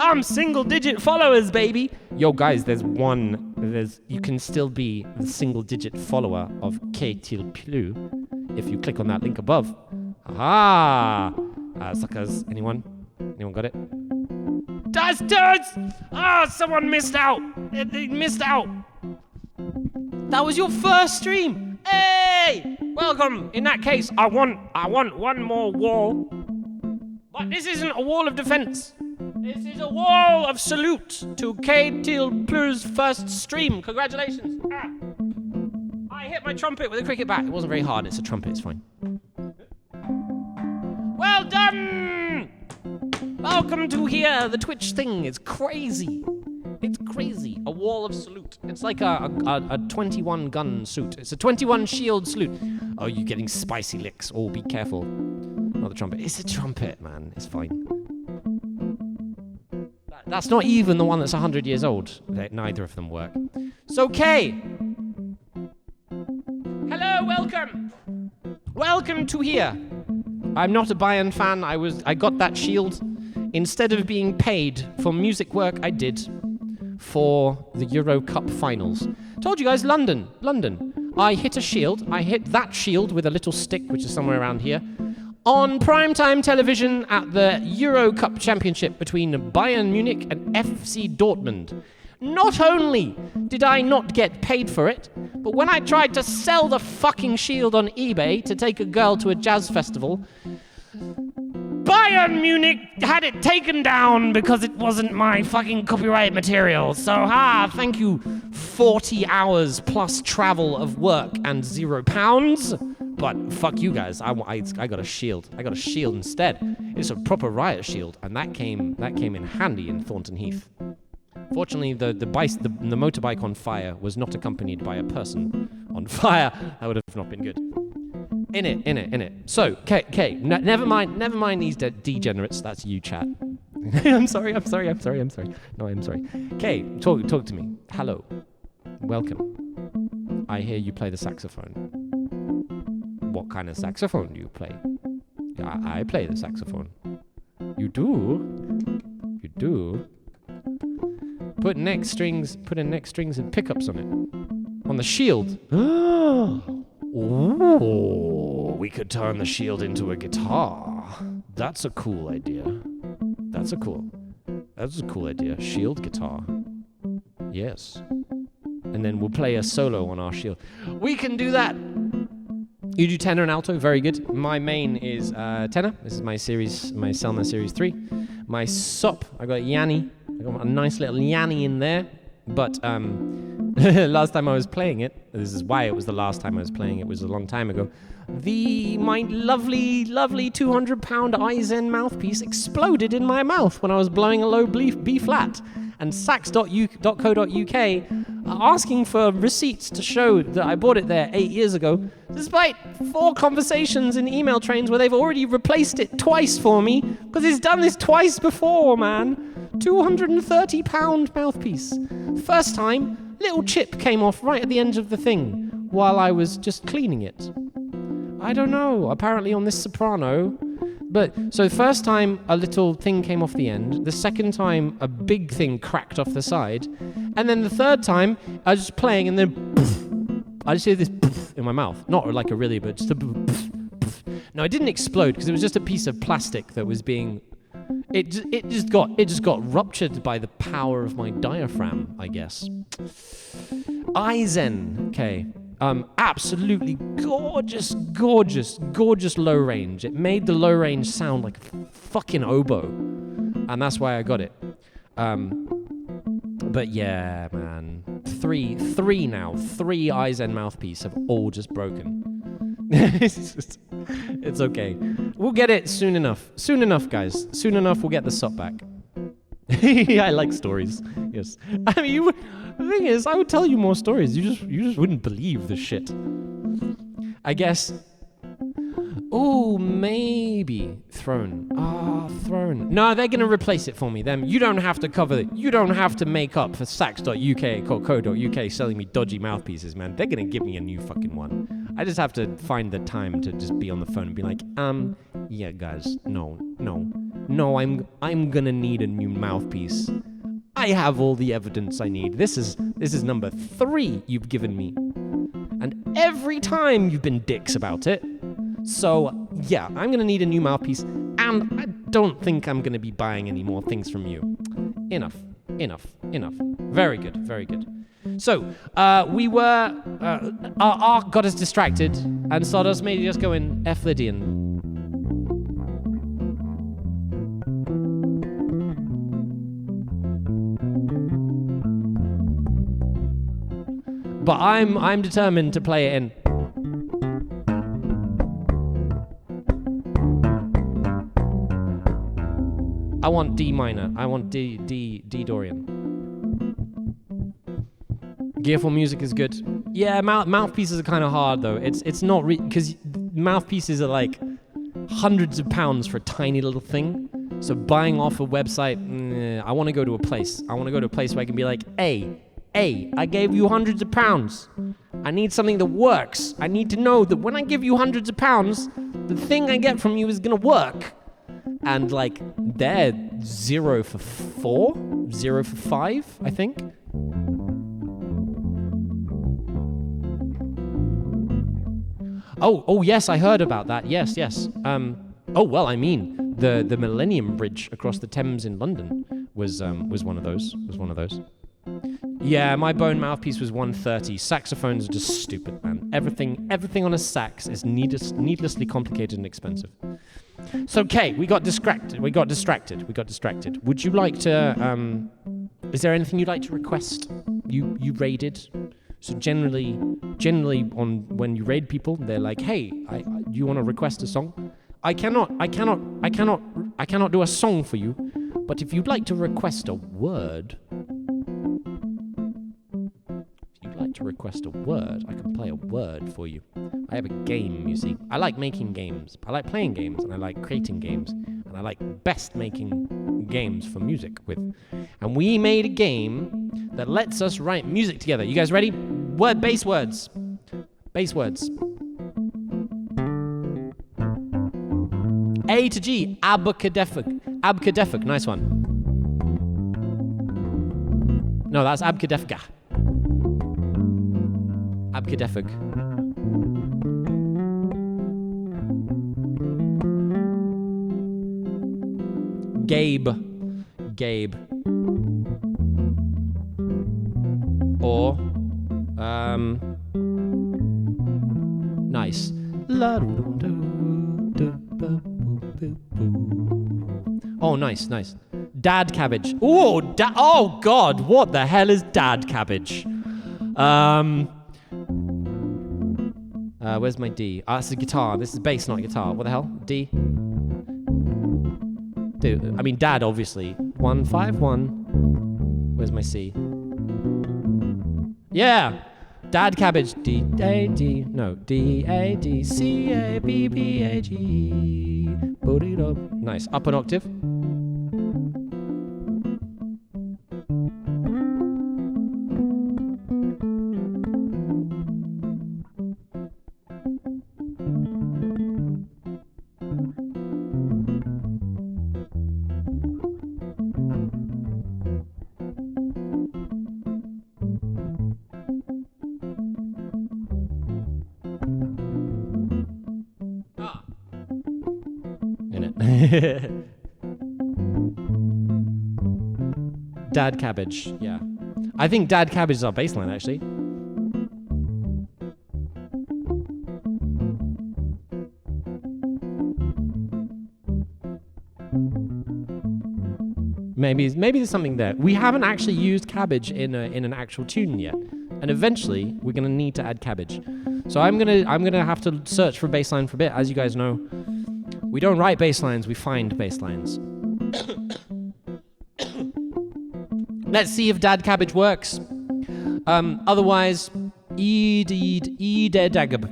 I'm single digit followers, baby. Yo, guys, you can still be the single digit follower of Qu'est-il pleut if you click on that link above. Suckers. Anyone got it? Bastards! Someone missed out. They missed out. That was your first stream. Hey! Welcome. In that case, I want one more wall. But this isn't a wall of defense. This is a wall of salute to Qu'est-il pleut's first stream. Congratulations. I hit my trumpet with a cricket bat. It wasn't very hard. It's a trumpet. It's fine. Well done! Welcome to here. The Twitch thing is crazy. It's crazy. A wall of salute. It's like a 21 gun suit. It's a 21 shield salute. Oh, you're getting spicy licks. Oh, be careful. Not the trumpet. It's a trumpet, man. It's fine. That's not even the one that's 100 years old. Neither of them work. So, Kay. Hello, welcome. Welcome to here. I'm not a Bayern fan. I got that shield instead of being paid for music work I did for the Euro Cup finals. Told you guys, London. I hit a shield. I hit that shield with a little stick, which is somewhere around here, on primetime television at the Euro Cup Championship between Bayern Munich and FC Dortmund. Not only did I not get paid for it, but when I tried to sell the fucking shield on eBay to take a girl to a jazz festival, Bayern Munich had it taken down because it wasn't my fucking copyright material. So, thank you. 40 hours plus travel of work and £0. But fuck you guys. I got a shield. I got a shield instead. It's a proper riot shield, and that came in handy in Thornton Heath. Fortunately, the motorbike on fire was not accompanied by a person on fire. That would have not been good. In it. So, Kay, never mind these degenerates. That's you, chat. I'm sorry. No, I'm sorry. Kay, talk to me. Hello. Welcome. I hear you play the saxophone. What kind of saxophone do you play? I play the saxophone. You do? Put neck strings and pickups on it. On the shield. Ooh, we could turn the shield into a guitar. That's a cool idea. That's a cool idea. Shield guitar. Yes. And then we'll play a solo on our shield. We can do that. You do tenor and alto, very good. My main is tenor. This is my Selma Series 3. My sop, I got Yanni. I got a nice little Yanni in there. But last time I was playing it, this is why it was the last time I was playing it, was a long time ago. My lovely 200-pound Eisen mouthpiece exploded in my mouth when I was blowing a low B flat. And sax.co.uk asking for receipts to show that I bought it there 8 years ago, despite 4 conversations in email trains where they've already replaced it twice for me, because he's done this twice before, man. £230 mouthpiece. First time, little chip came off right at the end of the thing while I was just cleaning it. I don't know, apparently on this soprano. But, so the first time a little thing came off the end, the second time a big thing cracked off the side, and then the third time I was just playing and then I just hear this in my mouth. Not like a really, but just a No, it didn't explode because it was just a piece of plastic that was being... It just got ruptured by the power of my diaphragm, I guess. Eisen, okay. Absolutely gorgeous low range. It made the low range sound like a fucking oboe, and that's why I got it. But yeah, man, three Eisen mouthpiece have all just broken. It's okay. We'll get it soon enough. Soon enough, guys. Soon enough, we'll get the SOP back. I like stories. Yes. I mean, the thing is, I would tell you more stories. You just wouldn't believe the shit. I guess. Oh, maybe Throne. Throne. No, they're gonna replace it for me. You don't have to cover it. You don't have to make up for sax.uk.co.uk selling me dodgy mouthpieces, man. They're gonna give me a new fucking one. I just have to find the time to just be on the phone and be like, yeah, guys, no, I'm gonna need a new mouthpiece. I have all the evidence I need. This is number 3 you've given me. And every time you've been dicks about it. So, yeah, I'm gonna need a new mouthpiece, and I don't think I'm gonna be buying any more things from you. Enough. Very good. So, our arc got us distracted, and Stardust made us go in F. Lydian. But I'm determined to play it in. I want D minor. I want D Dorian. Gearful music is good. Yeah, mouthpieces are kind of hard though. It's not because mouthpieces are like hundreds of pounds for a tiny little thing. So buying off a website, I want to go to a place. I want to go to a place where I can be like, hey, I gave you hundreds of pounds. I need something that works. I need to know that when I give you hundreds of pounds, the thing I get from you is gonna work. And like, they're 0 for 4, 0 for 5, I think. Oh yes, I heard about that. Yes. The Millennium Bridge across the Thames in London was one of those. Yeah, my bone mouthpiece was 130. Saxophones are just stupid, man. Everything on a sax is needlessly complicated and expensive. So, okay, we got distracted. Would you like to, is there anything you'd like to request? You raided? So generally on when you raid people, they're like, hey, do you want to request a song? I cannot do a song for you, but if you'd like to request a word, I can play a word for you. I have a game, you see. I like making games. I like playing games, and I like creating games, and I like best making games for music with. And we made a game that lets us write music together. You guys ready? Bass words. A to G, abcadeffic, nice one. No, that's abcadeffica. Abcadeffic. Gabe. Or, nice. Oh, nice. Dad cabbage. Oh God, what the hell is dad cabbage? Where's my D? It's a guitar. This is bass, not guitar. What the hell? D. Dude, I mean dad, obviously. 1 5 1. Where's my C? Yeah. Dad cabbage. D-A-D. No. D-A-D-C-A-B-B-A-G. Bo-dee-do. Nice. Up an octave. Dad cabbage, yeah. I think dad cabbage is our bass line, actually. Maybe there's something there. We haven't actually used cabbage in an actual tune yet, and eventually we're gonna need to add cabbage. So I'm gonna have to search for bass line for a bit. As you guys know, we don't write bass lines, we find bass lines. Let's see if dad cabbage works. Otherwise, e-dead-agab.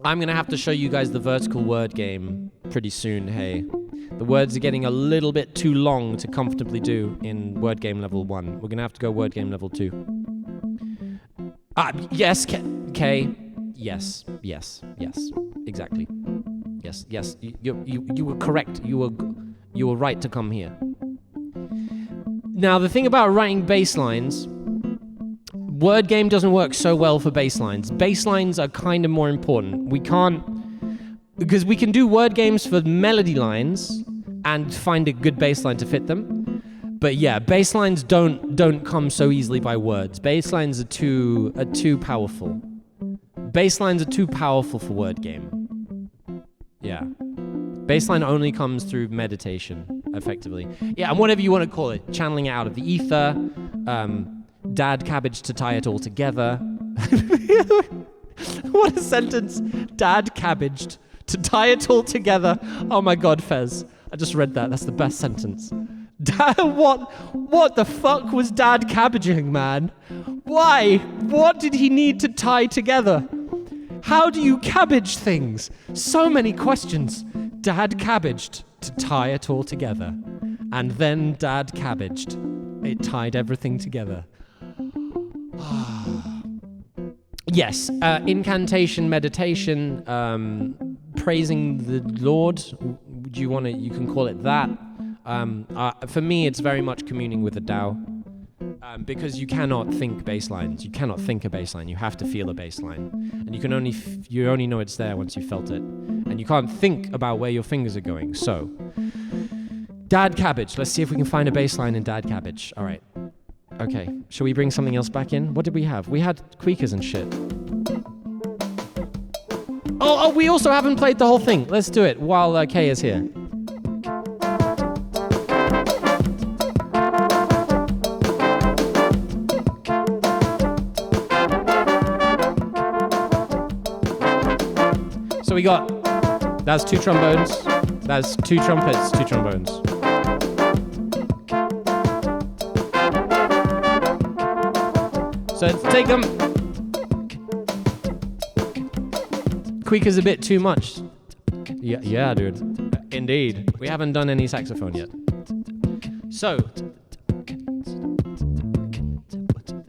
I'm gonna have to show you guys the vertical word game pretty soon, hey. The words are getting a little bit too long to comfortably do in word game level 1. We're gonna have to go word game level 2. Yes, K. Yes, exactly. Yes, you were correct. You were right to come here. Now, the thing about writing bass lines, word game doesn't work so well for bass lines. Bass lines are kind of more important. We can't, because we can do word games for melody lines and find a good bass line to fit them. But yeah, bass lines don't come so easily by words. Bass lines are too powerful. Bass lines are too powerful for word game. Yeah. Bassline only comes through meditation, effectively. Yeah, and whatever you want to call it, channeling it out of the ether, dad cabbage to tie it all together. What a sentence. Dad cabbaged to tie it all together. Oh my God, Fez. I just read that. That's the best sentence. What the fuck was dad cabbaging, man? Why? What did he need to tie together? How do you cabbage things? So many questions. Dad cabbaged to tie it all together. And then dad cabbaged. It tied everything together. Yes, incantation, meditation, praising the Lord. You can call it that. For me, it's very much communing with the Tao. Because you cannot think bass lines. You cannot think a bass line. You have to feel a bass line. And you only know it's there once you felt it. And you can't think about where your fingers are going. So, dad cabbage. Let's see if we can find a bass line in dad cabbage. All right. Okay. Shall we bring something else back in? What did we have? We had tweakers and shit. Oh, we also haven't played the whole thing. Let's do it while Kay is here. So we got, that's 2 trombones, that's 2 trumpets, 2 trombones. So let's take them. Tweaker's a bit too much. Yeah, dude. Indeed. We haven't done any saxophone yet. So,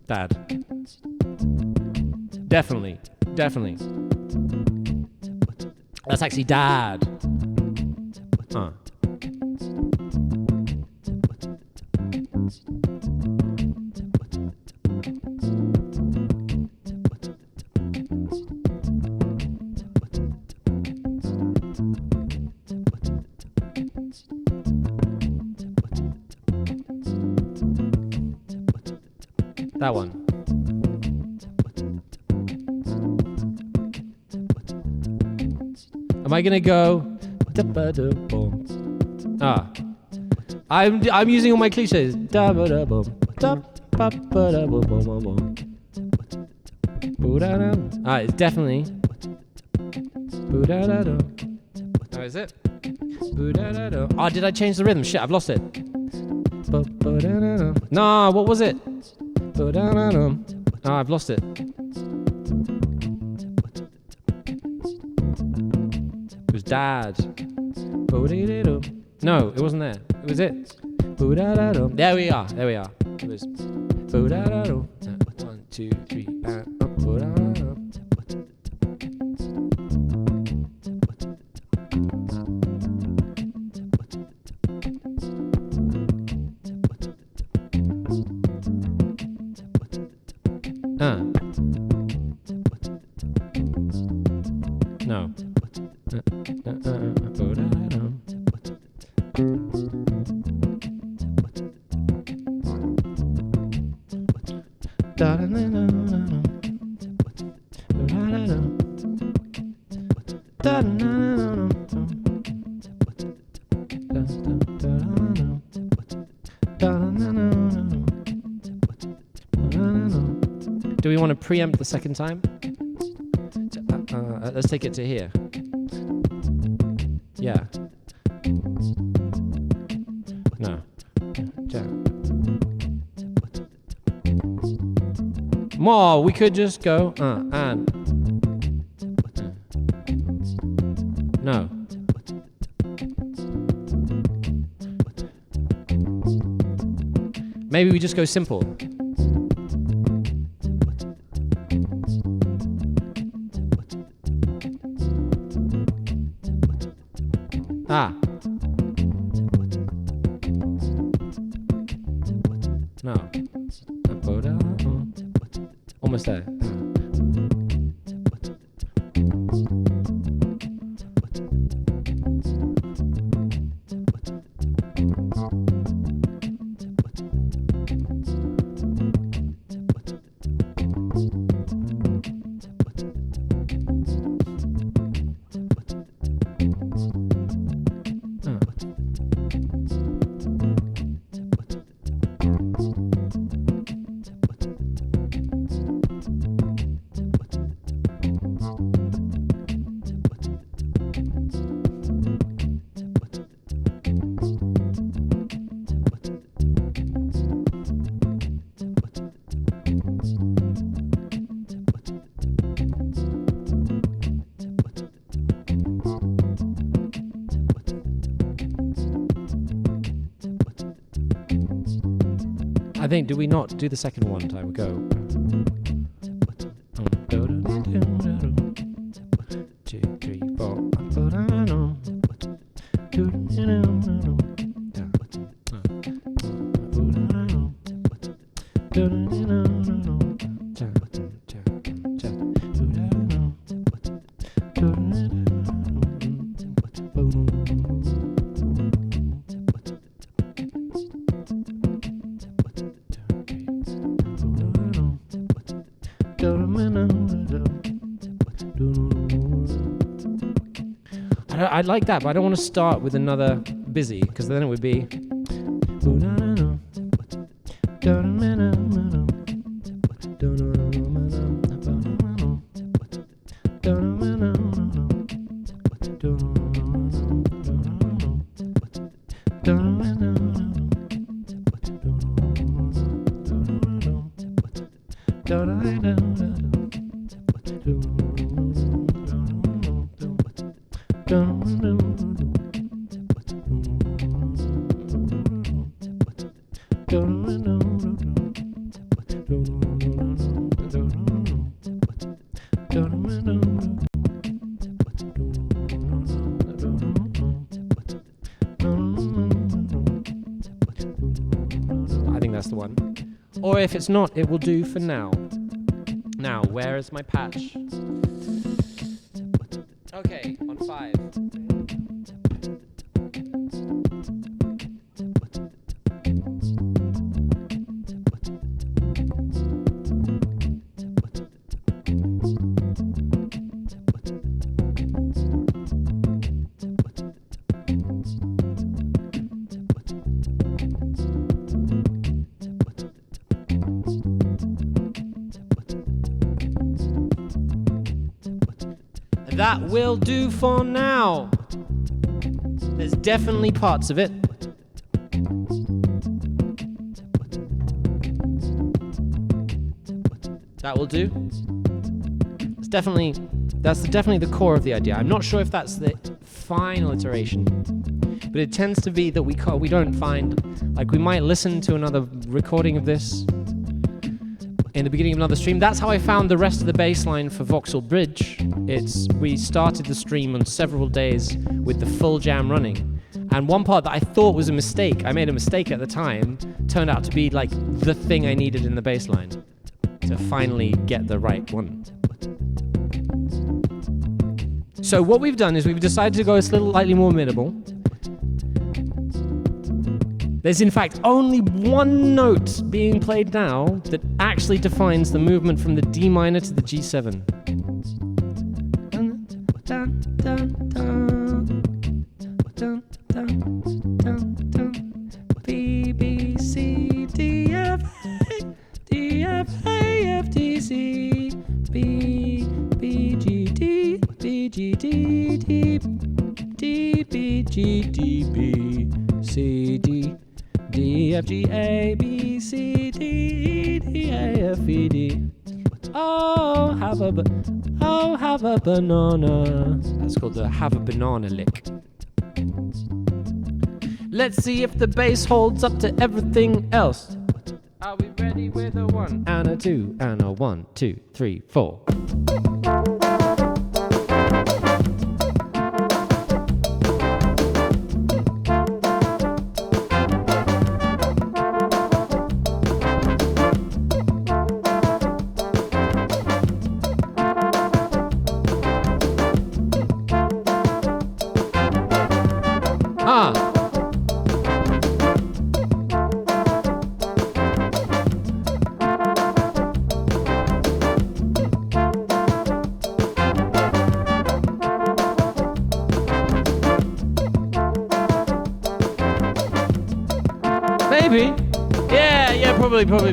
dad. Definitely. That's actually dad. That one. Am I gonna go? I'm using all my cliches. It's definitely. Oh, is it? Oh, did I change the rhythm? Shit, I've lost it. Nah, what was it? Oh, I've lost it. It was Dad. No, it wasn't there. It was it. There we are. There we are. It was. 1, 2, 3. No. Do we want to preempt the second time? Let's take it to here. Yeah. No. More, we could just go and. No. Maybe we just go simple. Ah. No. Almost there. I think, do we not do the second one time? Go. 2, 3, 4. I like that, but I don't want to start with another busy, because then it would be. I think that's the one. Or if it's not, it will do for now. Now, where is my patch? Okay, on 5. That will do for now. There's definitely parts of it. That will do. That's definitely the core of the idea. I'm not sure if that's the final iteration, but it tends to be that we don't find, like we might listen to another recording of this in the beginning of another stream. That's how I found the rest of the bass line for Vauxhall Bridge. We started the stream on several days with the full jam running, and one part that I thought was a mistake, I made a mistake at the time, turned out to be like the thing I needed in the bass line to finally get the right one. So what we've done is we've decided to go slightly more minimal. There's in fact only one note being played now that actually defines the movement from the D minor to the G7. B, B, C, D, F, A, D, F, A, F, D, C, B, B, G, D, B, G, D, D, D, B, G, D, B, C, D, D, F, G, A, B, C, D, E, D, A, F, E, D. Oh, have a banana. That's called the have a banana lick. Let's see if the bass holds up to everything else. Are we ready with a 1 and a 2 and a 1, 2, 3, 4?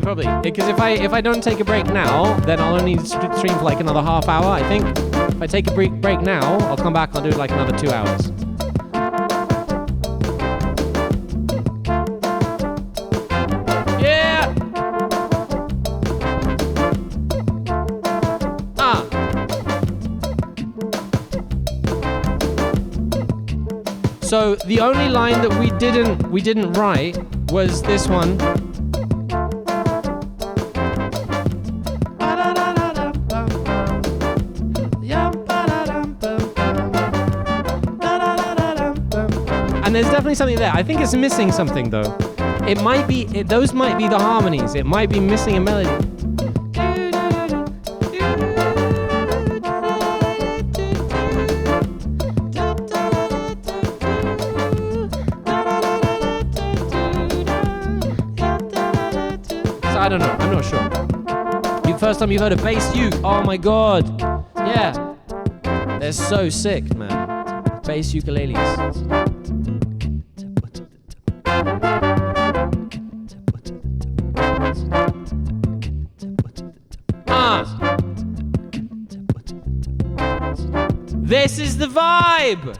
Probably. Because if I don't take a break now, then I'll only stream for like another half hour, I think. If I take a break now, I'll come back, I'll do like another 2 hours. Yeah! So the only line that we didn't write was this one. And there's definitely something there. I think it's missing something though. It might be, those might be the harmonies. It might be missing a melody. So I don't know, I'm not sure. First time you've heard a bass uke, oh my god. Yeah, they're so sick, man. Bass ukuleles. This is the vibe!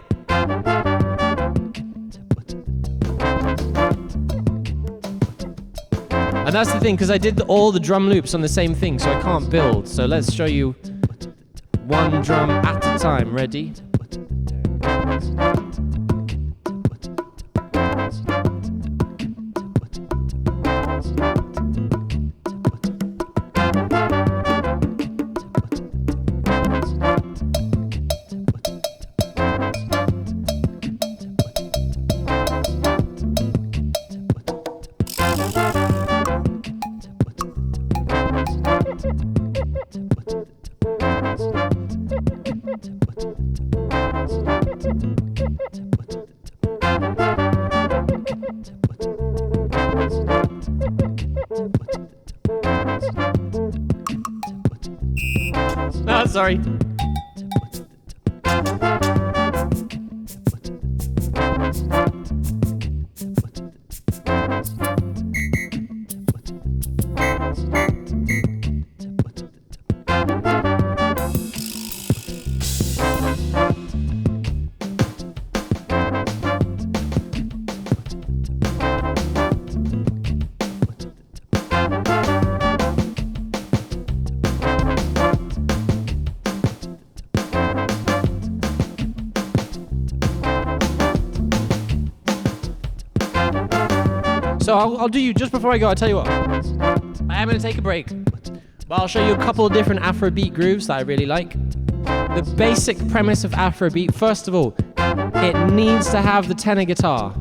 And that's the thing, because I did all the drum loops on the same thing, so I can't build. So let's show you one drum at a time. Ready? Oh, sorry. So I'll do you, just before I go, I'll tell you what. I am going to take a break, but I'll show you a couple of different Afrobeat grooves that I really like. The basic premise of Afrobeat, first of all, it needs to have the tenor guitar.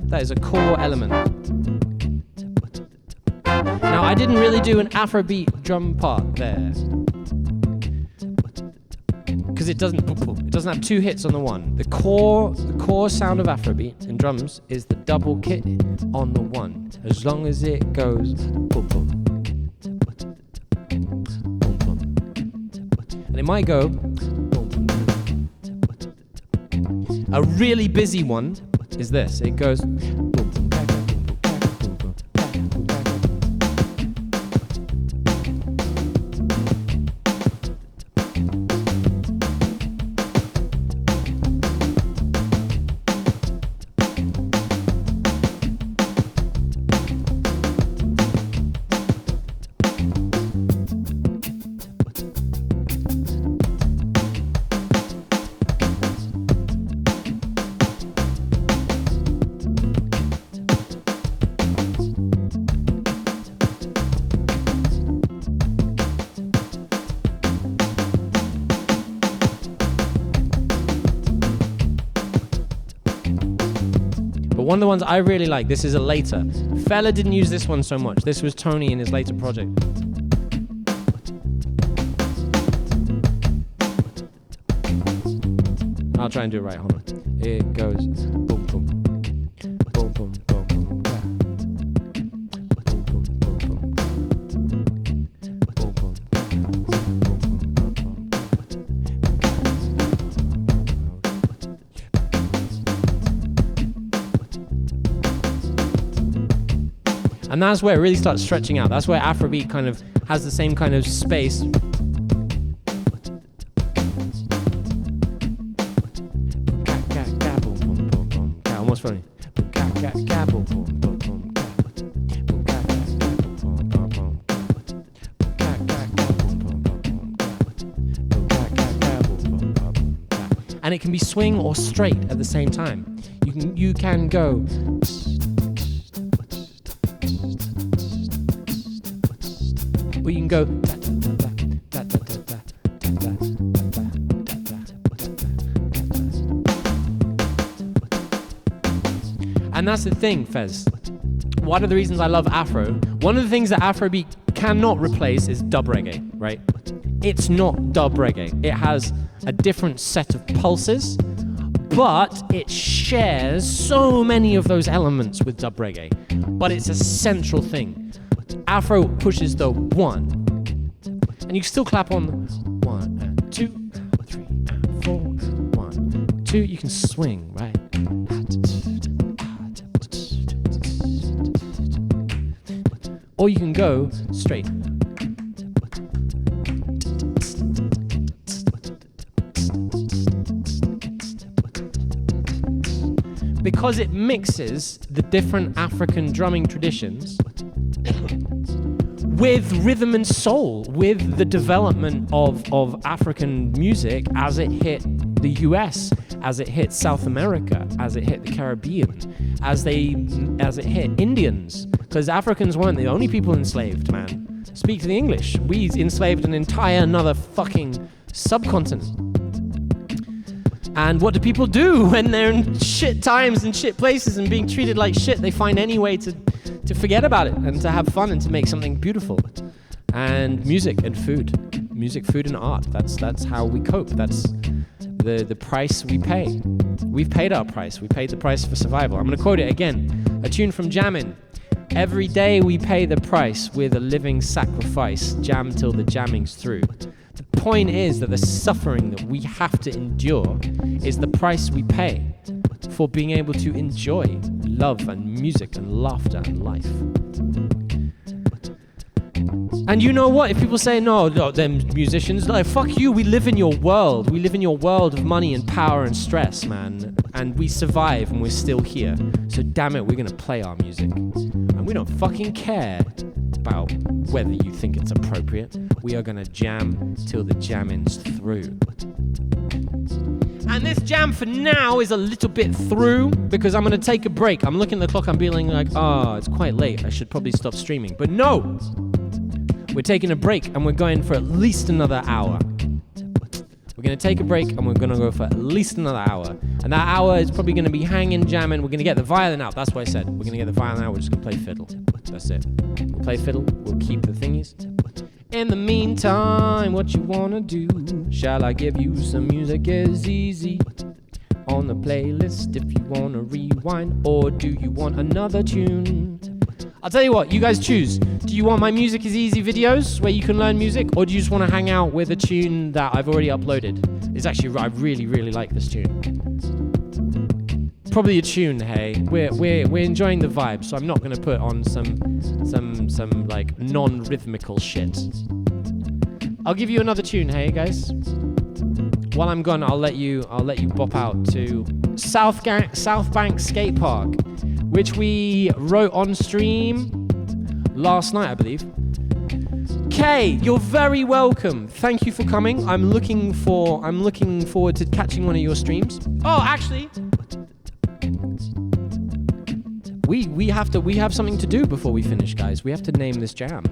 That is a core element. Now, I didn't really do an Afrobeat drum part there, because it doesn't have two hits on the one. The core sound of Afrobeat in drums is the double kit on the one. As long as it goes boom boom, boom boom, and it might go boom boom. A really busy one is this. It goes boom boom. One of the ones I really like, this is a later. Fella didn't use this one so much. This was Tony in his later project. I'll try and do it right, hold on. It goes boom boom. Boom boom boom boom. Boom boom boom boom. Boom boom. And that's where it really starts stretching out. That's where Afrobeat kind of has the same kind of space. Almost funny. And it can be swing or straight at the same time. You can go. Or you can go. And that's the thing, Fez. One of the reasons I love Afro, one of the things that Afrobeat cannot replace is dub reggae, right? It's not dub reggae. It has a different set of pulses, but it shares so many of those elements with dub reggae. But it's a central thing. Afro pushes the one, and you can still clap on 1 and 2 and 3 and 4, 1, 2. You can swing, right? Or you can go straight. Because it mixes the different African drumming traditions with rhythm and soul, with the development of African music as it hit the US, as it hit South America, as it hit the Caribbean, as it hit Indians. Because Africans weren't the only people enslaved, man. Speak to the English. We enslaved an entire another fucking subcontinent. And what do people do when they're in shit times and shit places and being treated like shit? They find any way to forget about it and to have fun and to make something beautiful. And music and food. Music, food and art. That's how we cope. That's the price we pay. We've paid our price. We paid the price for survival. I'm going to quote it again. A tune from Jammin'. Every day we pay the price with a living sacrifice. Jam till the jamming's through. The point is that the suffering that we have to endure is the price we pay for being able to enjoy love and music and laughter and life. And you know what? If people say, no, them musicians, like, fuck you, we live in your world. We live in your world of money and power and stress, man. And we survive and we're still here. So damn it, we're going to play our music. And we don't fucking care about whether you think it's appropriate. We are going to jam till the jamming's through. And this jam for now is a little bit through because I'm going to take a break. I'm looking at the clock, I'm feeling like, it's quite late. I should probably stop streaming. But no! We're taking a break and we're going for at least another hour. We're going to take a break and we're going to go for at least another hour. And that hour is probably going to be hanging, jamming. We're going to get the violin out. That's what I said. We're going to get the violin out. We're just going to play fiddle. That's it. We'll play fiddle. We'll keep the thingies. In the meantime, what you want to do? Shall I give you some music is easy on the playlist if you want to rewind? Or do you want another tune? I'll tell you what, you guys choose. Do you want my Music is Easy videos where you can learn music, or do you just want to hang out with a tune that I've already uploaded? It's actually, I really, really like this tune. Probably a tune, hey. We're enjoying the vibe, so I'm not going to put on some like non-rhythmical shit. I'll give you another tune, hey guys. While I'm gone, I'll let you bop out to South Bank Skate Park, which we wrote on stream last night, I believe. Kay, you're very welcome. Thank you for coming. I'm looking forward to catching one of your streams. Oh, actually, we have something to do before we finish, guys. We have to name this jam.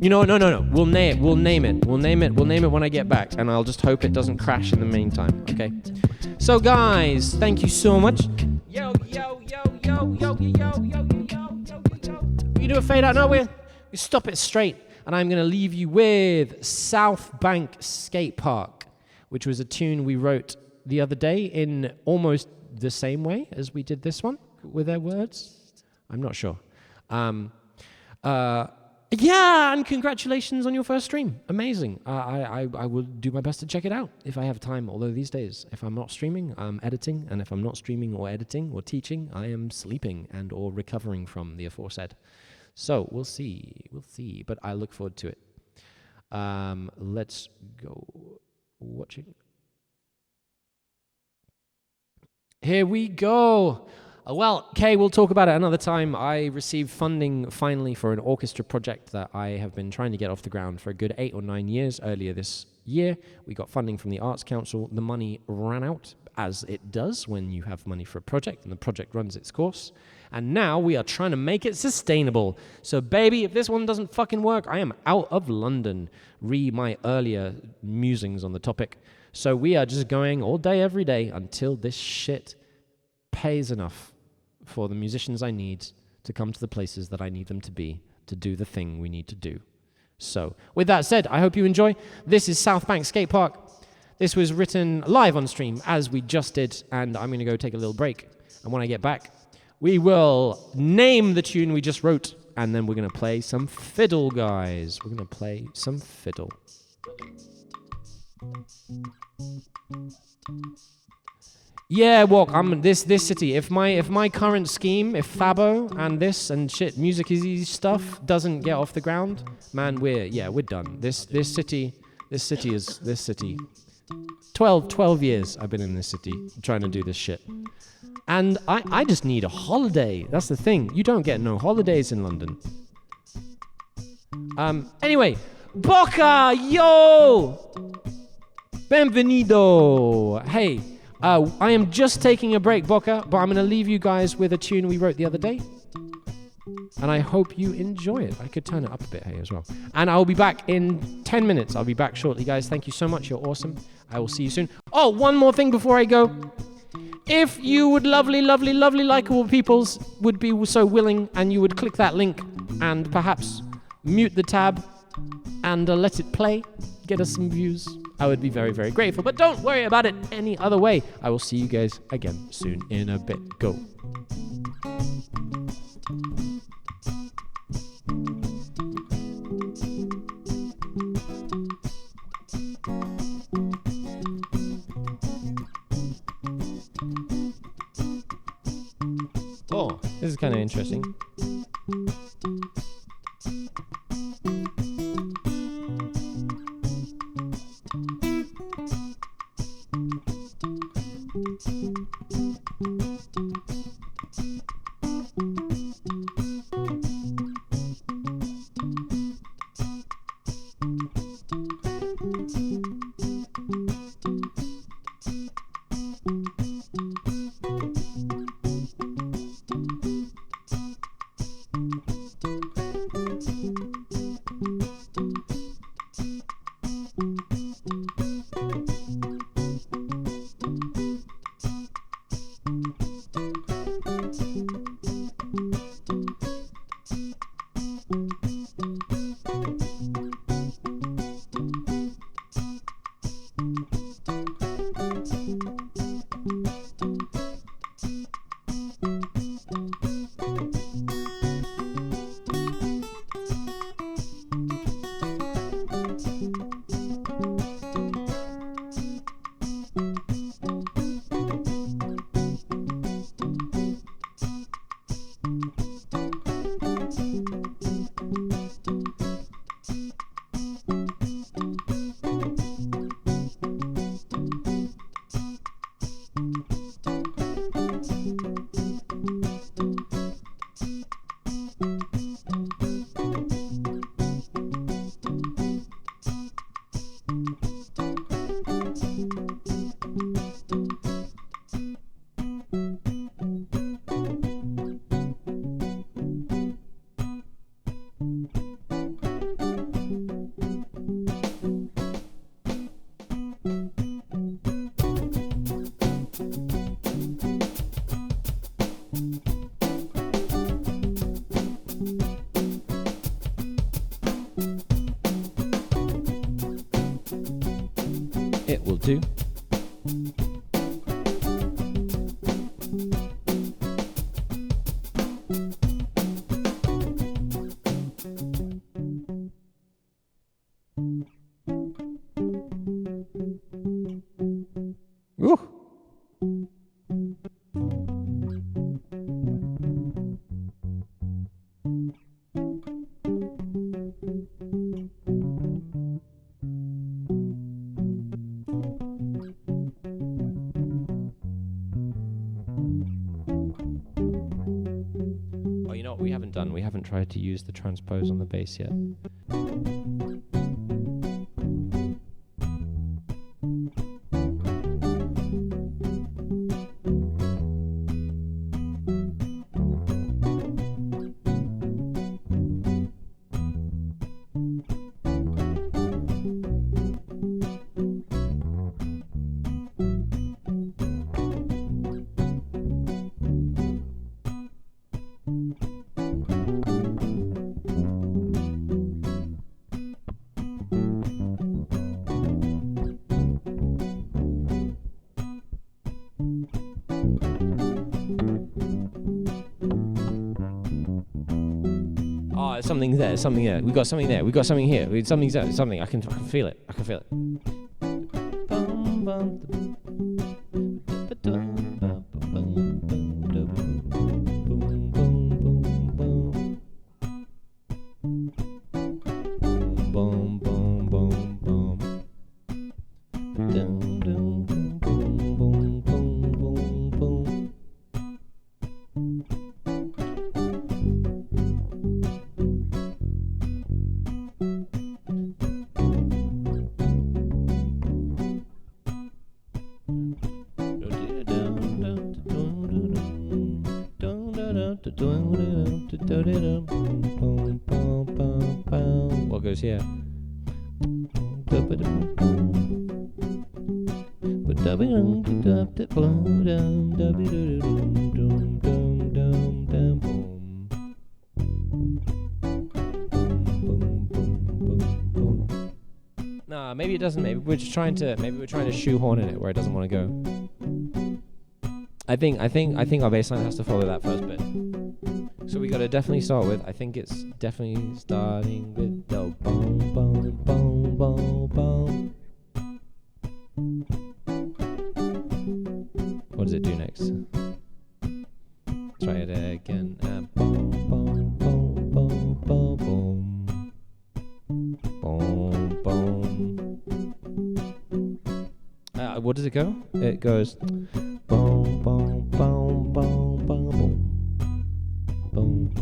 You know, no. We'll name it when I get back, and I'll just hope it doesn't crash in the meantime. Okay. So, guys, thank you so much. Yo. You do a fade out? No, we stop it straight. And I'm going to leave you with South Bank Skate Park, which was a tune we wrote the other day in almost the same way as we did this one with their words. I'm not sure. Yeah, and congratulations on your first stream. Amazing. I will do my best to check it out if I have time, although these days, if I'm not streaming, I'm editing, and if I'm not streaming or editing or teaching, I am sleeping and or recovering from the aforesaid. So, we'll see, but I look forward to it. Let's go watching. Here we go. Well, Kay, we'll talk about it another time. I received funding finally for an orchestra project that I have been trying to get off the ground for a good 8 or 9 years. Earlier this year, we got funding from the Arts Council. The money ran out, as it does when you have money for a project, and the project runs its course. And now we are trying to make it sustainable. So, baby, if this one doesn't fucking work, I am out of London. Read my earlier musings on the topic. So we are just going all day, every day, until this shit pays enough for the musicians I need to come to the places that I need them to be to do the thing we need to do. So, with that said, I hope you enjoy. This is South Bank Skate Park. This was written live on stream, as we just did, and I'm going to go take a little break. And when I get back, we will name the tune we just wrote, and then we're going to play some fiddle, guys. We're going to play some fiddle. Yeah, walk. I'm this city. If my current scheme, if Fabo and this and shit, Music is Easy stuff doesn't get off the ground, man, we're done. This city. 12 years I've been in this city trying to do this shit, and I just need a holiday. That's the thing. You don't get no holidays in London. Anyway, Boca, yo, benvenido. Hey. I am just taking a break, Boca, but I'm going to leave you guys with a tune we wrote the other day. And I hope you enjoy it. I could turn it up a bit here as well. And I'll be back in 10 minutes. I'll be back shortly, guys. Thank you so much. You're awesome. I will see you soon. Oh, one more thing before I go. If you would lovely, likable peoples would be so willing and you would click that link and perhaps mute the tab and let it play, get us some views, I would be very, very grateful. But don't worry about it any other way. I will see you guys again soon in a bit. Go. Oh, this is kind of interesting. It will do. Ooh. Oh, you know what we haven't done? We haven't tried to use the transpose on the bass yet. Oh, something there, something there. We got something there. We got something here. We something's there. Something. I can feel it. I can feel it. What goes here? Nah, maybe it doesn't. Maybe we're just trying to shoehorn in it where it doesn't want to go. I think our bass line has to follow that first bit. So we gotta definitely start with. I think it's definitely starting with the boom, boom, boom, boom, boom. What does it do next? Try it again. Boom, boom, boom, boom, boom, boom, boom, boom. What does it go? It goes boom, boom, boom, boom, boom, boom. Boom.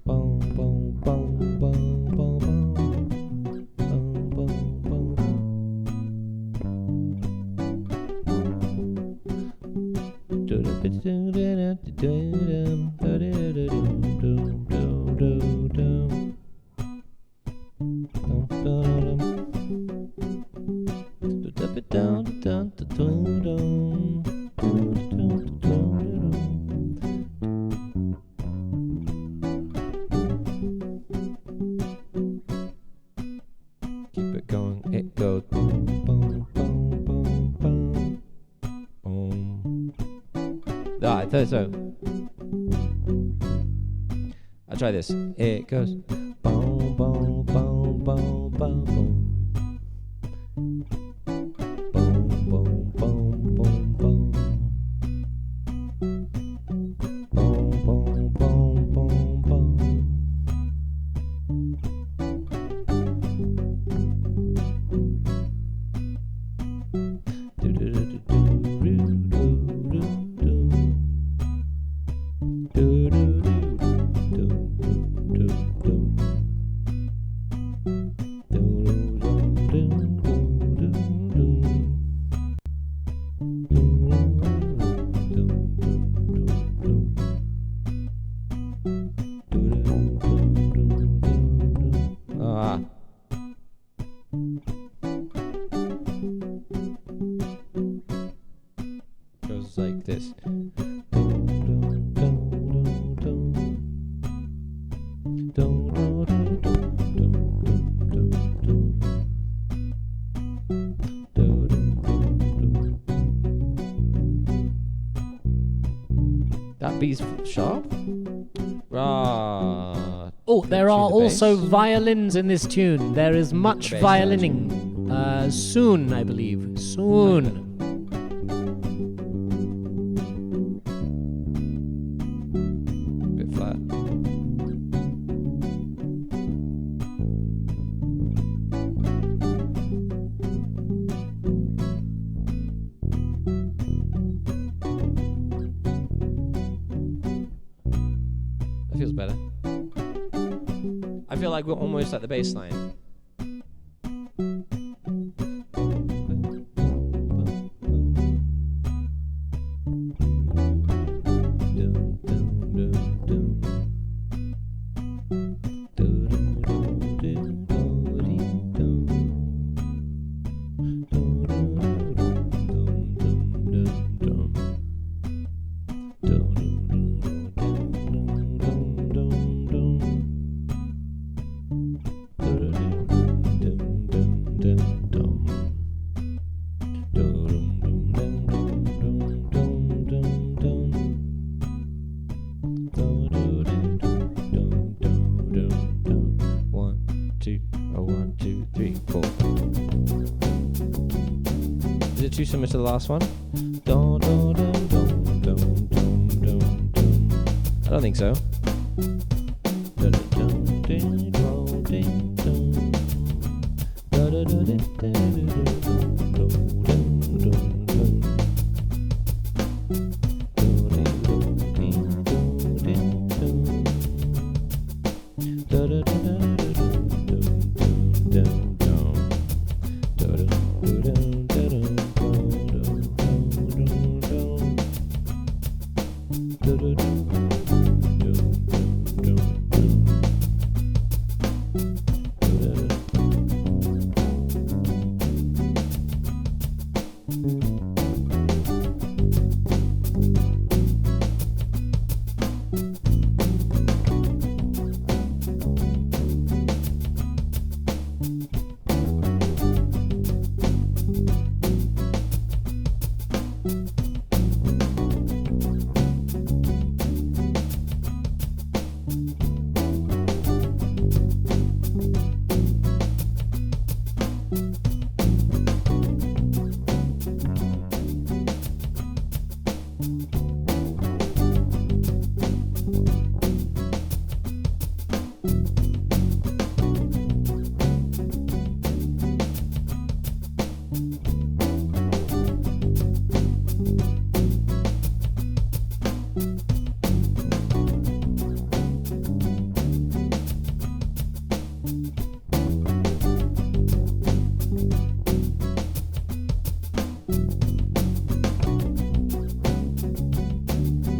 Boom, boom, boom, boom, boom, boom. Boom, boom, boom. I thought so. I'll try this. It goes boom, boom, boom, boom, boom, boom. Boom, boom, boom, boom, boom. Boom, boom, boom, boom, boom. Goes like this. That B's sharp? Ah. Oh, there are Tune the also bass. violins in this tune. There is much bass violining. Soon, I believe. Soon. Bit flat. That feels better. I feel like we're almost at the bass line. One, two, three, four. Is it too similar to the last one? I don't think so.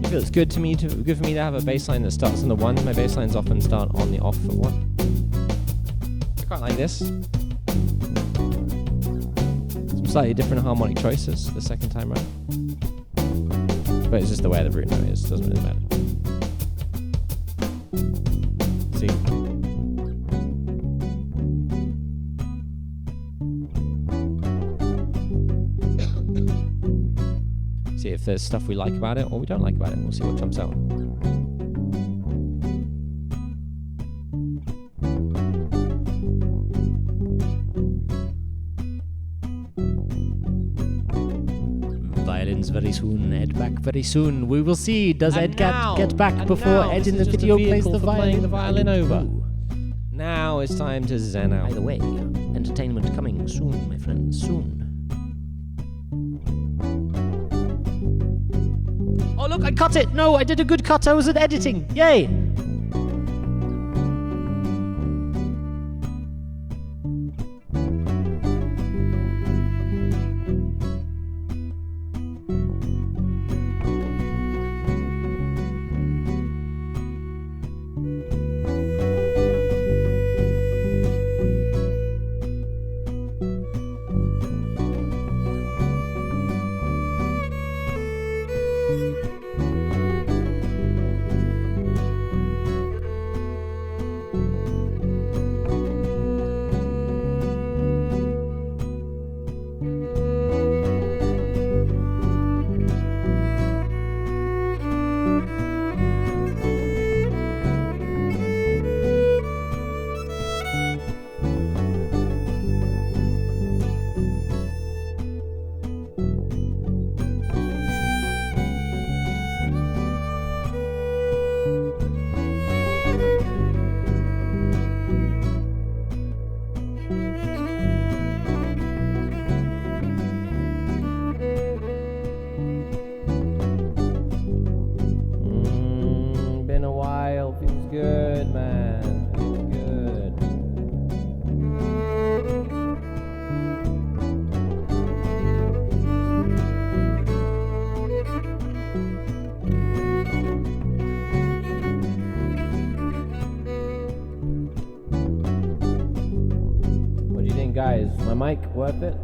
It's good for me to have a bass line that starts on the 1. My bass lines often start on the off of 1. I quite like this. Some slightly different harmonic choices the second time around. But it's just the way the root note is, doesn't really matter. See? See if there's stuff we like about it or we don't like about it. We'll see what jumps out. Violins very soon, Ed back very soon. We will see. Does And Ed now- get back and before now Ed this in the is just a video plays vehicle the for playing violin? the violin over. Ooh. Now it's time to zen out. By the way, entertainment coming soon, my friends, soon. Oh look, I cut it! No, I did a good cut. I was at editing. Yay! Been a while. Feels good, man. Feels good. What do you think, guys? My mic worth it?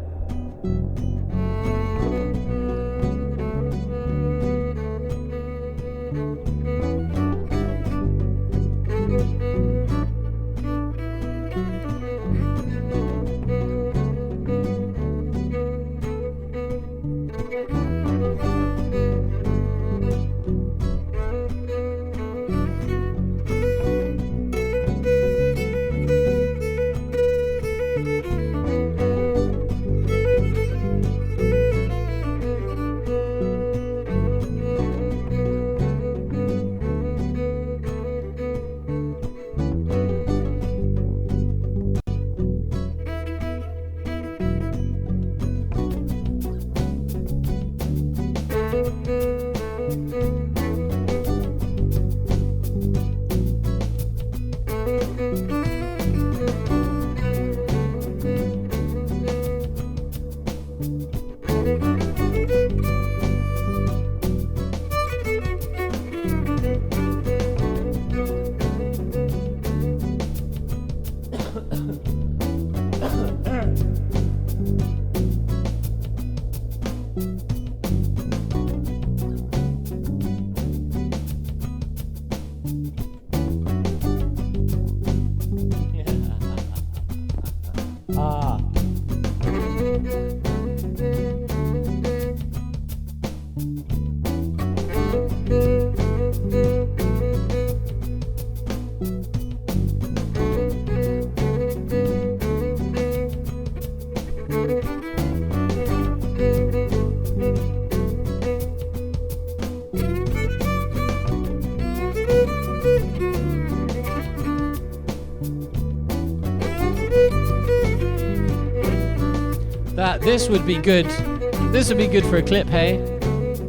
This would be good. This would be good for a clip, hey?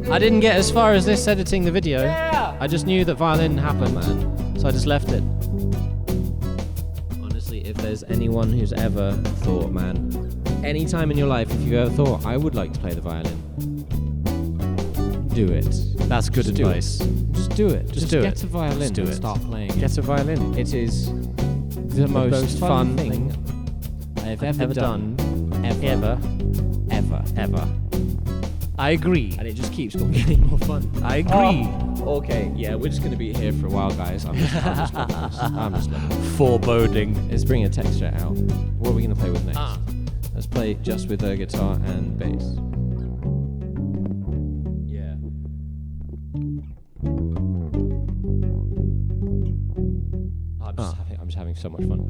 I didn't get as far as this editing the video. Yeah. I just knew that violin happened, man. So I just left it. Honestly, if there's anyone who's ever thought, man, any time in your life, if you've ever thought, I would like to play the violin, do it. That's good Just do advice. Just do it. Just do get it. a violin Just do and it. start playing. Get a violin. It is the most fun thing I've ever done. Ever. I agree. And it just keeps on getting more fun. I agree. Okay, yeah, we're just going to be here for a while, guys. I'm just loving this. I'm just loving this. Foreboding. Let's bring a texture out. What are we going to play with next? Ah. Let's play just with the guitar and bass. Yeah. so much fun.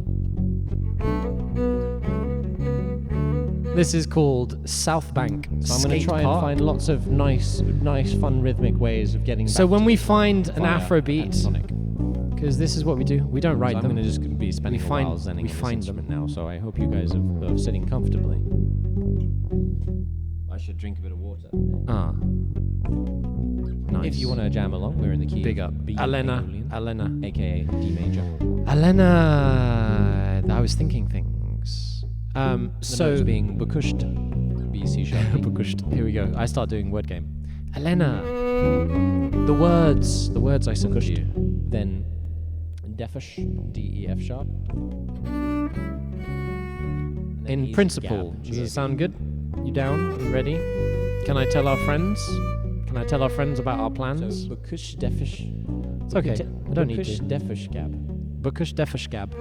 This is called South Bank. So I'm going to try Park. and find lots of nice, fun rhythmic ways of getting. So back when to we find an via Afrobeat, Sonic. because this is what we do, we don't write So I'm them. going to just be spending a while zenning we this find them. instrument now. So I hope you guys are sitting comfortably. I should drink a bit of water. Ah, nice. If you want to jam along, we're in the key. Big up, B Elena, Mangolian, aka D major. Elena. I was thinking things. The So notes being Bukusht, B C sharp. Bukusht. Here we go. I start doing word game. Elena, the words I sent to you. Then Defish, D E F sharp. And then In easy principle, gab, does it sound good? You down? You ready? Can I tell our friends? Can I tell our friends about our plans? So Bukush Defish. It's okay. I don't need Bukush to. Defish gab. Bukush Defishgab.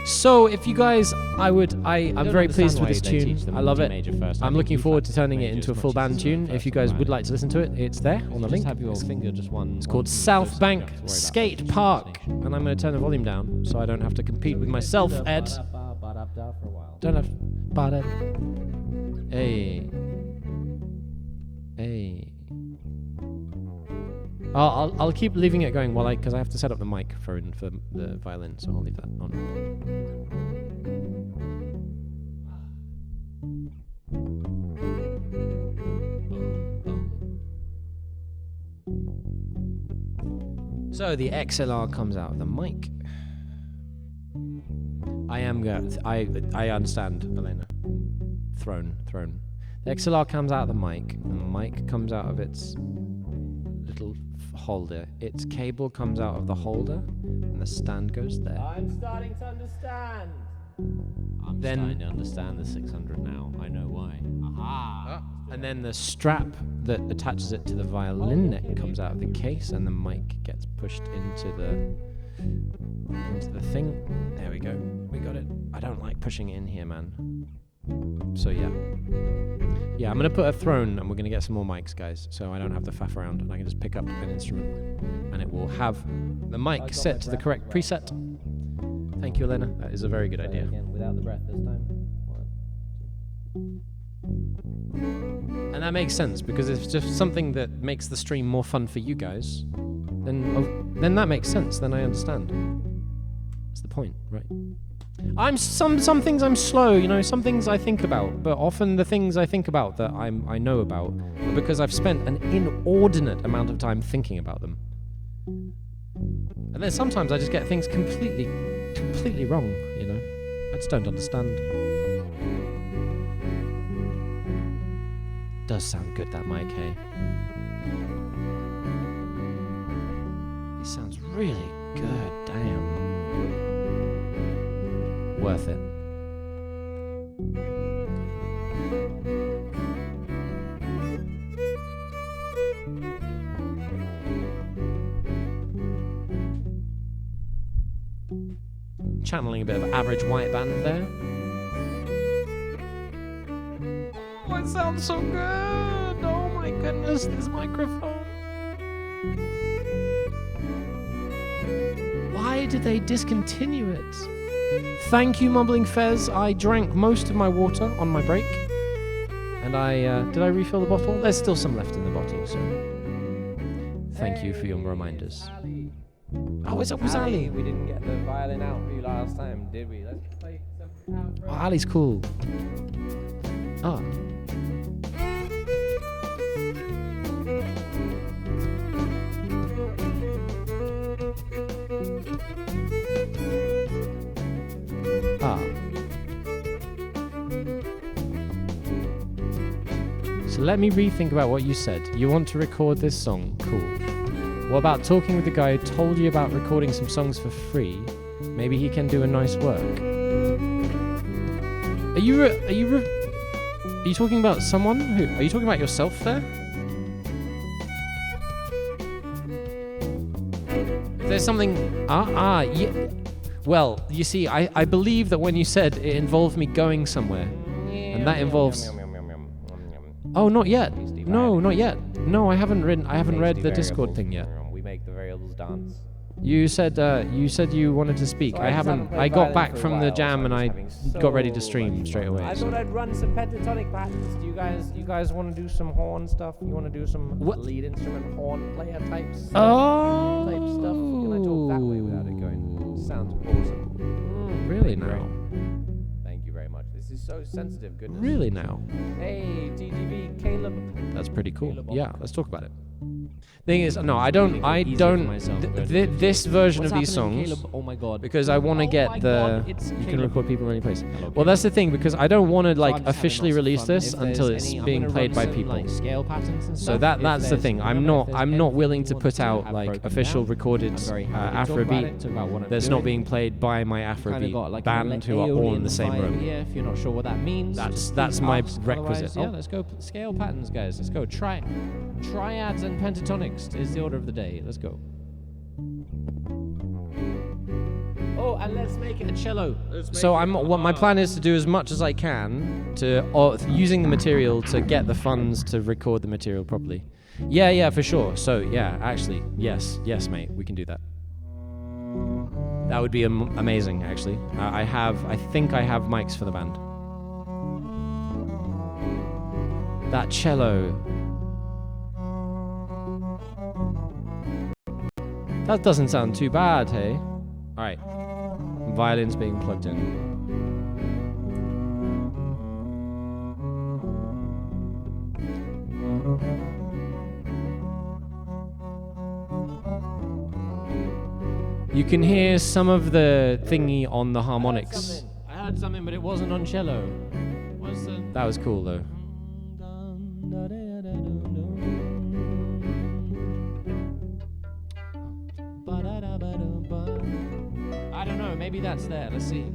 So, if you guys, I'm very pleased with this tune. I love it. I'm looking forward to turning it into a full band tune. If you guys would like to listen to it, it's there on the link. Have your finger just one. It's called South Bank Skate Park, and I'm going to turn the volume down so I don't have to compete with myself, Ed. Don't have. Bada. Hey. Hey. I'll keep leaving it going because I have to set up the mic for the violin, so I'll leave that on. So the XLR comes out of the mic. I understand, Elena. Throne. The XLR comes out of the mic, and the mic comes out of its little holder. Its cable comes out of the holder, and the stand goes there. I'm starting to understand. I'm Then- starting to understand the 600 now. I know why. Aha! And then the strap that attaches it to the violin neck comes out of the case, and the mic gets pushed into the thing. There we go. We got it. I don't like pushing it in here, man. So yeah, I'm gonna put a throne, and we're gonna get some more mics, guys, so I don't have to faff around, and I can just pick up an instrument, and it will have the mic set to the correct preset. Thank you, Elena. That is a very good idea. Again, without the breath this time. And that makes sense, because if it's just something that makes the stream more fun for you guys, then that makes sense. Then I understand. That's the point, right? Some things I'm slow, some things I think about, but often the things I think about that I know about are because I've spent an inordinate amount of time thinking about them. And then sometimes I just get things completely wrong, I just don't understand. Does sound good, that mic, hey? It sounds really good, damn. Worth it. Channeling a bit of average white band there. Oh, it sounds so good! Oh my goodness, this microphone. Why did they discontinue it? Thank you, Mumbling Fez. I drank most of my water on my break. And did I refill the bottle? There's still some left in the bottle, so thank you for your reminders. Oh, it was Ali. We didn't get the violin out for you last time, did we? Let's play some Afro. Oh, Ali's cool. Ah. So let me rethink about what you said. You want to record this song? Cool. What about talking with the guy who told you about recording some songs for free? Maybe he can do a nice work. Are you talking about someone who? Are you talking about yourself there? If there's something. Yeah. Well, you see, I believe that when you said it involved me going somewhere, and that involves. Oh, not yet. These D No, violins. not yet. No, I haven't read Tasty the Discord variables. thing yet. We make the variables dance. You said you wanted to speak. So I just haven't. played I got violin back for a from the while, jam so and I'm I just having got ready to so stream much straight fun. away. I so- thought I'd run some pentatonic patterns. Do you guys want to do some horn stuff? You want to do some What? lead instrument horn player types? Oh. Type stuff. Can I talk that way without it going? Sounds awesome. Really Thank you now? Thank you very much. This is so sensitive. Goodness. Really now? Hey, TGV, Caleb. That's pretty cool. Caleb. Yeah, let's talk about it. Thing is, no, I don't. myself. This version of these songs, Oh my god. because I want to Oh get my the. God, it's You can Caleb. record people in any place. Hello, Well, that's the thing, because I don't want to So I'm like just having officially lots of release fun. this If there's until it's any- I'm being gonna played run by some, people. like, scale patterns and So stuff. that's If the there's- thing. I'm remember, not. if there's I'm not anything willing you to want put to out have like broken official down, recorded I'm very happy to talk about Afrobeat it, talk about what I'm that's not doing. being played by my Kinda Afrobeat got like band who are all in the same room. Here, if you're not sure what that means, just That's please my ask. requisite. Otherwise, yeah, Oh. let's go scale patterns, guys. Let's go. Triads and pentatonics is the order of the day. Let's go. Oh, and let's make it a cello. So what my plan is to do as much as I can to using the material to get the funds to record the material properly. Yeah, for sure. So yeah, actually, yes, mate, we can do that. That would be amazing, actually. I think I have mics for the band. That cello. That doesn't sound too bad, hey? All right. Violins being plugged in. You can hear some of the thingy on the harmonics. I heard something, but it wasn't on cello. What's the? That was cool though. I don't know. Maybe that's there. Let's see.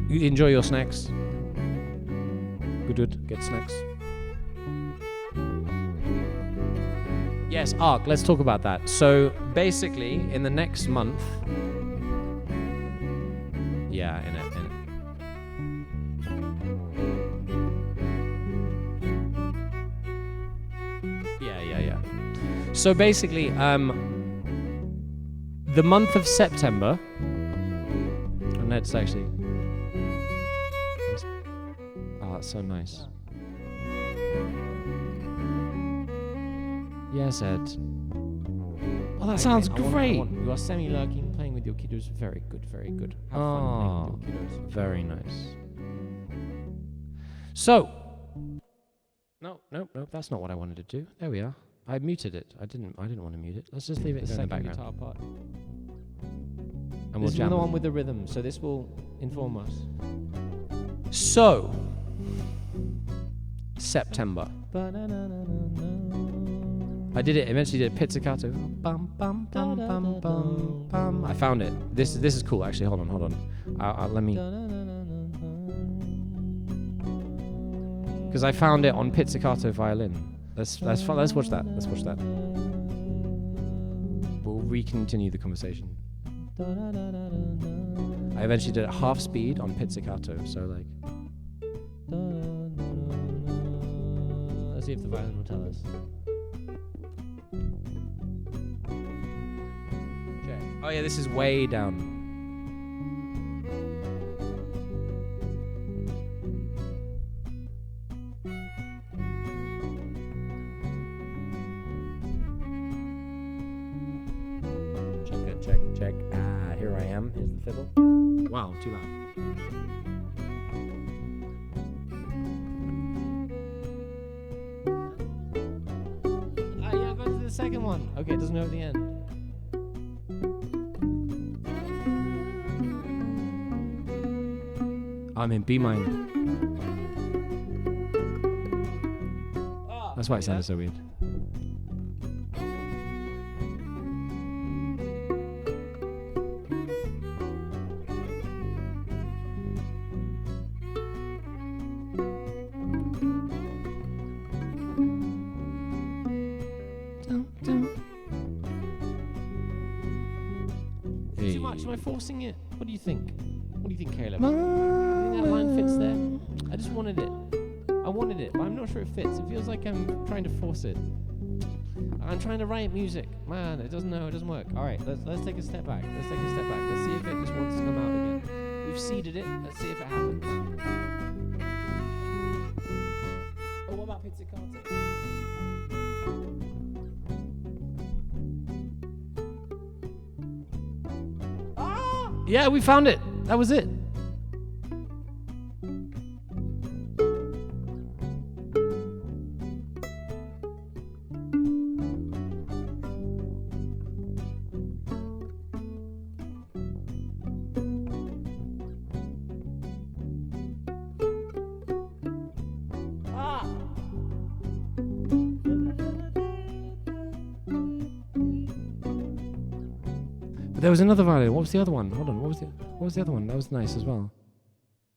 You enjoy your snacks. Good. Get snacks. Yes, Ark, let's talk about that. So basically, in the next month. Yeah, in it. Yeah. So basically, the month of September, and let's actually. Oh, that's so nice. Yes, Ed. Oh, that sounds great. You are semi-lurking, playing with your kiddos. Very good. Have fun playing with your kiddos. Very nice. So. No, that's not what I wanted to do. There we are. I muted it. I didn't want to mute it. Let's just leave it The in the second background. guitar part. And This we'll is jam. the one with the rhythm, so this will inform us. So, September. I did it. Eventually did a pizzicato. Bum, bum, bum, bum, bum, bum. I found it. This is cool. Actually, hold on. Let me. Because I found it on pizzicato violin. Let's watch that. We'll recontinue the conversation. I eventually did it half speed on pizzicato. So like. Let's see if the violin will tell us. Check. Oh yeah, this is way down. Check. Ah, here I am. Here's the fiddle. Wow, too loud. Yeah, go to the second one. Okay, it doesn't know the end. I'm in B minor. That's why it sounded so weird. Too Am I forcing it? What do you think? What do you think, Caleb? You think that line fits there? I just wanted it. I wanted it, but I'm not sure it fits. It feels like I'm trying to force it. I'm trying to write music. Man, it doesn't work. Alright, let's take a step back. Let's take a step back. Let's see if it just wants to come out again. We've seeded it. Let's see if it happens. Oh, what about pizzicato? Yeah, we found it. That was it. But there was another violin. What was the other one? Hold on. What was the other one? That was nice as well.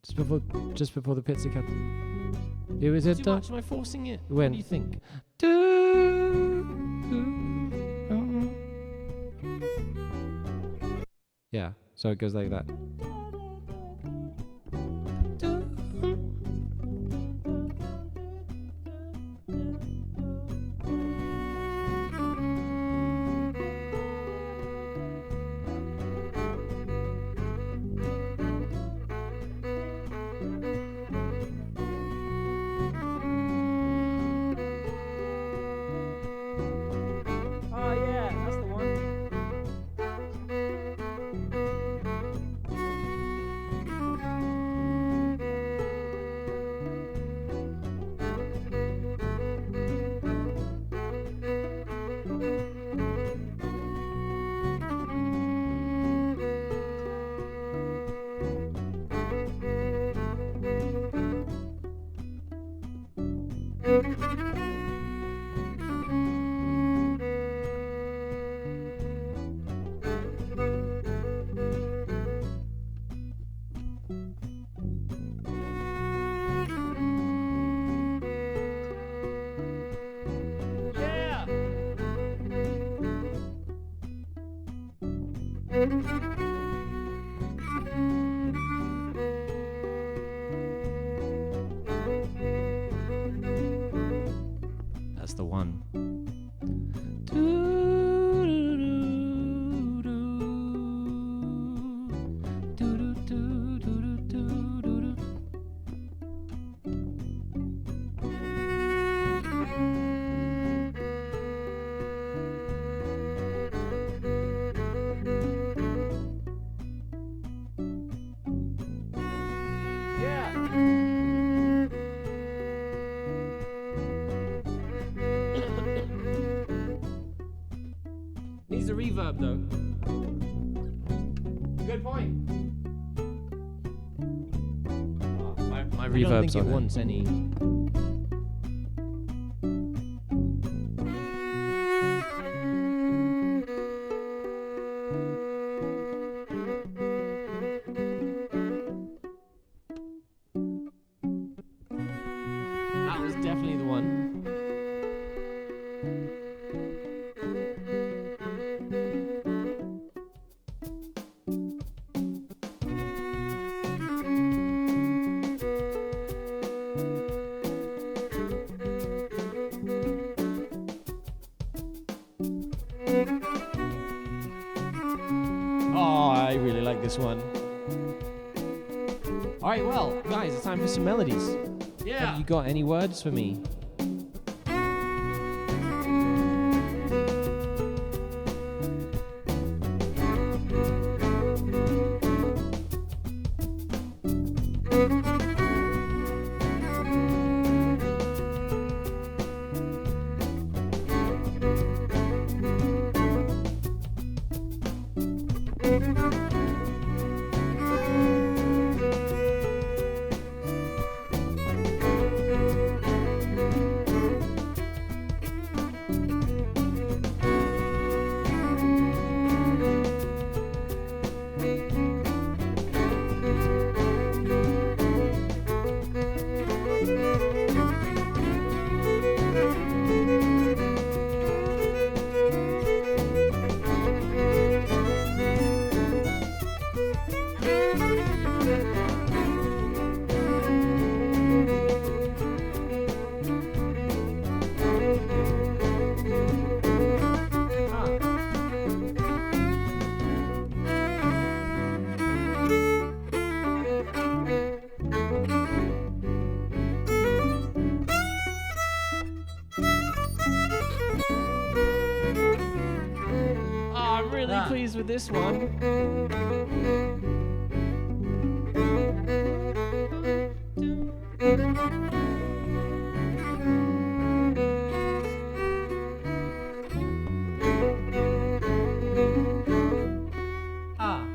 Just before the pizzicato. It was it. Too much? Am I forcing it? What do you think? Yeah. So it goes like that. That's the one. Needs a reverb though. Good point. My reverb's on. I don't think it wants any. That was definitely the one. Oh, I really like this one. Alright, well, guys, it's time for some melodies. Yeah. Have you got any words for me? with this one. Ah.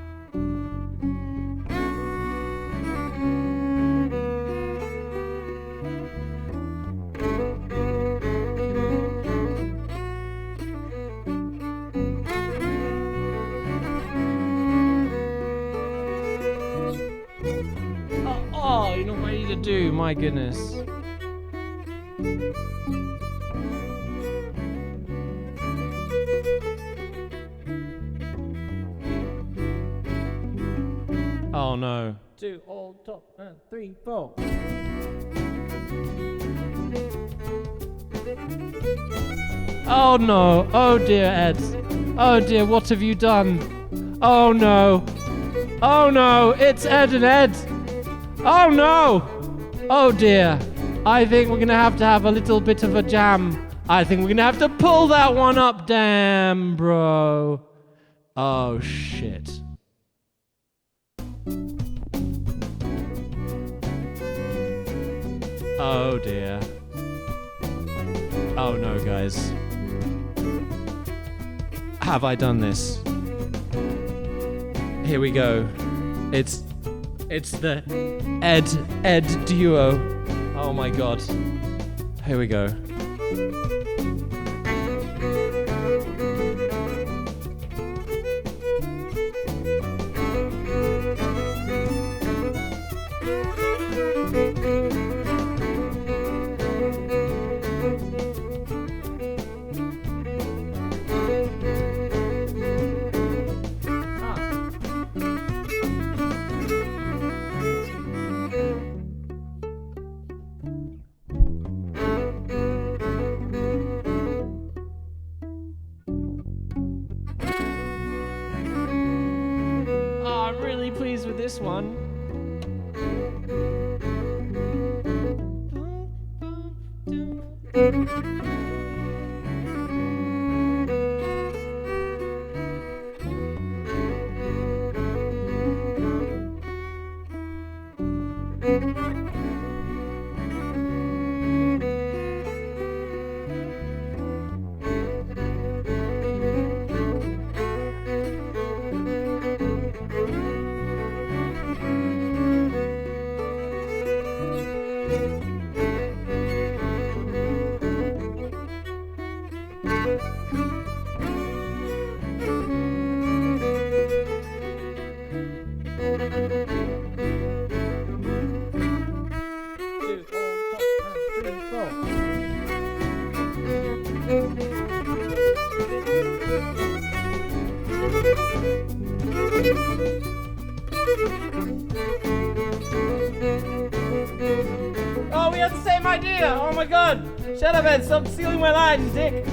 Oh, you're not ready to do, my goodness. Oh no. 2 all top and 3 4. Oh no. Oh dear, Ed. Oh dear, what have you done? Oh no. Oh no, it's Ed and Ed. Oh no. Oh dear. I think we're gonna have a little bit of a jam. I think we're gonna have to pull that one up. Damn, bro. Oh shit. Oh dear. Oh no, guys. Have I done this? Here we go. It's the Ed duo. Oh my god. Here we go. I'm really pleased with this one. Oh, we had the same idea! Oh my god! Shut up, Ed! Stop stealing my lines, you dick!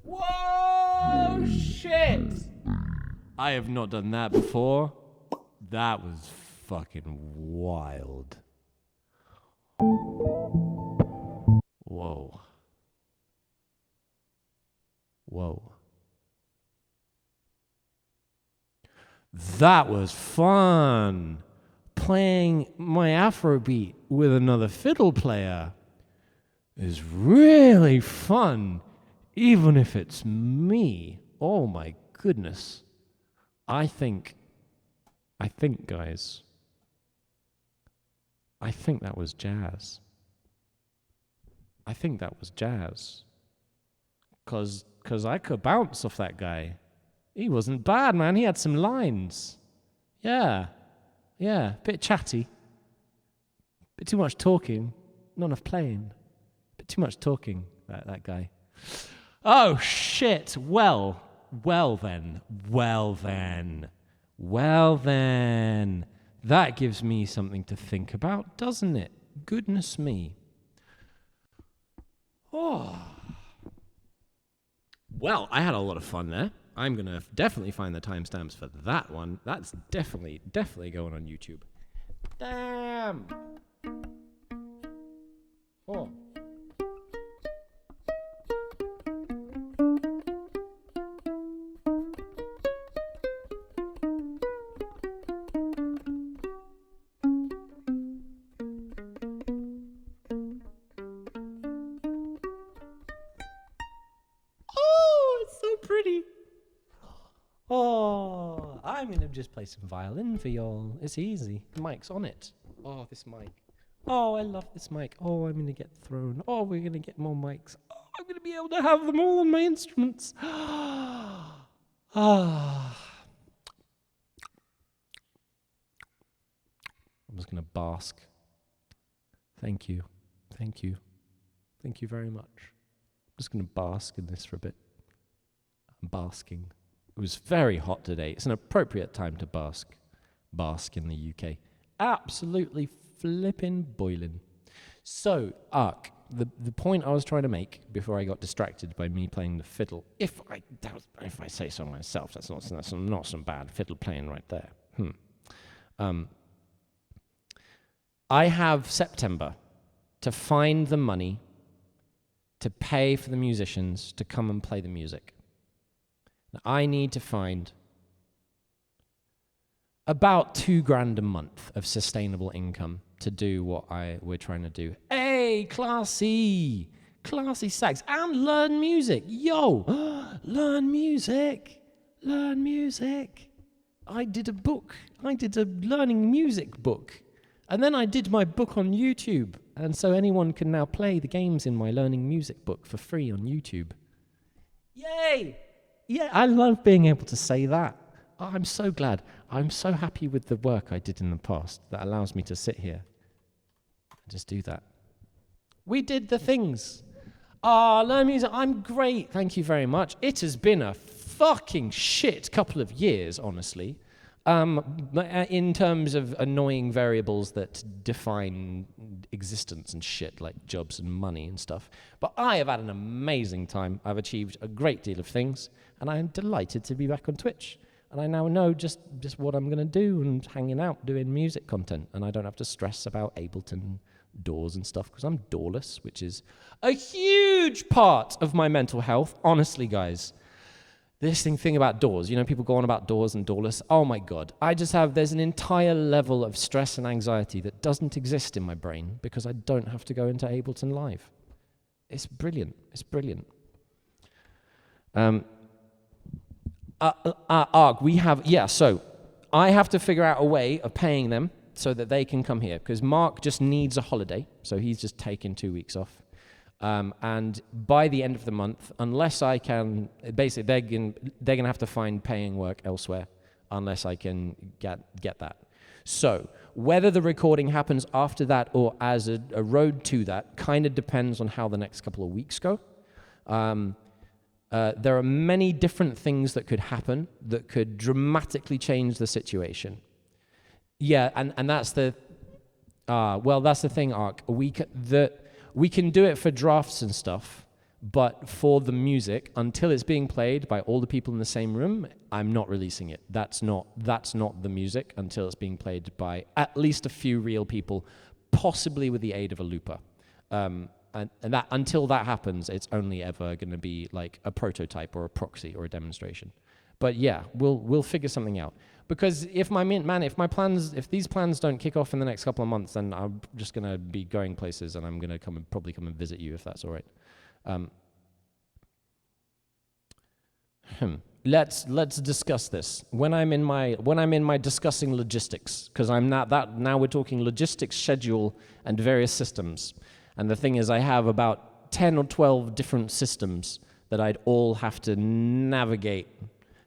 Whoa, shit! I have not done that before. That was fucking wild. Whoa. Whoa. That was fun. Playing my Afrobeat with another fiddle player is really fun, even if it's me. Oh my goodness. I think, guys, I think that was jazz. I think that was jazz. Cause I could bounce off that guy. He wasn't bad, man. He had some lines. Yeah. Bit chatty. Bit too much talking. Not enough playing. Bit too much talking, that guy. Oh, shit. Well then. That gives me something to think about, doesn't it? Goodness me. Oh. Well, I had a lot of fun there. I'm going to definitely find the timestamps for that one. That's definitely going on YouTube. Damn! Oh. Pretty. Oh, I'm going to just play some violin for y'all. It's easy. The mic's on it. Oh, this mic. Oh, I love this mic. Oh, I'm going to get thrown. Oh, we're going to get more mics. Oh, I'm going to be able to have them all on my instruments. Ah. I'm just going to bask. Thank you. Thank you very much. I'm just going to bask in this for a bit. I'm basking. It was very hot today. It's an appropriate time to bask. Bask in the UK. Absolutely flipping boiling. So, Ark, the point I was trying to make before I got distracted by me playing the fiddle, if I say so myself, that's not some bad fiddle playing right there. I have September to find the money to pay for the musicians to come and play the music. I need to find about $2,000 a month of sustainable income to do what we're trying to do. Hey, classy sax, and learn music. Yo, learn music. I did a learning music book. And then I did my book on YouTube. And so anyone can now play the games in my learning music book for free on YouTube. Yay! Yeah, I love being able to say that. Oh, I'm so glad. I'm so happy with the work I did in the past that allows me to sit here and just do that. We did the things. Learn music. I'm great. Thank you very much. It has been a fucking shit couple of years, honestly, in terms of annoying variables that define existence and shit, like jobs and money and stuff. But I have had an amazing time. I've achieved a great deal of things, and I am delighted to be back on Twitch. And I now know just what I'm going to do and hanging out, doing music content. And I don't have to stress about Ableton doors and stuff because I'm doorless, which is a huge part of my mental health. Honestly, guys, this thing about doors, people go on about doors and doorless. Oh my God. There's an entire level of stress and anxiety that doesn't exist in my brain because I don't have to go into Ableton Live. It's brilliant. So I have to figure out a way of paying them so that they can come here because Mark just needs a holiday. So he's just taking 2 weeks off. And by the end of the month, unless I can, basically they're going to have to find paying work elsewhere unless I can get that. So whether the recording happens after that or as a road to that kind of depends on how the next couple of weeks go. There are many different things that could happen that could dramatically change the situation. Yeah, and that's the thing, Ark. We can do it for drafts and stuff, but for the music, until it's being played by all the people in the same room, I'm not releasing it. That's not the music until it's being played by at least a few real people, possibly with the aid of a looper. and that until that happens, it's only ever going to be like a prototype or a proxy or a demonstration. But yeah, we'll figure something out. Because if if these plans don't kick off in the next couple of months, then I'm just going to be going places, and I'm going to probably come and visit you if that's all right. Let's discuss this when I'm in my discussing logistics, because now we're talking logistics, schedule, and various systems. And the thing is, I have about 10 or 12 different systems that I'd all have to navigate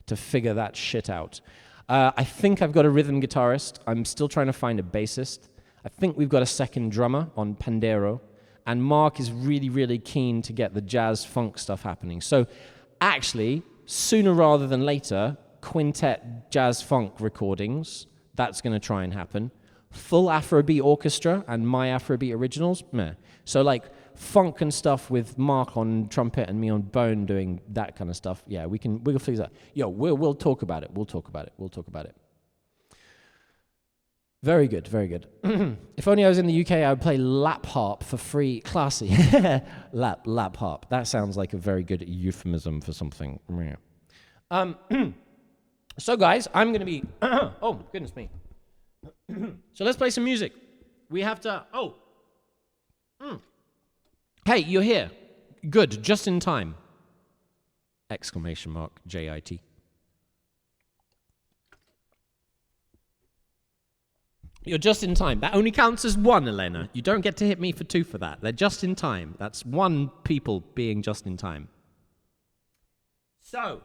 to figure that shit out. I think I've got a rhythm guitarist. I'm still trying to find a bassist. I think we've got a second drummer on Pandero. And Mark is really, really keen to get the jazz funk stuff happening. So actually, sooner rather than later, quintet jazz funk recordings, that's going to try and happen. Full Afrobeat orchestra and my Afrobeat originals, meh. So like funk and stuff with Mark on trumpet and me on bone doing that kind of stuff. Yeah, we'll figure that. Yo, we'll talk about it. We'll talk about it. Very good, very good. If only I was in the UK, I would play lap harp for free. Classy. lap harp. That sounds like a very good euphemism for something. So guys, I'm going to be... oh, goodness me. So let's play some music. We have to... Hey, you're here. Good, just in time. Exclamation mark, JIT. You're just in time. That only counts as one, Elena. You don't get to hit me for two for that. They're just in time. That's one people being just in time. So,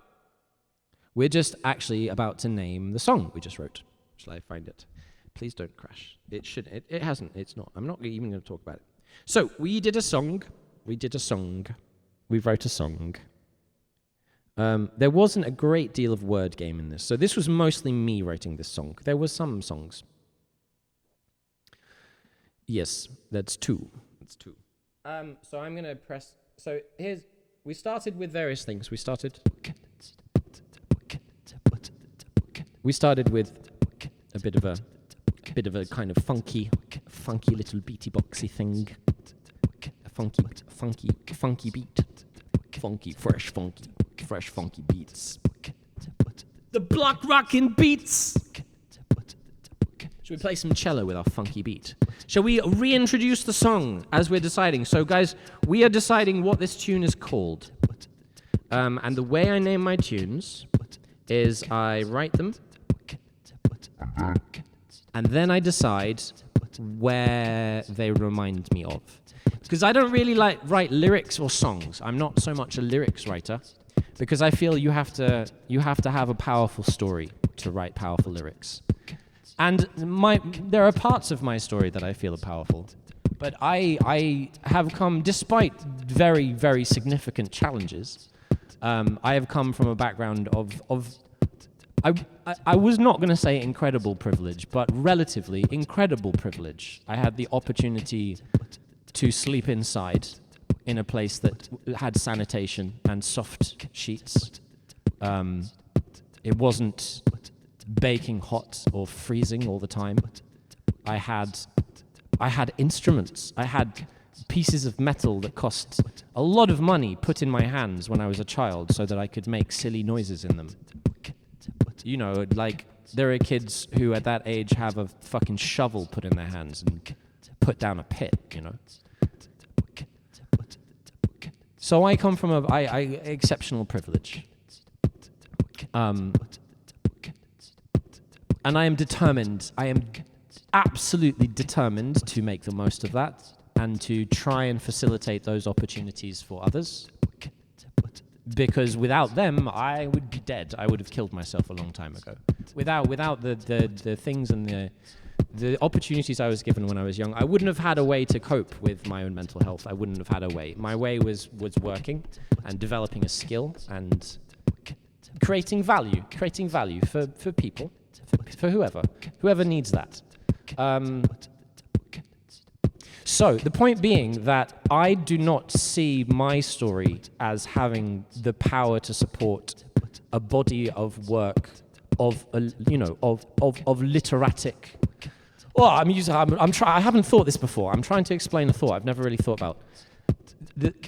we're just actually about to name the song we just wrote. Shall I find it? Please don't crash. It should. It hasn't. It's not. I'm not even going to talk about it. So, we did a song. We wrote a song. There wasn't a great deal of word game in this. So this was mostly me writing this song. There were some songs. Yes, that's two. So I'm going to press... So we started with various things. We started with a bit of a kind of funky little beaty boxy thing. A funky beat. Fresh funky beats. The block rockin' beats. Should we play some cello with our funky beat? Shall we reintroduce the song as we're deciding? So guys, we are deciding what this tune is called. And the way I name my tunes is I write them, and then I decide where they remind me of. Because I don't really write lyrics or songs. I'm not so much a lyrics writer, because I feel you have to have a powerful story to write powerful lyrics. And there are parts of my story that I feel are powerful, but I have come, despite very, very significant challenges, I have come from a background of I was not going to say incredible privilege, but relatively incredible privilege. I had the opportunity to sleep inside in a place that had sanitation and soft sheets. It wasn't baking hot or freezing all the time. I had instruments. I had pieces of metal that cost a lot of money put in my hands when I was a child so that I could make silly noises in them. You know, like there are kids who at that age have a fucking shovel put in their hands and put down a pit, you know. So I come from exceptional privilege. And I am determined, I am absolutely determined to make the most of that and to try and facilitate those opportunities for others. Because without them, I would be dead. I would have killed myself a long time ago. Without the things and the opportunities I was given when I was young, I wouldn't have had a way to cope with my own mental health. I wouldn't have had a way. My way was working and developing a skill and creating value for people. For whoever needs that. So the point being that I do not see my story as having the power to support a body of work of literatic. Oh, I haven't thought this before. I'm trying to explain a thought I've never really thought about.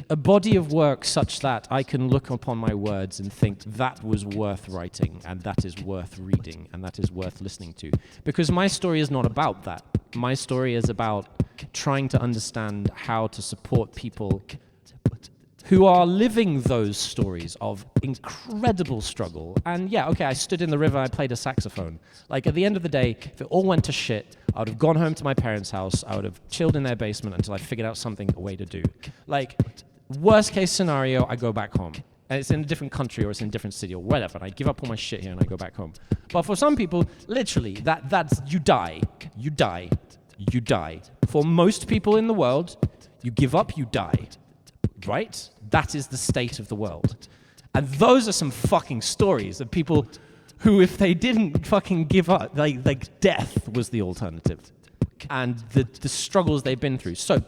a body of work such that I can look upon my words and think that was worth writing, and that is worth reading, and that is worth listening to. Because my story is not about that. My story is about trying to understand how to support people who are living those stories of incredible struggle. And yeah, okay, I stood in the river, I played a saxophone. Like, at the end of the day, if it all went to shit, I would have gone home to my parents' house, I would have chilled in their basement until I figured out something, a way to do. Like, worst case scenario, I go back home. And it's in a different country or it's in a different city or whatever, and I give up all my shit here and I go back home. But for some people, literally, that's you die. You die. You die. For most people in the world, you give up, you die. Right? That is the state of the world. And those are some fucking stories of people who, if they didn't fucking give up, like death was the alternative. And the struggles they've been through. So,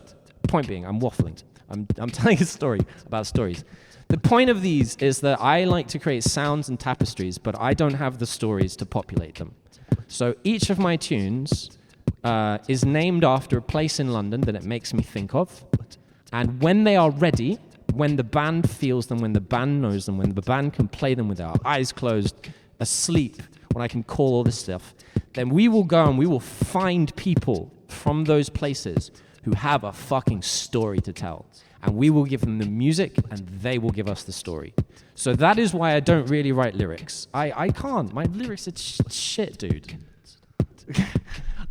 point being, I'm waffling. I'm telling a story about stories. The point of these is that I like to create sounds and tapestries, but I don't have the stories to populate them. So each of my tunes is named after a place in London that it makes me think of. And when they are ready, when the band feels them, when the band knows them, when the band can play them with our eyes closed, asleep, when I can call all this stuff, then we will go and we will find people from those places who have a fucking story to tell. And we will give them the music and they will give us the story. So that is why I don't really write lyrics. I can't. My lyrics are shit, dude.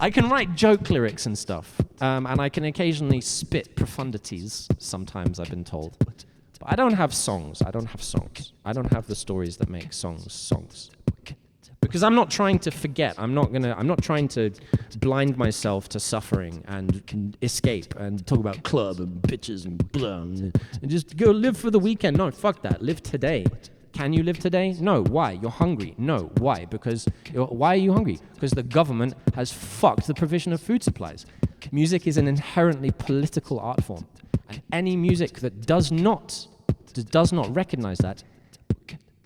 I can write joke lyrics and stuff, and I can occasionally spit profundities, sometimes I've been told. But I don't have songs. I don't have songs. I don't have the stories that make songs. Because I'm not trying to forget. I'm not trying to blind myself to suffering and escape and talk about club and bitches and blah and just go live for the weekend. No, fuck that. Live today. Can you live today? No. Why? You're hungry. No. Why? Why are you hungry? Because the government has fucked the provision of food supplies. Music is an inherently political art form. And any music that does not recognize that,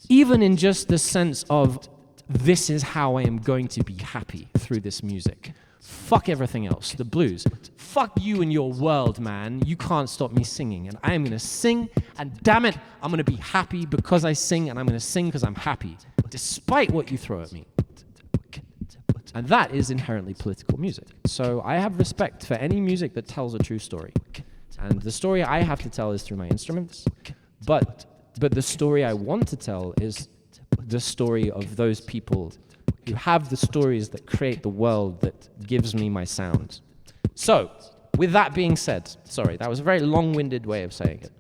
even in just the sense of this is how I am going to be happy through this music. Fuck everything else. The blues. Fuck you and your world, man. You can't stop me singing. And I am going to sing, and damn it, I'm going to be happy because I sing, and I'm going to sing because I'm happy, despite what you throw at me. And that is inherently political music. So I have respect for any music that tells a true story. And the story I have to tell is through my instruments. But the story I want to tell is the story of those people who have the stories that create the world that gives me my sound. So, with that being said, sorry, that was a very long-winded way of saying it.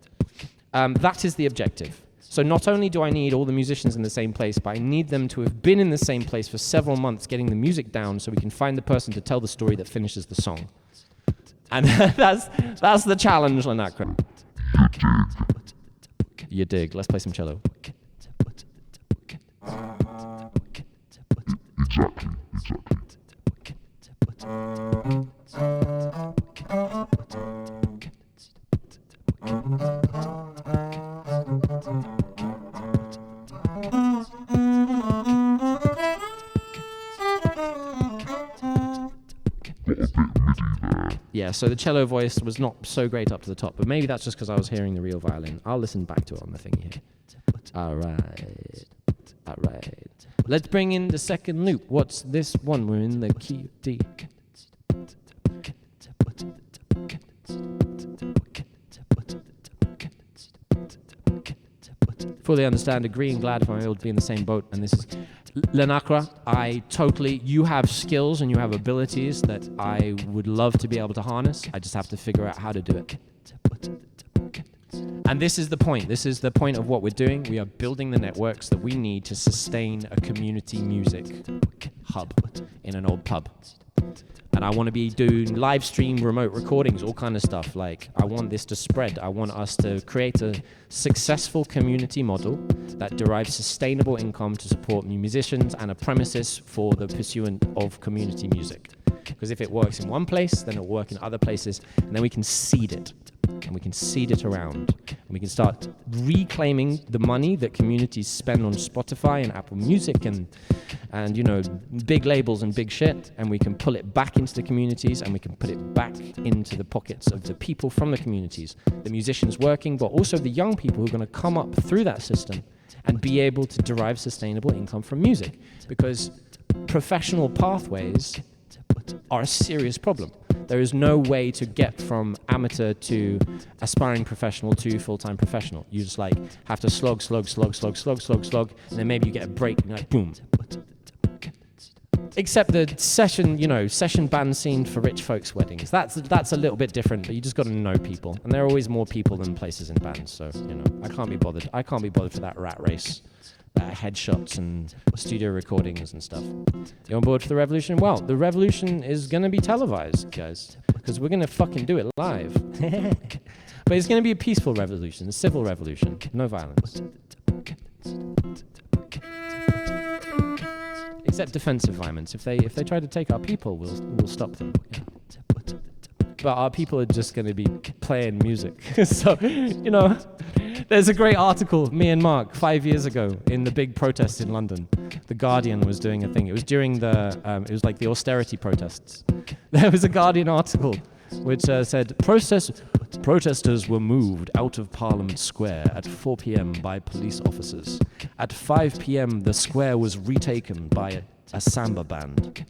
That is the objective. So not only do I need all the musicians in the same place, but I need them to have been in the same place for several months getting the music down so we can find the person to tell the story that finishes the song. And that's the challenge, Lanakra. You dig. Let's play some cello. Yeah, so the cello voice was not so great up to the top, but maybe that's just because I was hearing the real violin. I'll listen back to it on the thingy here. All right. Let's bring in the second loop. What's this one? We're in the key of D. Fully understand, agree, and glad if I'm able to be in the same boat. And this is Lanakra. You have skills and you have abilities that I would love to be able to harness. I just have to figure out how to do it. And this is the point. This is the point of what we're doing. We are building the networks that we need to sustain a community music hub in an old pub. And I want to be doing live stream remote recordings, all kind of stuff. Like, I want this to spread. I want us to create a successful community model that derives sustainable income to support musicians and a premises for the pursuit of community music. Because if it works in one place, then it'll work in other places, and then we can seed it. And and we can seed it around. And we can start reclaiming the money that communities spend on Spotify and Apple Music and big labels and big shit, and we can pull it back into the communities, and we can put it back into the pockets of the people from the communities, the musicians working, but also the young people who are going to come up through that system and be able to derive sustainable income from music. Because professional pathways are a serious problem. There is no way to get from amateur to aspiring professional to full-time professional. You just like have to slog, and then maybe you get a break and you're like, boom. Except the session band scene for rich folks' weddings. That's a little bit different, but you just got to know people, and there are always more people than places in bands. So I can't be bothered. I can't be bothered for that rat race, headshots and studio recordings and stuff. You on board for the revolution? Well, the revolution is gonna be televised, guys, because we're gonna fucking do it live. But it's gonna be a peaceful revolution, a civil revolution, no violence. Except defensive violence. If they try to take our people, we'll stop them. Yeah. But our people are just going to be playing music. So, there's a great article, me and Mark, 5 years ago in the big protest in London. The Guardian was doing a thing. It was during it was like the austerity protests. There was a Guardian article which said, protesters were moved out of Parliament Square at 4 p.m. by police officers. At 5 p.m. the square was retaken by a samba band.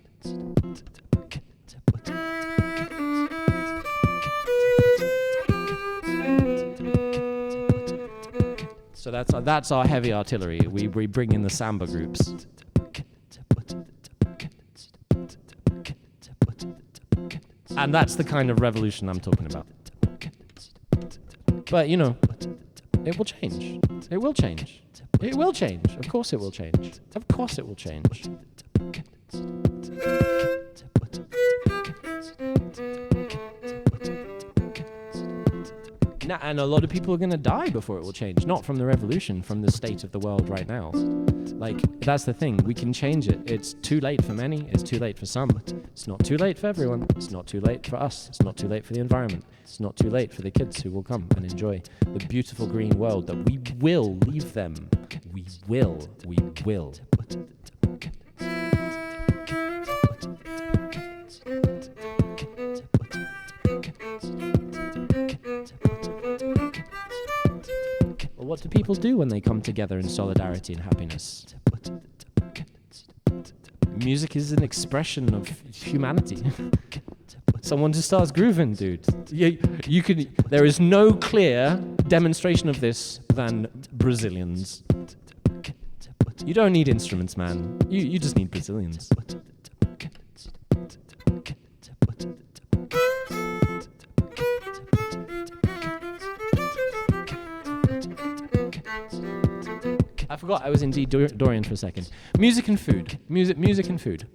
So that's our heavy artillery. We bring in the samba groups. And that's the kind of revolution I'm talking about. But, it will change. It will change. It will change. Of course it will change. Of course it will change. And a lot of people are going to die before it will change. Not from the revolution, from the state of the world right now. Like, that's the thing. We can change it. It's too late for many. It's too late for some. It's not too late for everyone. It's not too late for us. It's not too late for the environment. It's not too late for the kids who will come and enjoy the beautiful green world that we will leave them. We will. We will. What do people do when they come together in solidarity and happiness? Music is an expression of humanity. Someone just starts grooving, dude. You can. There is no clear demonstration of this than Brazilians. You don't need instruments, man. You just need Brazilians. I forgot I was indeed Dorian for a second. Music and food. Music and food.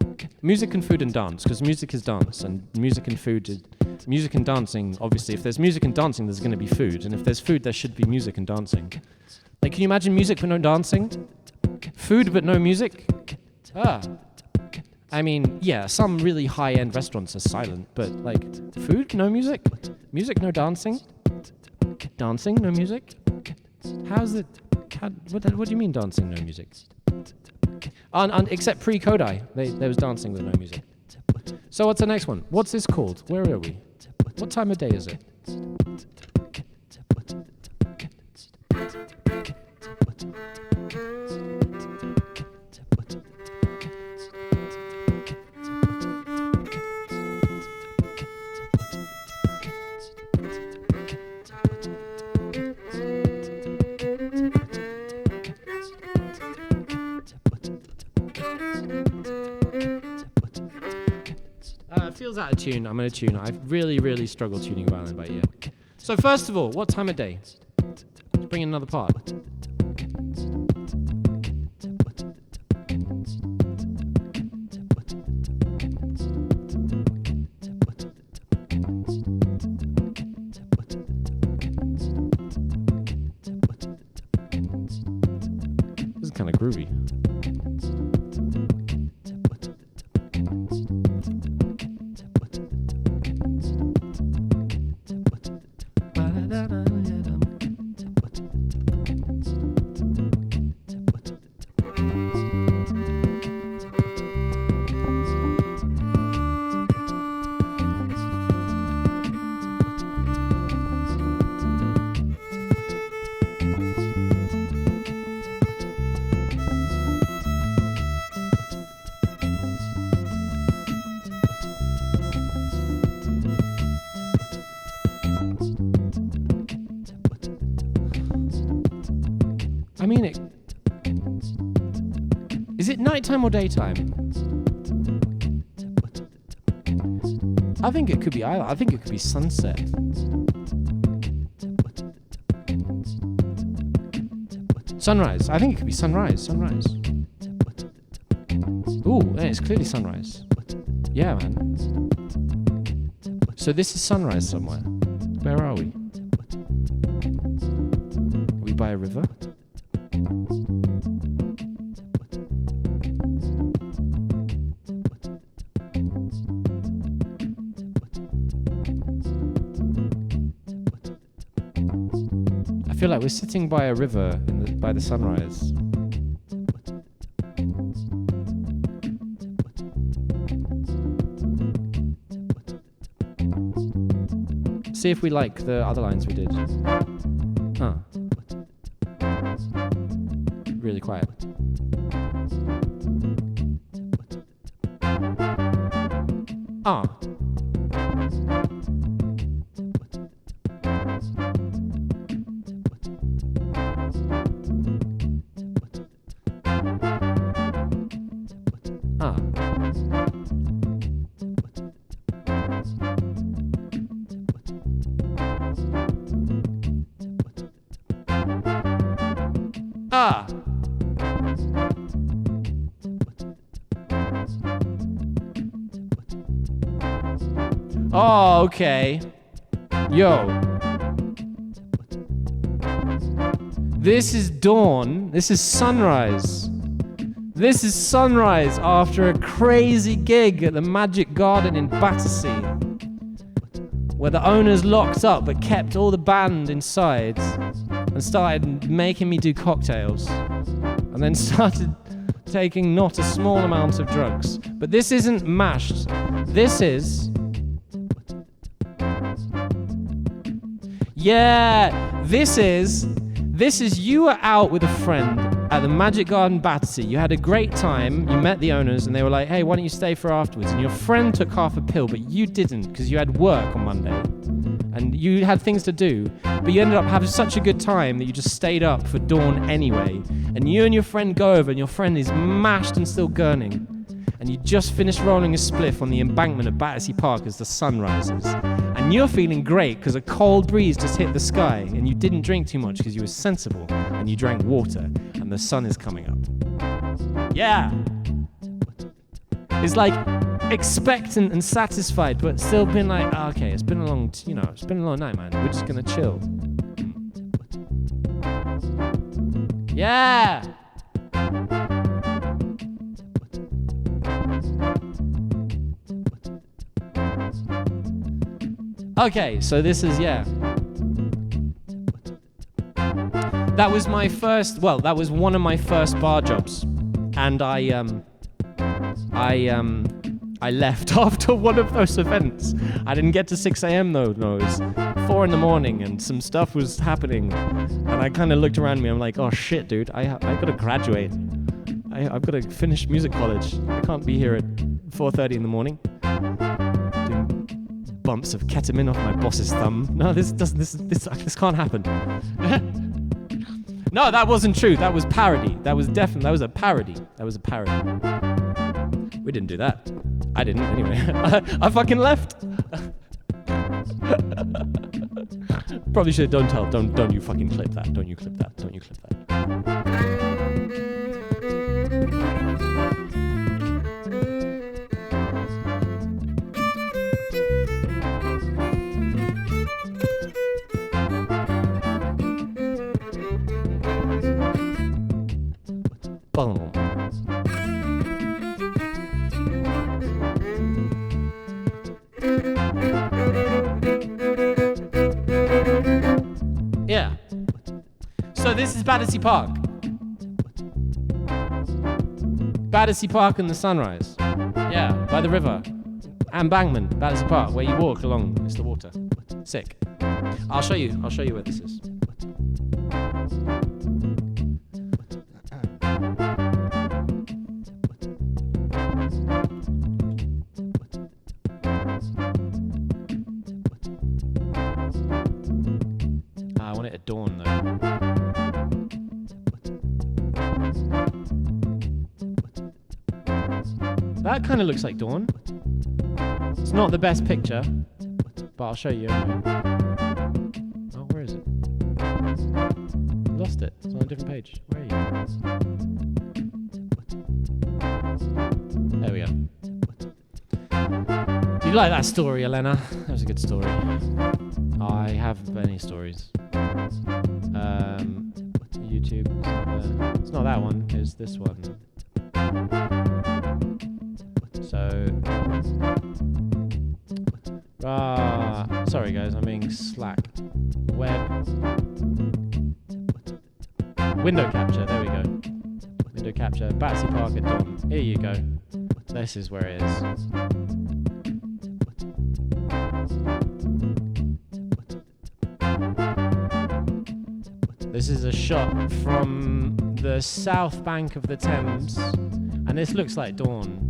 Music and food and dance, because music is dance, and music and food music and dancing, obviously, if there's music and dancing, there's going to be food, and if there's food, there should be music and dancing. Like, can you imagine music but no dancing? Food but no music? I mean, yeah, some really high-end restaurants are silent, but, like, food, no music? Music, no dancing? Dancing, no music? How's it... What do you mean dancing, no music? Except pre-Kodai, there was dancing with no music. So what's the next one? What's this called? Where are we? What time of day is it? Feels out of tune. I'm going to tune. I've really struggled tuning violin by ear. So first of all, what time of day? Let's bring in another part. This is kind of groovy. Is it nighttime or daytime? I think it could be. I think it could be sunset. Sunrise. I think it could be sunrise. Sunrise. Ooh, yeah, it's clearly sunrise. Yeah, man. So this is sunrise somewhere. Where are we? Are we by a river? I feel like we're sitting by a river by the sunrise. See if we like the other lines we did. Huh. Really quiet. Ah. Ah. Ah. Oh, okay. Yo. This is dawn. This is sunrise. This is sunrise after a crazy gig at the Magic Garden in Battersea, where the owners locked up but kept all the band inside and started making me do cocktails, and then started taking not a small amount of drugs. But this isn't mashed. This is... Yeah, this is you were out with a friend at the Magic Garden Battersea. You had a great time, you met the owners, and they were like, hey, why don't you stay for afterwards? And your friend took half a pill, but you didn't, because you had work on Monday. And you had things to do, but you ended up having such a good time that you just stayed up for dawn anyway. And you and your friend go over, and your friend is mashed and still gurning. And you just finished rolling a spliff on the embankment of Battersea Park as the sun rises. And you're feeling great because a cold breeze just hit the sky, and you didn't drink too much because you were sensible, and you drank water, and the sun is coming up. Yeah! It's like expectant and satisfied, but still being like, oh, okay, it's been a long, it's been a long night, man. We're just gonna chill. Yeah! Okay, so this is, yeah. That was my first, well, that was one of my first bar jobs. And I left after one of those events. I didn't get to 6 a.m. though, no, it was 4 in the morning and some stuff was happening. And I kind of looked around me, I'm like, oh shit, dude, I gotta graduate. I've got to finish music college. I can't be here at 4:30 in the morning. Doing bumps of ketamine off my boss's thumb. No, this can't happen. No, that wasn't true. That was parody. That was a parody. That was a parody. We didn't do that. I didn't, anyway. I fucking left. Probably should. Don't you fucking clip that. Don't you clip that. Don't you clip that. Boom. Yeah. So this is Battersea Park. Battersea Park and the sunrise. Yeah, by the river. Embankment, Battersea Park, where you walk along, it's the water. Sick. I'll show you where this is. I want it at dawn though. That kind of looks like dawn. It's not the best picture, but I'll show you. Oh, where is it? Lost it. It's on a different page. Where are you? There we go. Do you like that story, Elena? That was a good story. I have many stories. YouTube. It's not that one. It's this one. So. Sorry guys, I'm being slack. Web. Window capture. There we go. Window capture. Battersea Park at dawn. Here you go. This is where it is. This is a shot from the south bank of the Thames, and this looks like dawn.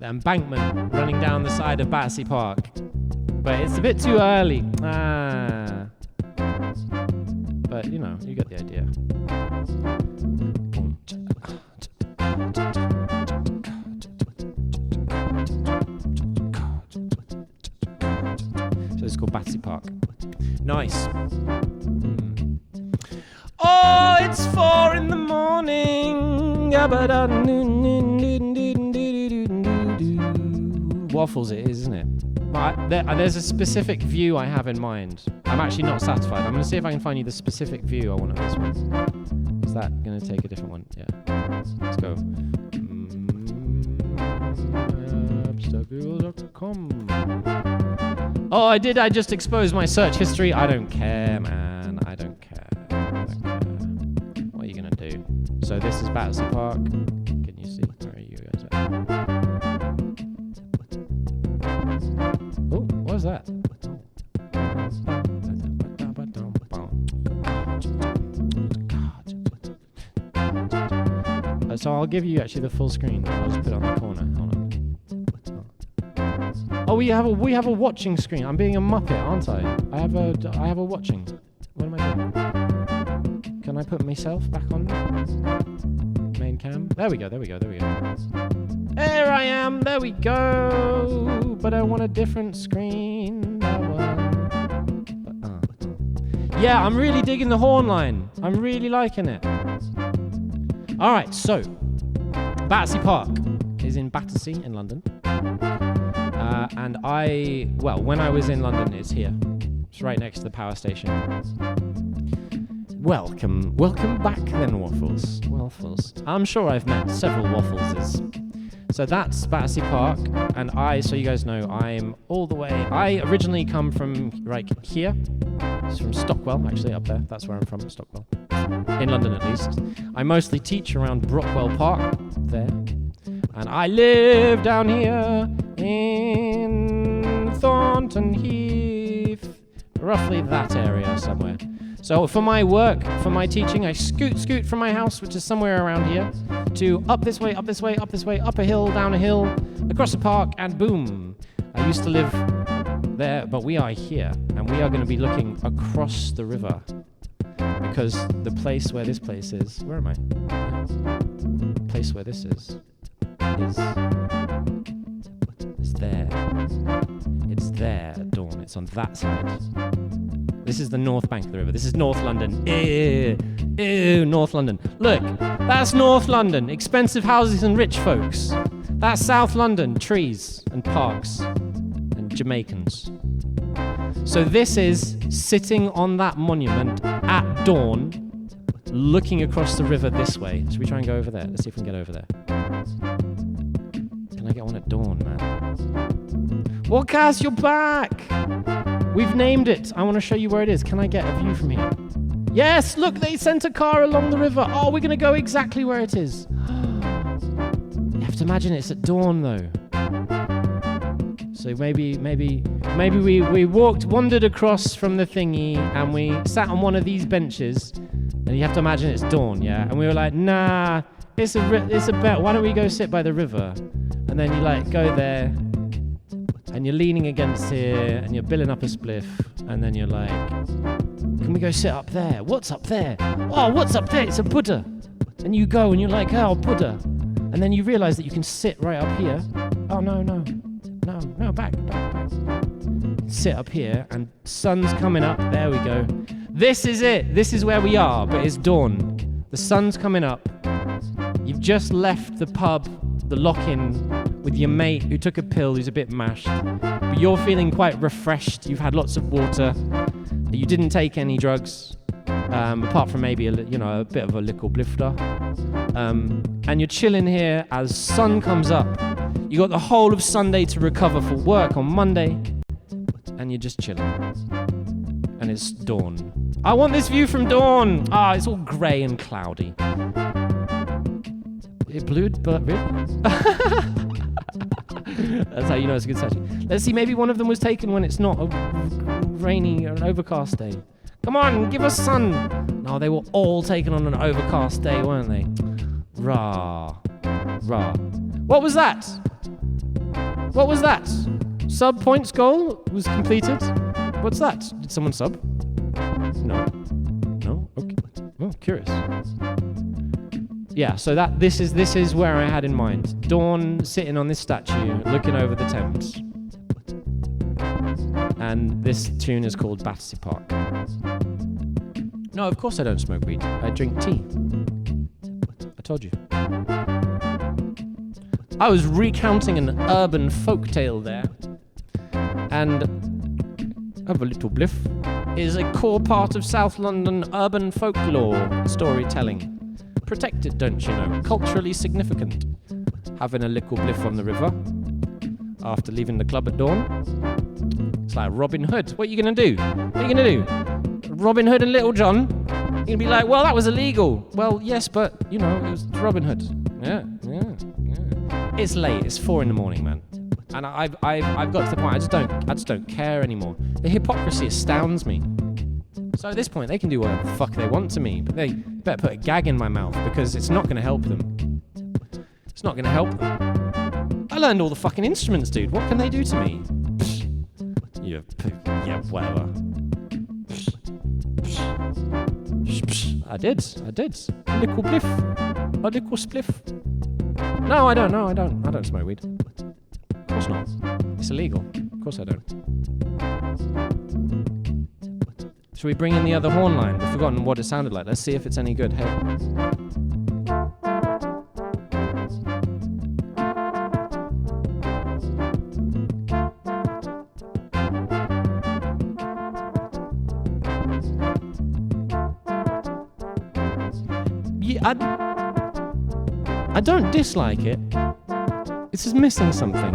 The embankment running down the side of Battersea Park, but it's a bit too early. But you know, you get the idea. So it's called Battersea Park. Nice. Oh, it's 4 in the morning. Waffles it is, isn't it? There's a specific view I have in mind. I'm actually not satisfied. I'm going to see if I can find you the specific view I want of this one. Is that going to take a different one? Yeah. Let's go. Google.com. Oh, I just exposed my search history. I don't care, man. I don't care. What are you going to do? So this is Battersea Park. Can you see? Where are you guys at? Oh, what was that? So I'll give you actually the full screen. I'll just put it on the corner. Hold on. Oh, we have a watching screen. I'm being a muppet, aren't I? I have a watching. What am I doing? Can I put myself back on main cam? There we go. There I am. There we go. But I want a different screen. That one. Yeah, I'm really digging the horn line. I'm really liking it. All right, so Battersea Park is in Battersea in London. And when I was in London, it's here. It's right next to the power station. Welcome back then, Waffles. I'm sure I've met several Waffleses. So that's Battersea Park, and so you guys know, I'm all the way. I originally come from right here. It's from Stockwell, actually, up there. That's where I'm from, Stockwell. In London, at least. I mostly teach around Brockwell Park, there. And I live down here in Thornton Heath, roughly that area somewhere. So for my work, for my teaching, I scoot from my house, which is somewhere around here, to up this way, up a hill, down a hill, across a park, and boom. I used to live there, but we are here, and we are going to be looking across the river, because the place where this place is, where am I? The place where this is there. It's there at dawn. It's on that side. This is the north bank of the river. This is North London. Ew, North London. Look, that's North London. Expensive houses and rich folks. That's South London. Trees and parks and Jamaicans. So this is sitting on that monument at dawn, looking across the river this way. Should we try and go over there? Let's see if we can get over there. Can I get one at dawn, man? Warcast, you're back! We've named it. I want to show you where it is. Can I get a view from here? Yes, look, they sent a car along the river. Oh, we're going to go exactly where it is. You have to imagine it's at dawn, though. So maybe we wandered across from the thingy, and we sat on one of these benches, and you have to imagine it's dawn, yeah? And we were like, nah, it's a bet. Why don't we go sit by the river? And then you go there, and you're leaning against here, and you're billing up a spliff, and then you're like, can we go sit up there? What's up there? Oh, what's up there? It's a Buddha. And you go, and you're like, oh, Buddha. And then you realize that you can sit right up here. Oh, no, back. Sit up here, and sun's coming up. There we go. This is it. This is where we are, but it's dawn. The sun's coming up. You've just left the pub, the lock-in, with your mate who took a pill, who's a bit mashed. But you're feeling quite refreshed. You've had lots of water. You didn't take any drugs, apart from maybe a bit of a little blifter. And you're chilling here as sun comes up. You got the whole of Sunday to recover for work on Monday, and you're just chilling. And it's dawn. I want this view from dawn. It's all grey and cloudy. It blued, but really? That's how you know it's a good session. Let's see, maybe one of them was taken when it's not a rainy or an overcast day. Come on, give us sun. No, they were all taken on an overcast day, weren't they? Rah. What was that? Sub points goal was completed. What's that? Did someone sub? No? Okay. Oh, curious. Yeah, so this is where I had in mind. Dawn sitting on this statue, looking over the Thames. And this tune is called Battersea Park. No, of course I don't smoke weed. I drink tea. I told you. I was recounting an urban folktale there. And have a little bliff is a core part of South London urban folklore storytelling. Protected, don't you know? Culturally significant. Having a little bliff on the river after leaving the club at dawn. It's like Robin Hood. What are you going to do? Robin Hood and Little John? You're going to be like, well, that was illegal. Well, yes, but, it was Robin Hood. Yeah. It's late. It's 4 a.m, man. And I've got to the point, I just don't care anymore. The hypocrisy astounds me. So at this point, they can do whatever the fuck they want to me, but they better put a gag in my mouth because it's not going to help them. It's not going to help them. I learned all the fucking instruments, dude. What can they do to me? Yeah, whatever. I did. A little bliff. A little spliff. No, I don't smoke weed. Of course not. It's illegal. Of course I don't. Should we bring in the other horn line? We've forgotten what it sounded like. Let's see if it's any good. Hey. Yeah, I don't dislike it. It's just missing something.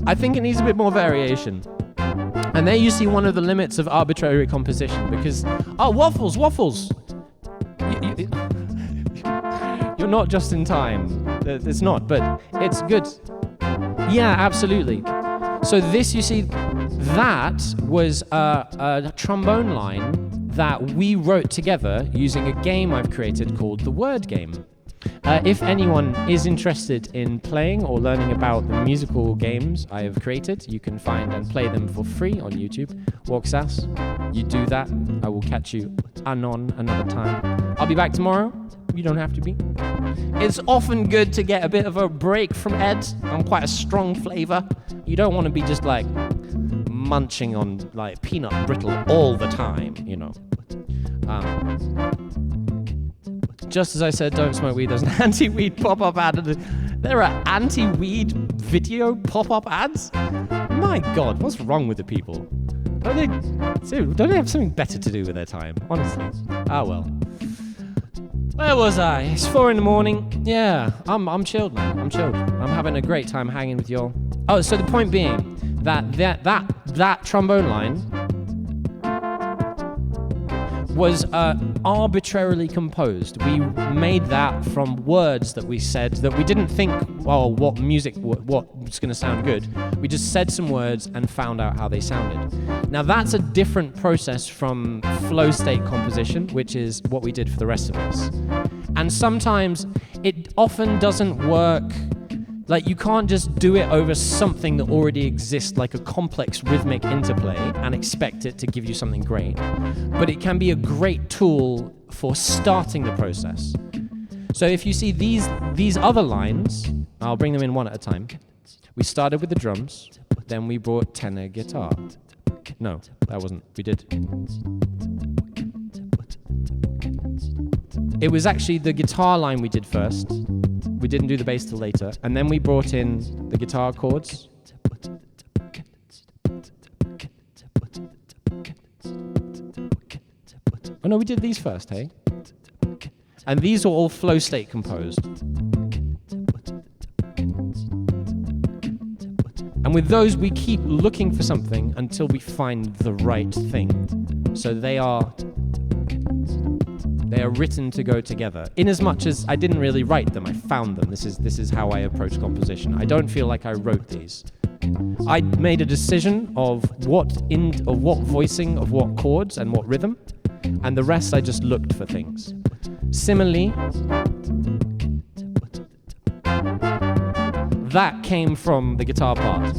I think it needs a bit more variation. And there you see one of the limits of arbitrary composition because, waffles! You're not just in time. It's not, but it's good. Yeah, absolutely. So this, you see, that was a trombone line that we wrote together using a game I've created called the Word Game. If anyone is interested in playing or learning about the musical games I have created, you can find and play them for free on YouTube. Walksas, you do that. I will catch you anon another time. I'll be back tomorrow. You don't have to be. It's often good to get a bit of a break from Ed. I'm quite a strong flavour. You don't want to be just like munching on like peanut brittle all the time, Just as I said, don't smoke weed, there's an anti-weed pop-up ad. There are anti-weed video pop-up ads? My God, what's wrong with the people? Don't they have something better to do with their time? Honestly. Well. Where was I? It's 4 a.m. Yeah, I'm chilled, man. I'm chilled. I'm having a great time hanging with y'all. Oh, so the point being that trombone line was arbitrarily composed. We made that from words that we said that we didn't think, what was going to sound good. We just said some words and found out how they sounded. Now that's a different process from flow state composition, which is what we did for the rest of us. And sometimes it often doesn't work Like, you can't just do it over something that already exists, like a complex rhythmic interplay, and expect it to give you something great. But it can be a great tool for starting the process. So if you see these other lines, I'll bring them in one at a time. We started with the drums, then we brought tenor guitar. No, that wasn't. We did. It was actually the guitar line we did first. We didn't do the bass till later. And then we brought in the guitar chords. Oh no, we did these first, hey? And these are all flow state composed. And with those, we keep looking for something until we find the right thing. So they are written to go together. In as much as I didn't really write them, I found them. This is how I approach composition. I don't feel like I wrote these. I made a decision of what voicing, of what chords and what rhythm, and the rest I just looked for things. Similarly, that came from the guitar part.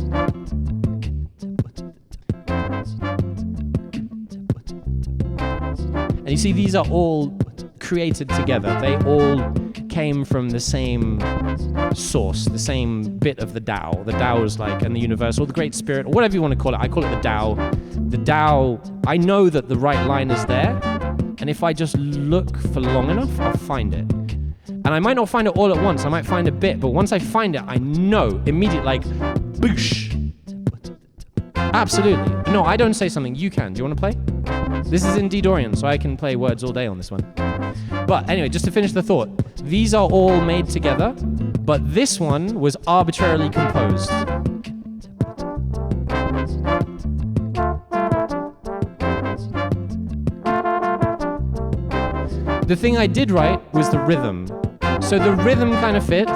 And you see, these are all created together. They all came from the same source, the same bit of the Tao. The Tao is like, and the universe, or the great spirit, or whatever you want to call it. I call it the Tao. The Tao, I know that the right line is there, and if I just look for long enough, I'll find it. And I might not find it all at once, I might find a bit, but once I find it, I know immediately, like, boosh. Absolutely. No, I don't say something, you can. Do you want to play? This is in D Dorian, so I can play words all day on this one. But anyway, just to finish the thought, these are all made together, but this one was arbitrarily composed. The thing I did write was the rhythm. So the rhythm kind of fits.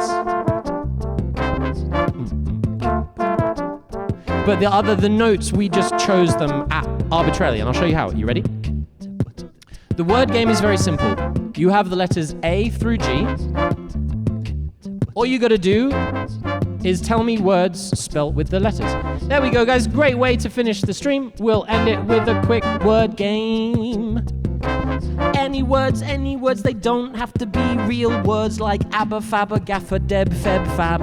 But the notes, we just chose them arbitrarily, and I'll show you how. You ready? The word game is very simple. You have the letters A through G. All you gotta do is tell me words spelt with the letters. There we go, guys. Great way to finish the stream. We'll end it with a quick word game. Any words, they don't have to be real words like abba, fabba, gaffer, deb, feb, fab.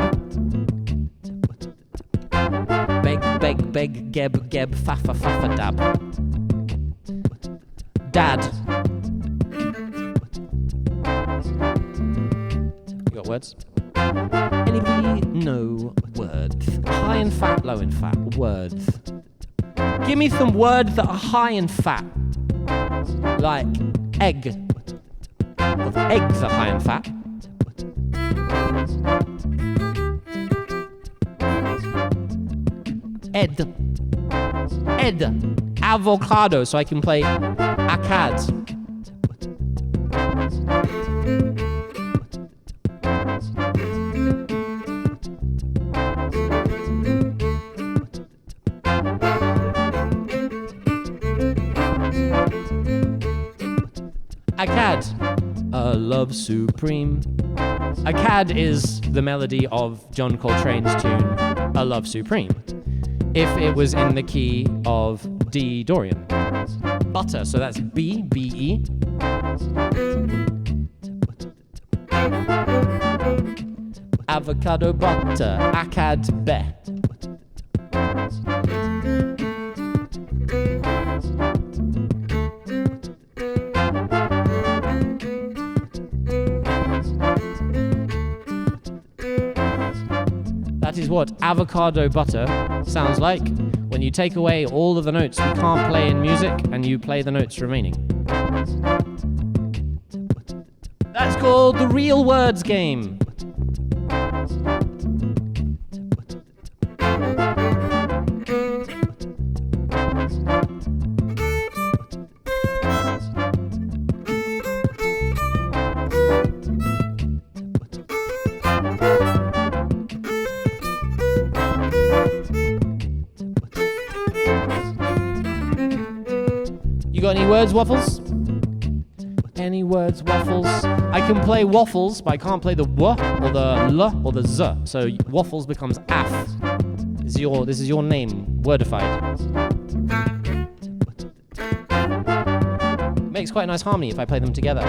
Beg, geb, faffa, dab. Dad. You got words? Anybody know words? High and fat, low and fat. Words. Give me some words that are high and fat. Like egg. Eggs are high and fat. Ed. Avocado, so I can play acad. Acad, a love supreme. Acad is the melody of John Coltrane's tune, A Love Supreme, if it was in the key of D Dorian. Butter, so that's B, B-E. Avocado butter, acad be. That is what avocado butter sounds like when you take away all of the notes we can't play in music and you play the notes remaining. That's called the real words game. You got any words, Waffles? any words, waffles. I can play waffles, but I can't play the w or the l or the z. So waffles becomes af. This is your name, wordified. Makes quite a nice harmony if I play them together.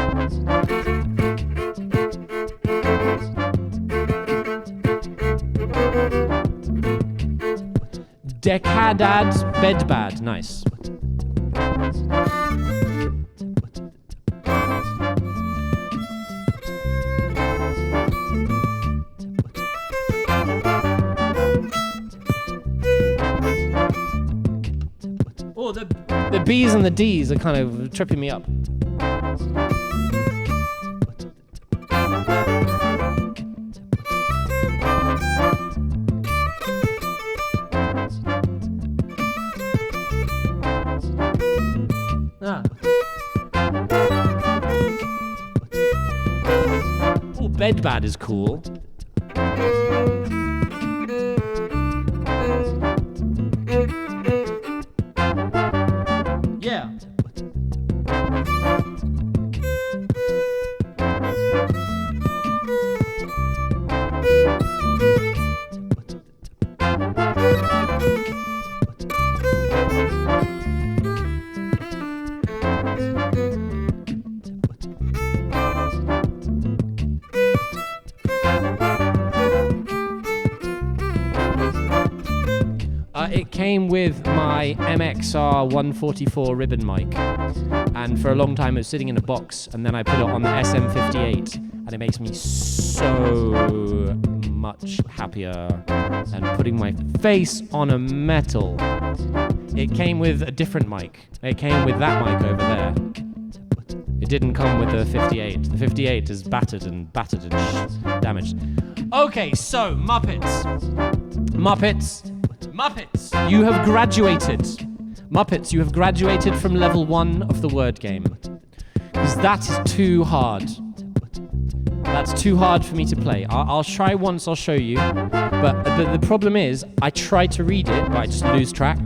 Decadad bedbad, nice. Oh, the B's and the D's are kind of tripping me up. Oh, bedbad is cool. Yeah. It came with my MXR 144 ribbon mic, and for a long time it was sitting in a box, and then I put it on the SM58, and it makes me so much happier than putting my face on a metal. It came with a different mic. It came with that mic over there. It didn't come with the 58. The 58 is battered and damaged. Okay, so Muppets, you have graduated. Muppets, you have graduated from level 1 of the word game. Because that is too hard. That's too hard for me to play. I'll try once, I'll show you. But the problem is, I try to read it, but I just lose track.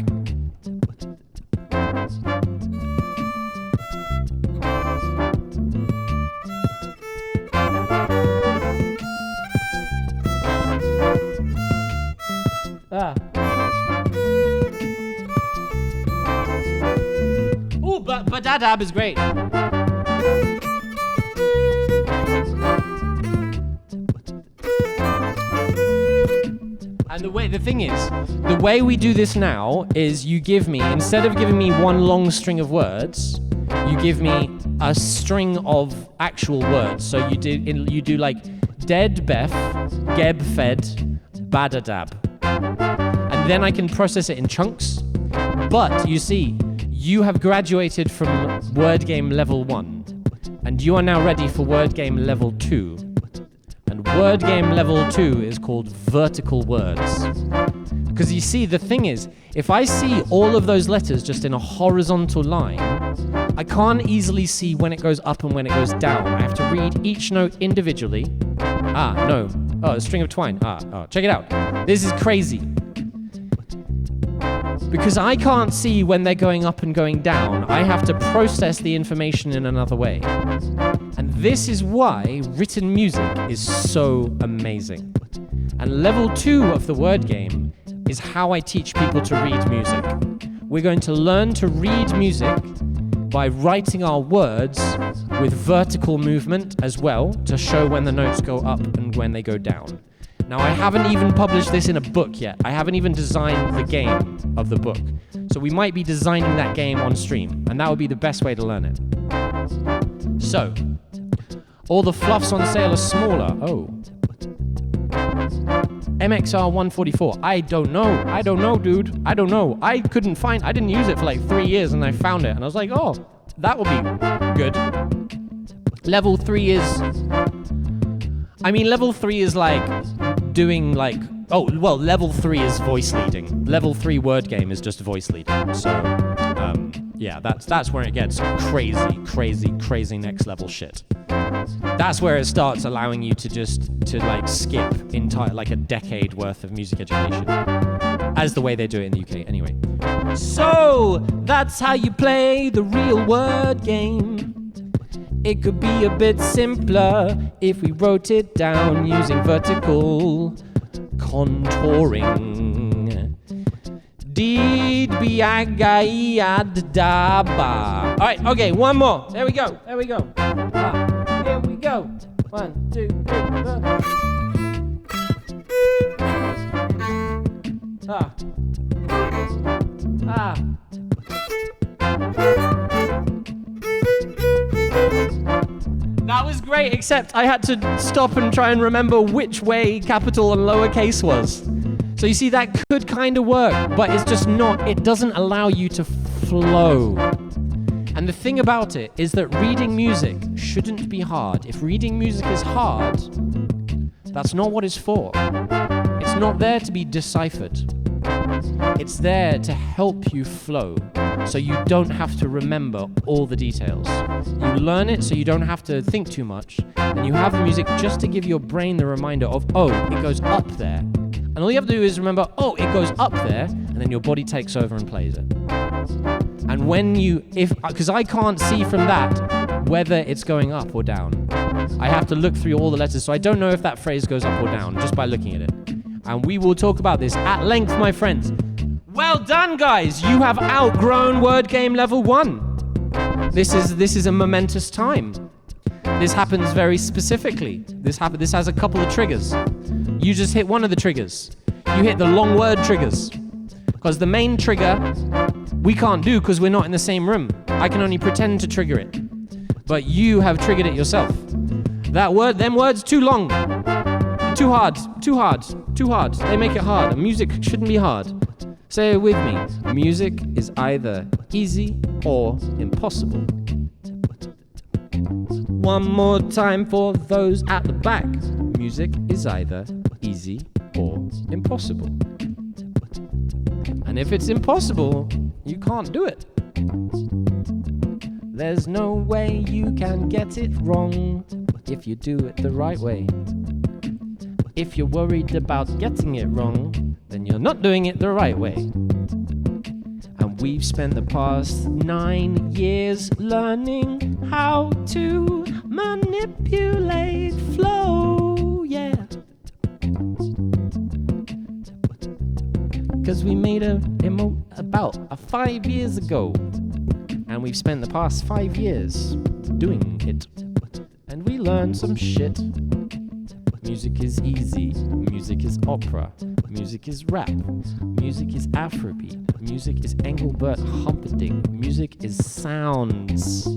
Oh, but Badadab is great. And the thing is, the way we do this now is you give me, instead of giving me one long string of words, you give me a string of actual words. So you do like dead bef, geb fed, badadab. And then I can process it in chunks. But you see, you have graduated from word game level 1, and you are now ready for word game level 2. And word game level 2 is called vertical words. Because you see, the thing is, if I see all of those letters just in a horizontal line, I can't easily see when it goes up and when it goes down. I have to read each note individually. No. Oh, a string of twine. Check it out. This is crazy. Because I can't see when they're going up and going down, I have to process the information in another way. And this is why written music is so amazing. And level 2 of the word game is how I teach people to read music. We're going to learn to read music by writing our words with vertical movement as well, to show when the notes go up and when they go down. Now, I haven't even published this in a book yet. I haven't even designed the game of the book. So we might be designing that game on stream, and that would be the best way to learn it. So, all the fluffs on sale are smaller. Oh. MXR 144. I don't know, dude. I don't know. I didn't use it for like 3 years, and I found it, and I was like, oh, that will be good. Level 3 is... level 3 is like doing like... Oh, well, level 3 is voice leading. Level 3 word game is just voice leading. So, yeah, that's where it gets crazy next level shit. That's where it starts allowing you to skip entire, like a decade worth of music education. As the way they do it in the UK, anyway. So, that's how you play the real word game. It could be a bit simpler if we wrote it down using vertical contouring. Deed be daba. All right, okay, one more. There we go. Here we go. 1, 2, 3, 4. That was great, except I had to stop and try and remember which way capital and lowercase was. So you see, that could kind of work, but it's just not, it doesn't allow you to flow. And the thing about it is that reading music shouldn't be hard. If reading music is hard, that's not what it's for. It's not there to be deciphered. It's there to help you flow, so you don't have to remember all the details. You learn it so you don't have to think too much, and you have the music just to give your brain the reminder of, oh, it goes up there. And all you have to do is remember, oh, it goes up there, and then your body takes over and plays it. And when because I can't see from that whether it's going up or down. I have to look through all the letters, so I don't know if that phrase goes up or down just by looking at it. And we will talk about this at length, my friends. Well done, guys. You have outgrown word game level 1. This is a momentous time. This happens very specifically. This has a couple of triggers. You just hit one of the triggers. You hit the long word triggers. Because the main trigger, we can't do because we're not in the same room. I can only pretend to trigger it. But you have triggered it yourself. Them words too long. Too hard. They make it hard. Music shouldn't be hard. Say it with me. Music is either easy or impossible. One more time for those at the back. Music is either easy or impossible. And if it's impossible, you can't do it. There's no way you can get it wrong if you do it the right way. If you're worried about getting it wrong, then you're not doing it the right way. And we've spent the past 9 years learning how to manipulate flow, yeah. Because we made a emote about 5 years ago. And we've spent the past 5 years doing it. And we learned some shit. Music is easy, music is opera, music is rap, music is Afrobeat, music is Engelbert Humperdinck, music is sounds.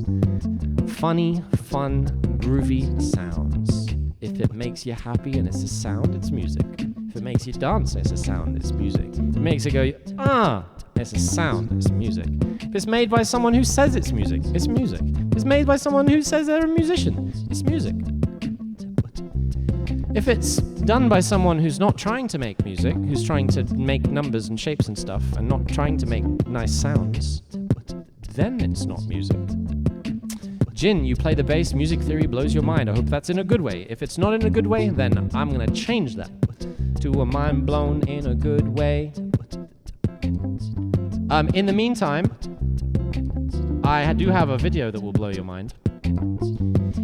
Funny, fun, groovy sounds. If it makes you happy and it's a sound, it's music. If it makes you dance, it's a sound, it's music. If it makes you go, it's a sound, it's music. If it's made by someone who says it's music, it's music. If it's made by someone who says they're a musician, it's music. If it's done by someone who's not trying to make music, who's trying to make numbers and shapes and stuff, and not trying to make nice sounds, then it's not music. Jin, you play the bass, music theory blows your mind. I hope that's in a good way. If it's not in a good way, then I'm gonna change that to a mind blown in a good way. In the meantime, I do have a video that will blow your mind.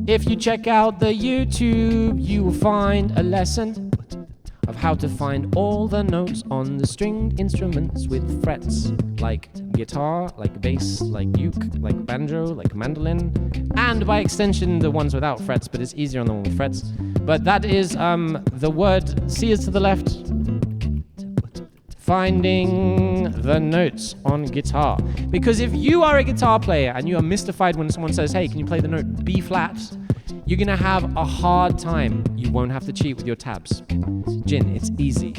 If you check out the YouTube, you will find a lesson of how to find all the notes on the stringed instruments with frets, like guitar, like bass, like uke, like banjo, like mandolin, and by extension the ones without frets, but it's easier on the one with frets. But that is the word C is to the left. Finding the notes on guitar. Because if you are a guitar player and you are mystified when someone says, hey, can you play the note B flat? You're gonna have a hard time. You won't have to cheat with your tabs. Jin, it's easy.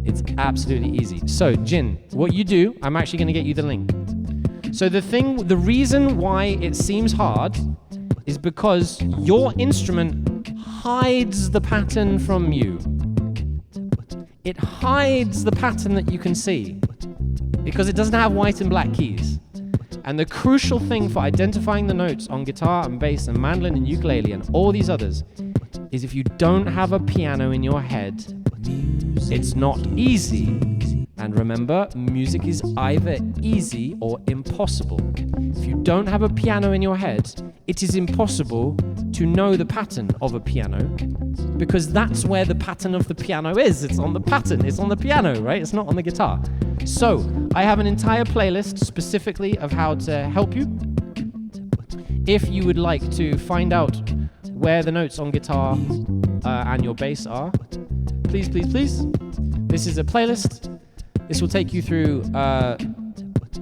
It's absolutely easy. So, Jin, what you do, I'm actually gonna get you the link. So the reason why it seems hard is because your instrument hides the pattern from you. It hides the pattern that you can see because it doesn't have white and black keys. And the crucial thing for identifying the notes on guitar and bass and mandolin and ukulele and all these others is if you don't have a piano in your head, it's not easy. And And remember, music is either easy or impossible. If you don't have a piano in your head, it is impossible to know the pattern of a piano, because that's where the pattern of the piano is. It's on the pattern, it's on the piano, right? It's not on the guitar. So, I have an entire playlist specifically of how to help you. If you would like to find out where the notes on guitar and your bass are, please, please, please. This is a playlist. This will take you through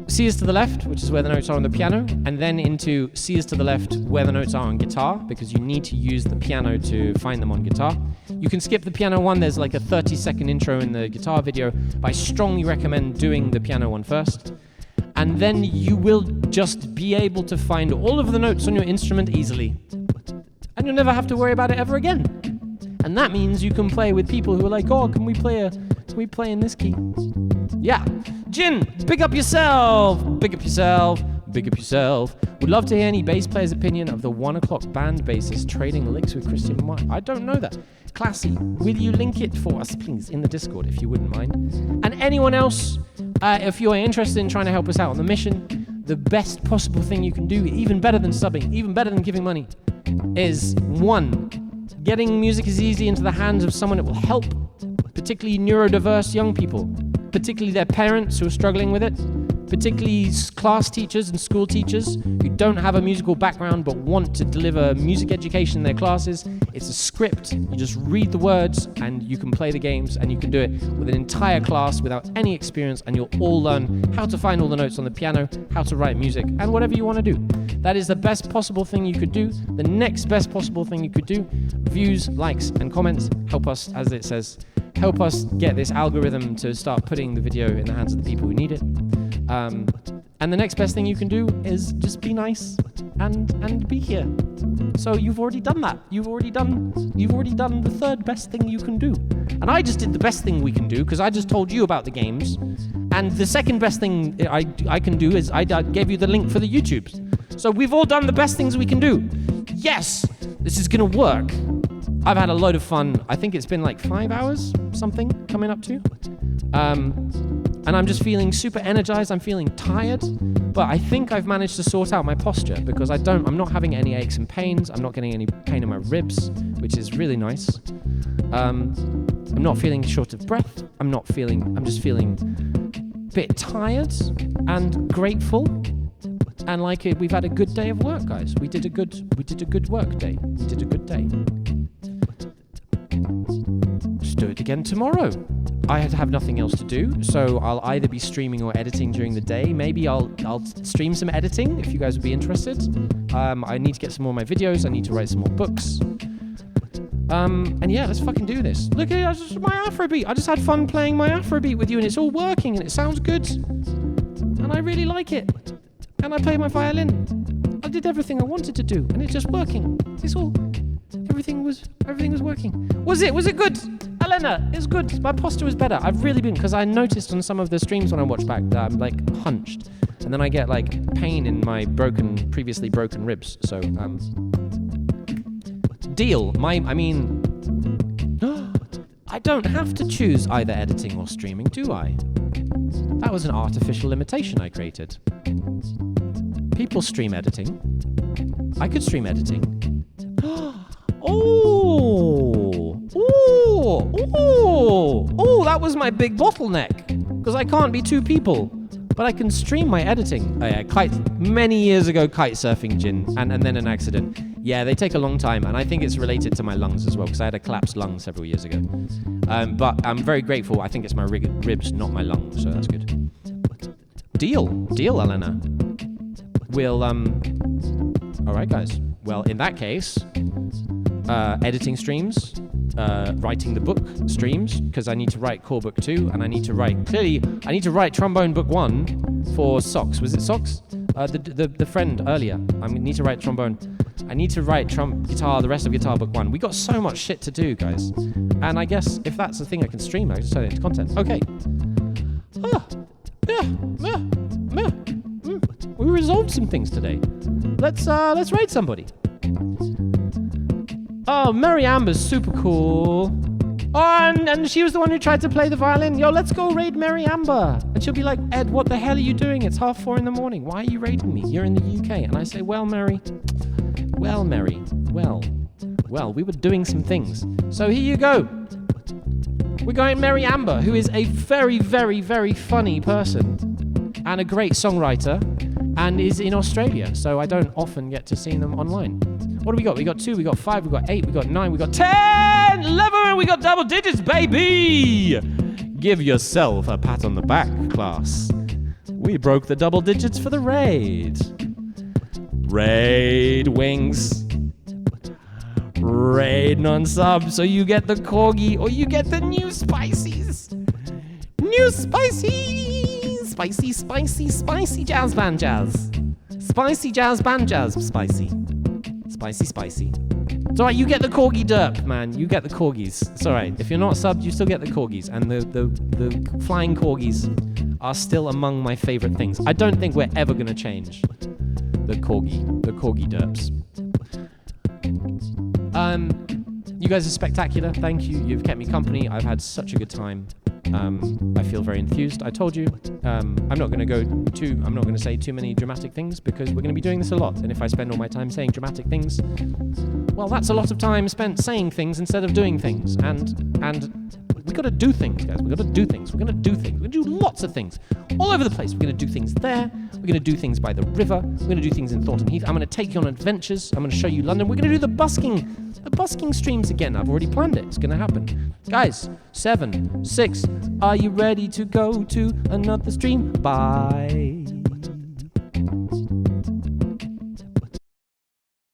C is to the left, which is where the notes are on the piano, and then into C is to the left, where the notes are on guitar, because you need to use the piano to find them on guitar. You can skip the piano one. There's like a 30-second intro in the guitar video, but I strongly recommend doing the piano one first. And then you will just be able to find all of the notes on your instrument easily. And you'll never have to worry about it ever again. And that means you can play with people who are like, oh, can we play in this key? Yeah. Jin, big up yourself. Big up yourself. Big up yourself. Would love to hear any bass player's opinion of the 1 o'clock band bassist trading licks with Christian Mark. I don't know that. Classy, will you link it for us, please, in the Discord, if you wouldn't mind? And anyone else, if you are interested in trying to help us out on the mission, the best possible thing you can do, even better than subbing, even better than giving money, is 1, getting Music is Easy into the hands of someone that will help, particularly neurodiverse young people, particularly their parents who are struggling with it, particularly class teachers and school teachers who don't have a musical background but want to deliver music education in their classes. It's a script. You just read the words and you can play the games, and you can do it with an entire class without any experience, and you'll all learn how to find all the notes on the piano, how to write music, and whatever you want to do. That is the best possible thing you could do. The next best possible thing you could do, views, likes, and comments help us, as it says, help us get this algorithm to start putting the video in the hands of the people who need it. And the next best thing you can do is just be nice and be here. So you've already done that. You've already done the third best thing you can do. And I just did the best thing we can do because I just told you about the games. And the second best thing I can do is I gave you the link for the YouTubes. So we've all done the best things we can do. Yes, this is gonna work. I've had a load of fun. I think it's been like 5 hours, something coming up to. And I'm just feeling super energized. I'm feeling tired, but I think I've managed to sort out my posture because I'm not having any aches and pains. I'm not getting any pain in my ribs, which is really nice. I'm not feeling short of breath. I'm just feeling a bit tired and grateful. And like we've had a good day of work, guys. We did a good work day. We did a good day. Let's do it again tomorrow. I have nothing else to do, so I'll either be streaming or editing during the day. Maybe I'll stream some editing if you guys would be interested. I need to get some more of my videos. I need to write some more books. And yeah, let's fucking do this. Look at my Afrobeat. I just had fun playing my Afrobeat with you, and it's all working, and it sounds good. And I really like it. And I play my violin. I did everything I wanted to do, and it's just working. Everything was working. Was it good? Elena, it's good. My posture was better. I've really been, because I noticed on some of the streams when I watched back that I'm like hunched, and then I get like pain in my previously broken ribs. So deal. I don't have to choose either editing or streaming, do I? That was an artificial limitation I created. People stream editing. I could stream editing. Oh, that was my big bottleneck. Because I can't be 2 people. But I can stream my editing. Many years ago, kite surfing, Jin, and then an accident. Yeah, they take a long time, and I think it's related to my lungs as well, because I had a collapsed lung several years ago. But I'm very grateful. I think it's my ribs, not my lungs, so that's good. Deal, Elena. We'll, alright, guys. Well, in that case, editing streams, writing the book streams, because I need to write core book 2, and I need to write trombone book 1 for Socks. Was it Socks? The friend earlier. I need to write trombone. I need to write guitar, the rest of guitar book 1. We got so much shit to do, guys. And I guess if that's the thing I can stream, I can just turn it into content. Okay. We resolved some things today. Let's raid somebody. Oh, Mary Amber's super cool. Oh, and she was the one who tried to play the violin. Yo, let's go raid Mary Amber. And she'll be like, Ed, what the hell are you doing? It's 4:30 in the morning. Why are you raiding me? You're in the UK. And I say, well, Mary, we were doing some things. So here you go. We're going Mary Amber, who is a very, very, very funny person and a great songwriter and is in Australia. So I don't often get to see them online. What do we got? We got 2, we got 5, we got 8, we got 9, we got 10, 11, and we got double digits, baby! Give yourself a pat on the back, class. We broke the double digits for the raid. Raid wings. Raid non-sub, so you get the corgi or you get the new spices. New spices! Spicy jazz band jazz. Spicy jazz band jazz, spicy. Spicy. It's alright, you get the corgi derp, man. You get the corgis. It's alright. If you're not subbed, you still get the corgis. And the flying corgis are still among my favorite things. I don't think we're ever going to change the corgi derps. You guys are spectacular. Thank you. You've kept me company. I've had such a good time. I feel very enthused. I told you. I'm not going to say too many dramatic things because we're going to be doing this a lot. And if I spend all my time saying dramatic things, well, that's a lot of time spent saying things instead of doing things. And we got to do things, guys. We got to do things. We're going to do things. We're going to do lots of things all over the place. We're going to do things there. We're going to do things by the river. We're going to do things in Thornton Heath. I'm going to take you on adventures. I'm going to show you London. We're going to do the busking streams again. I've already planned it. It's going to happen. Guys, 7, 6, are you ready to go to another stream? Bye.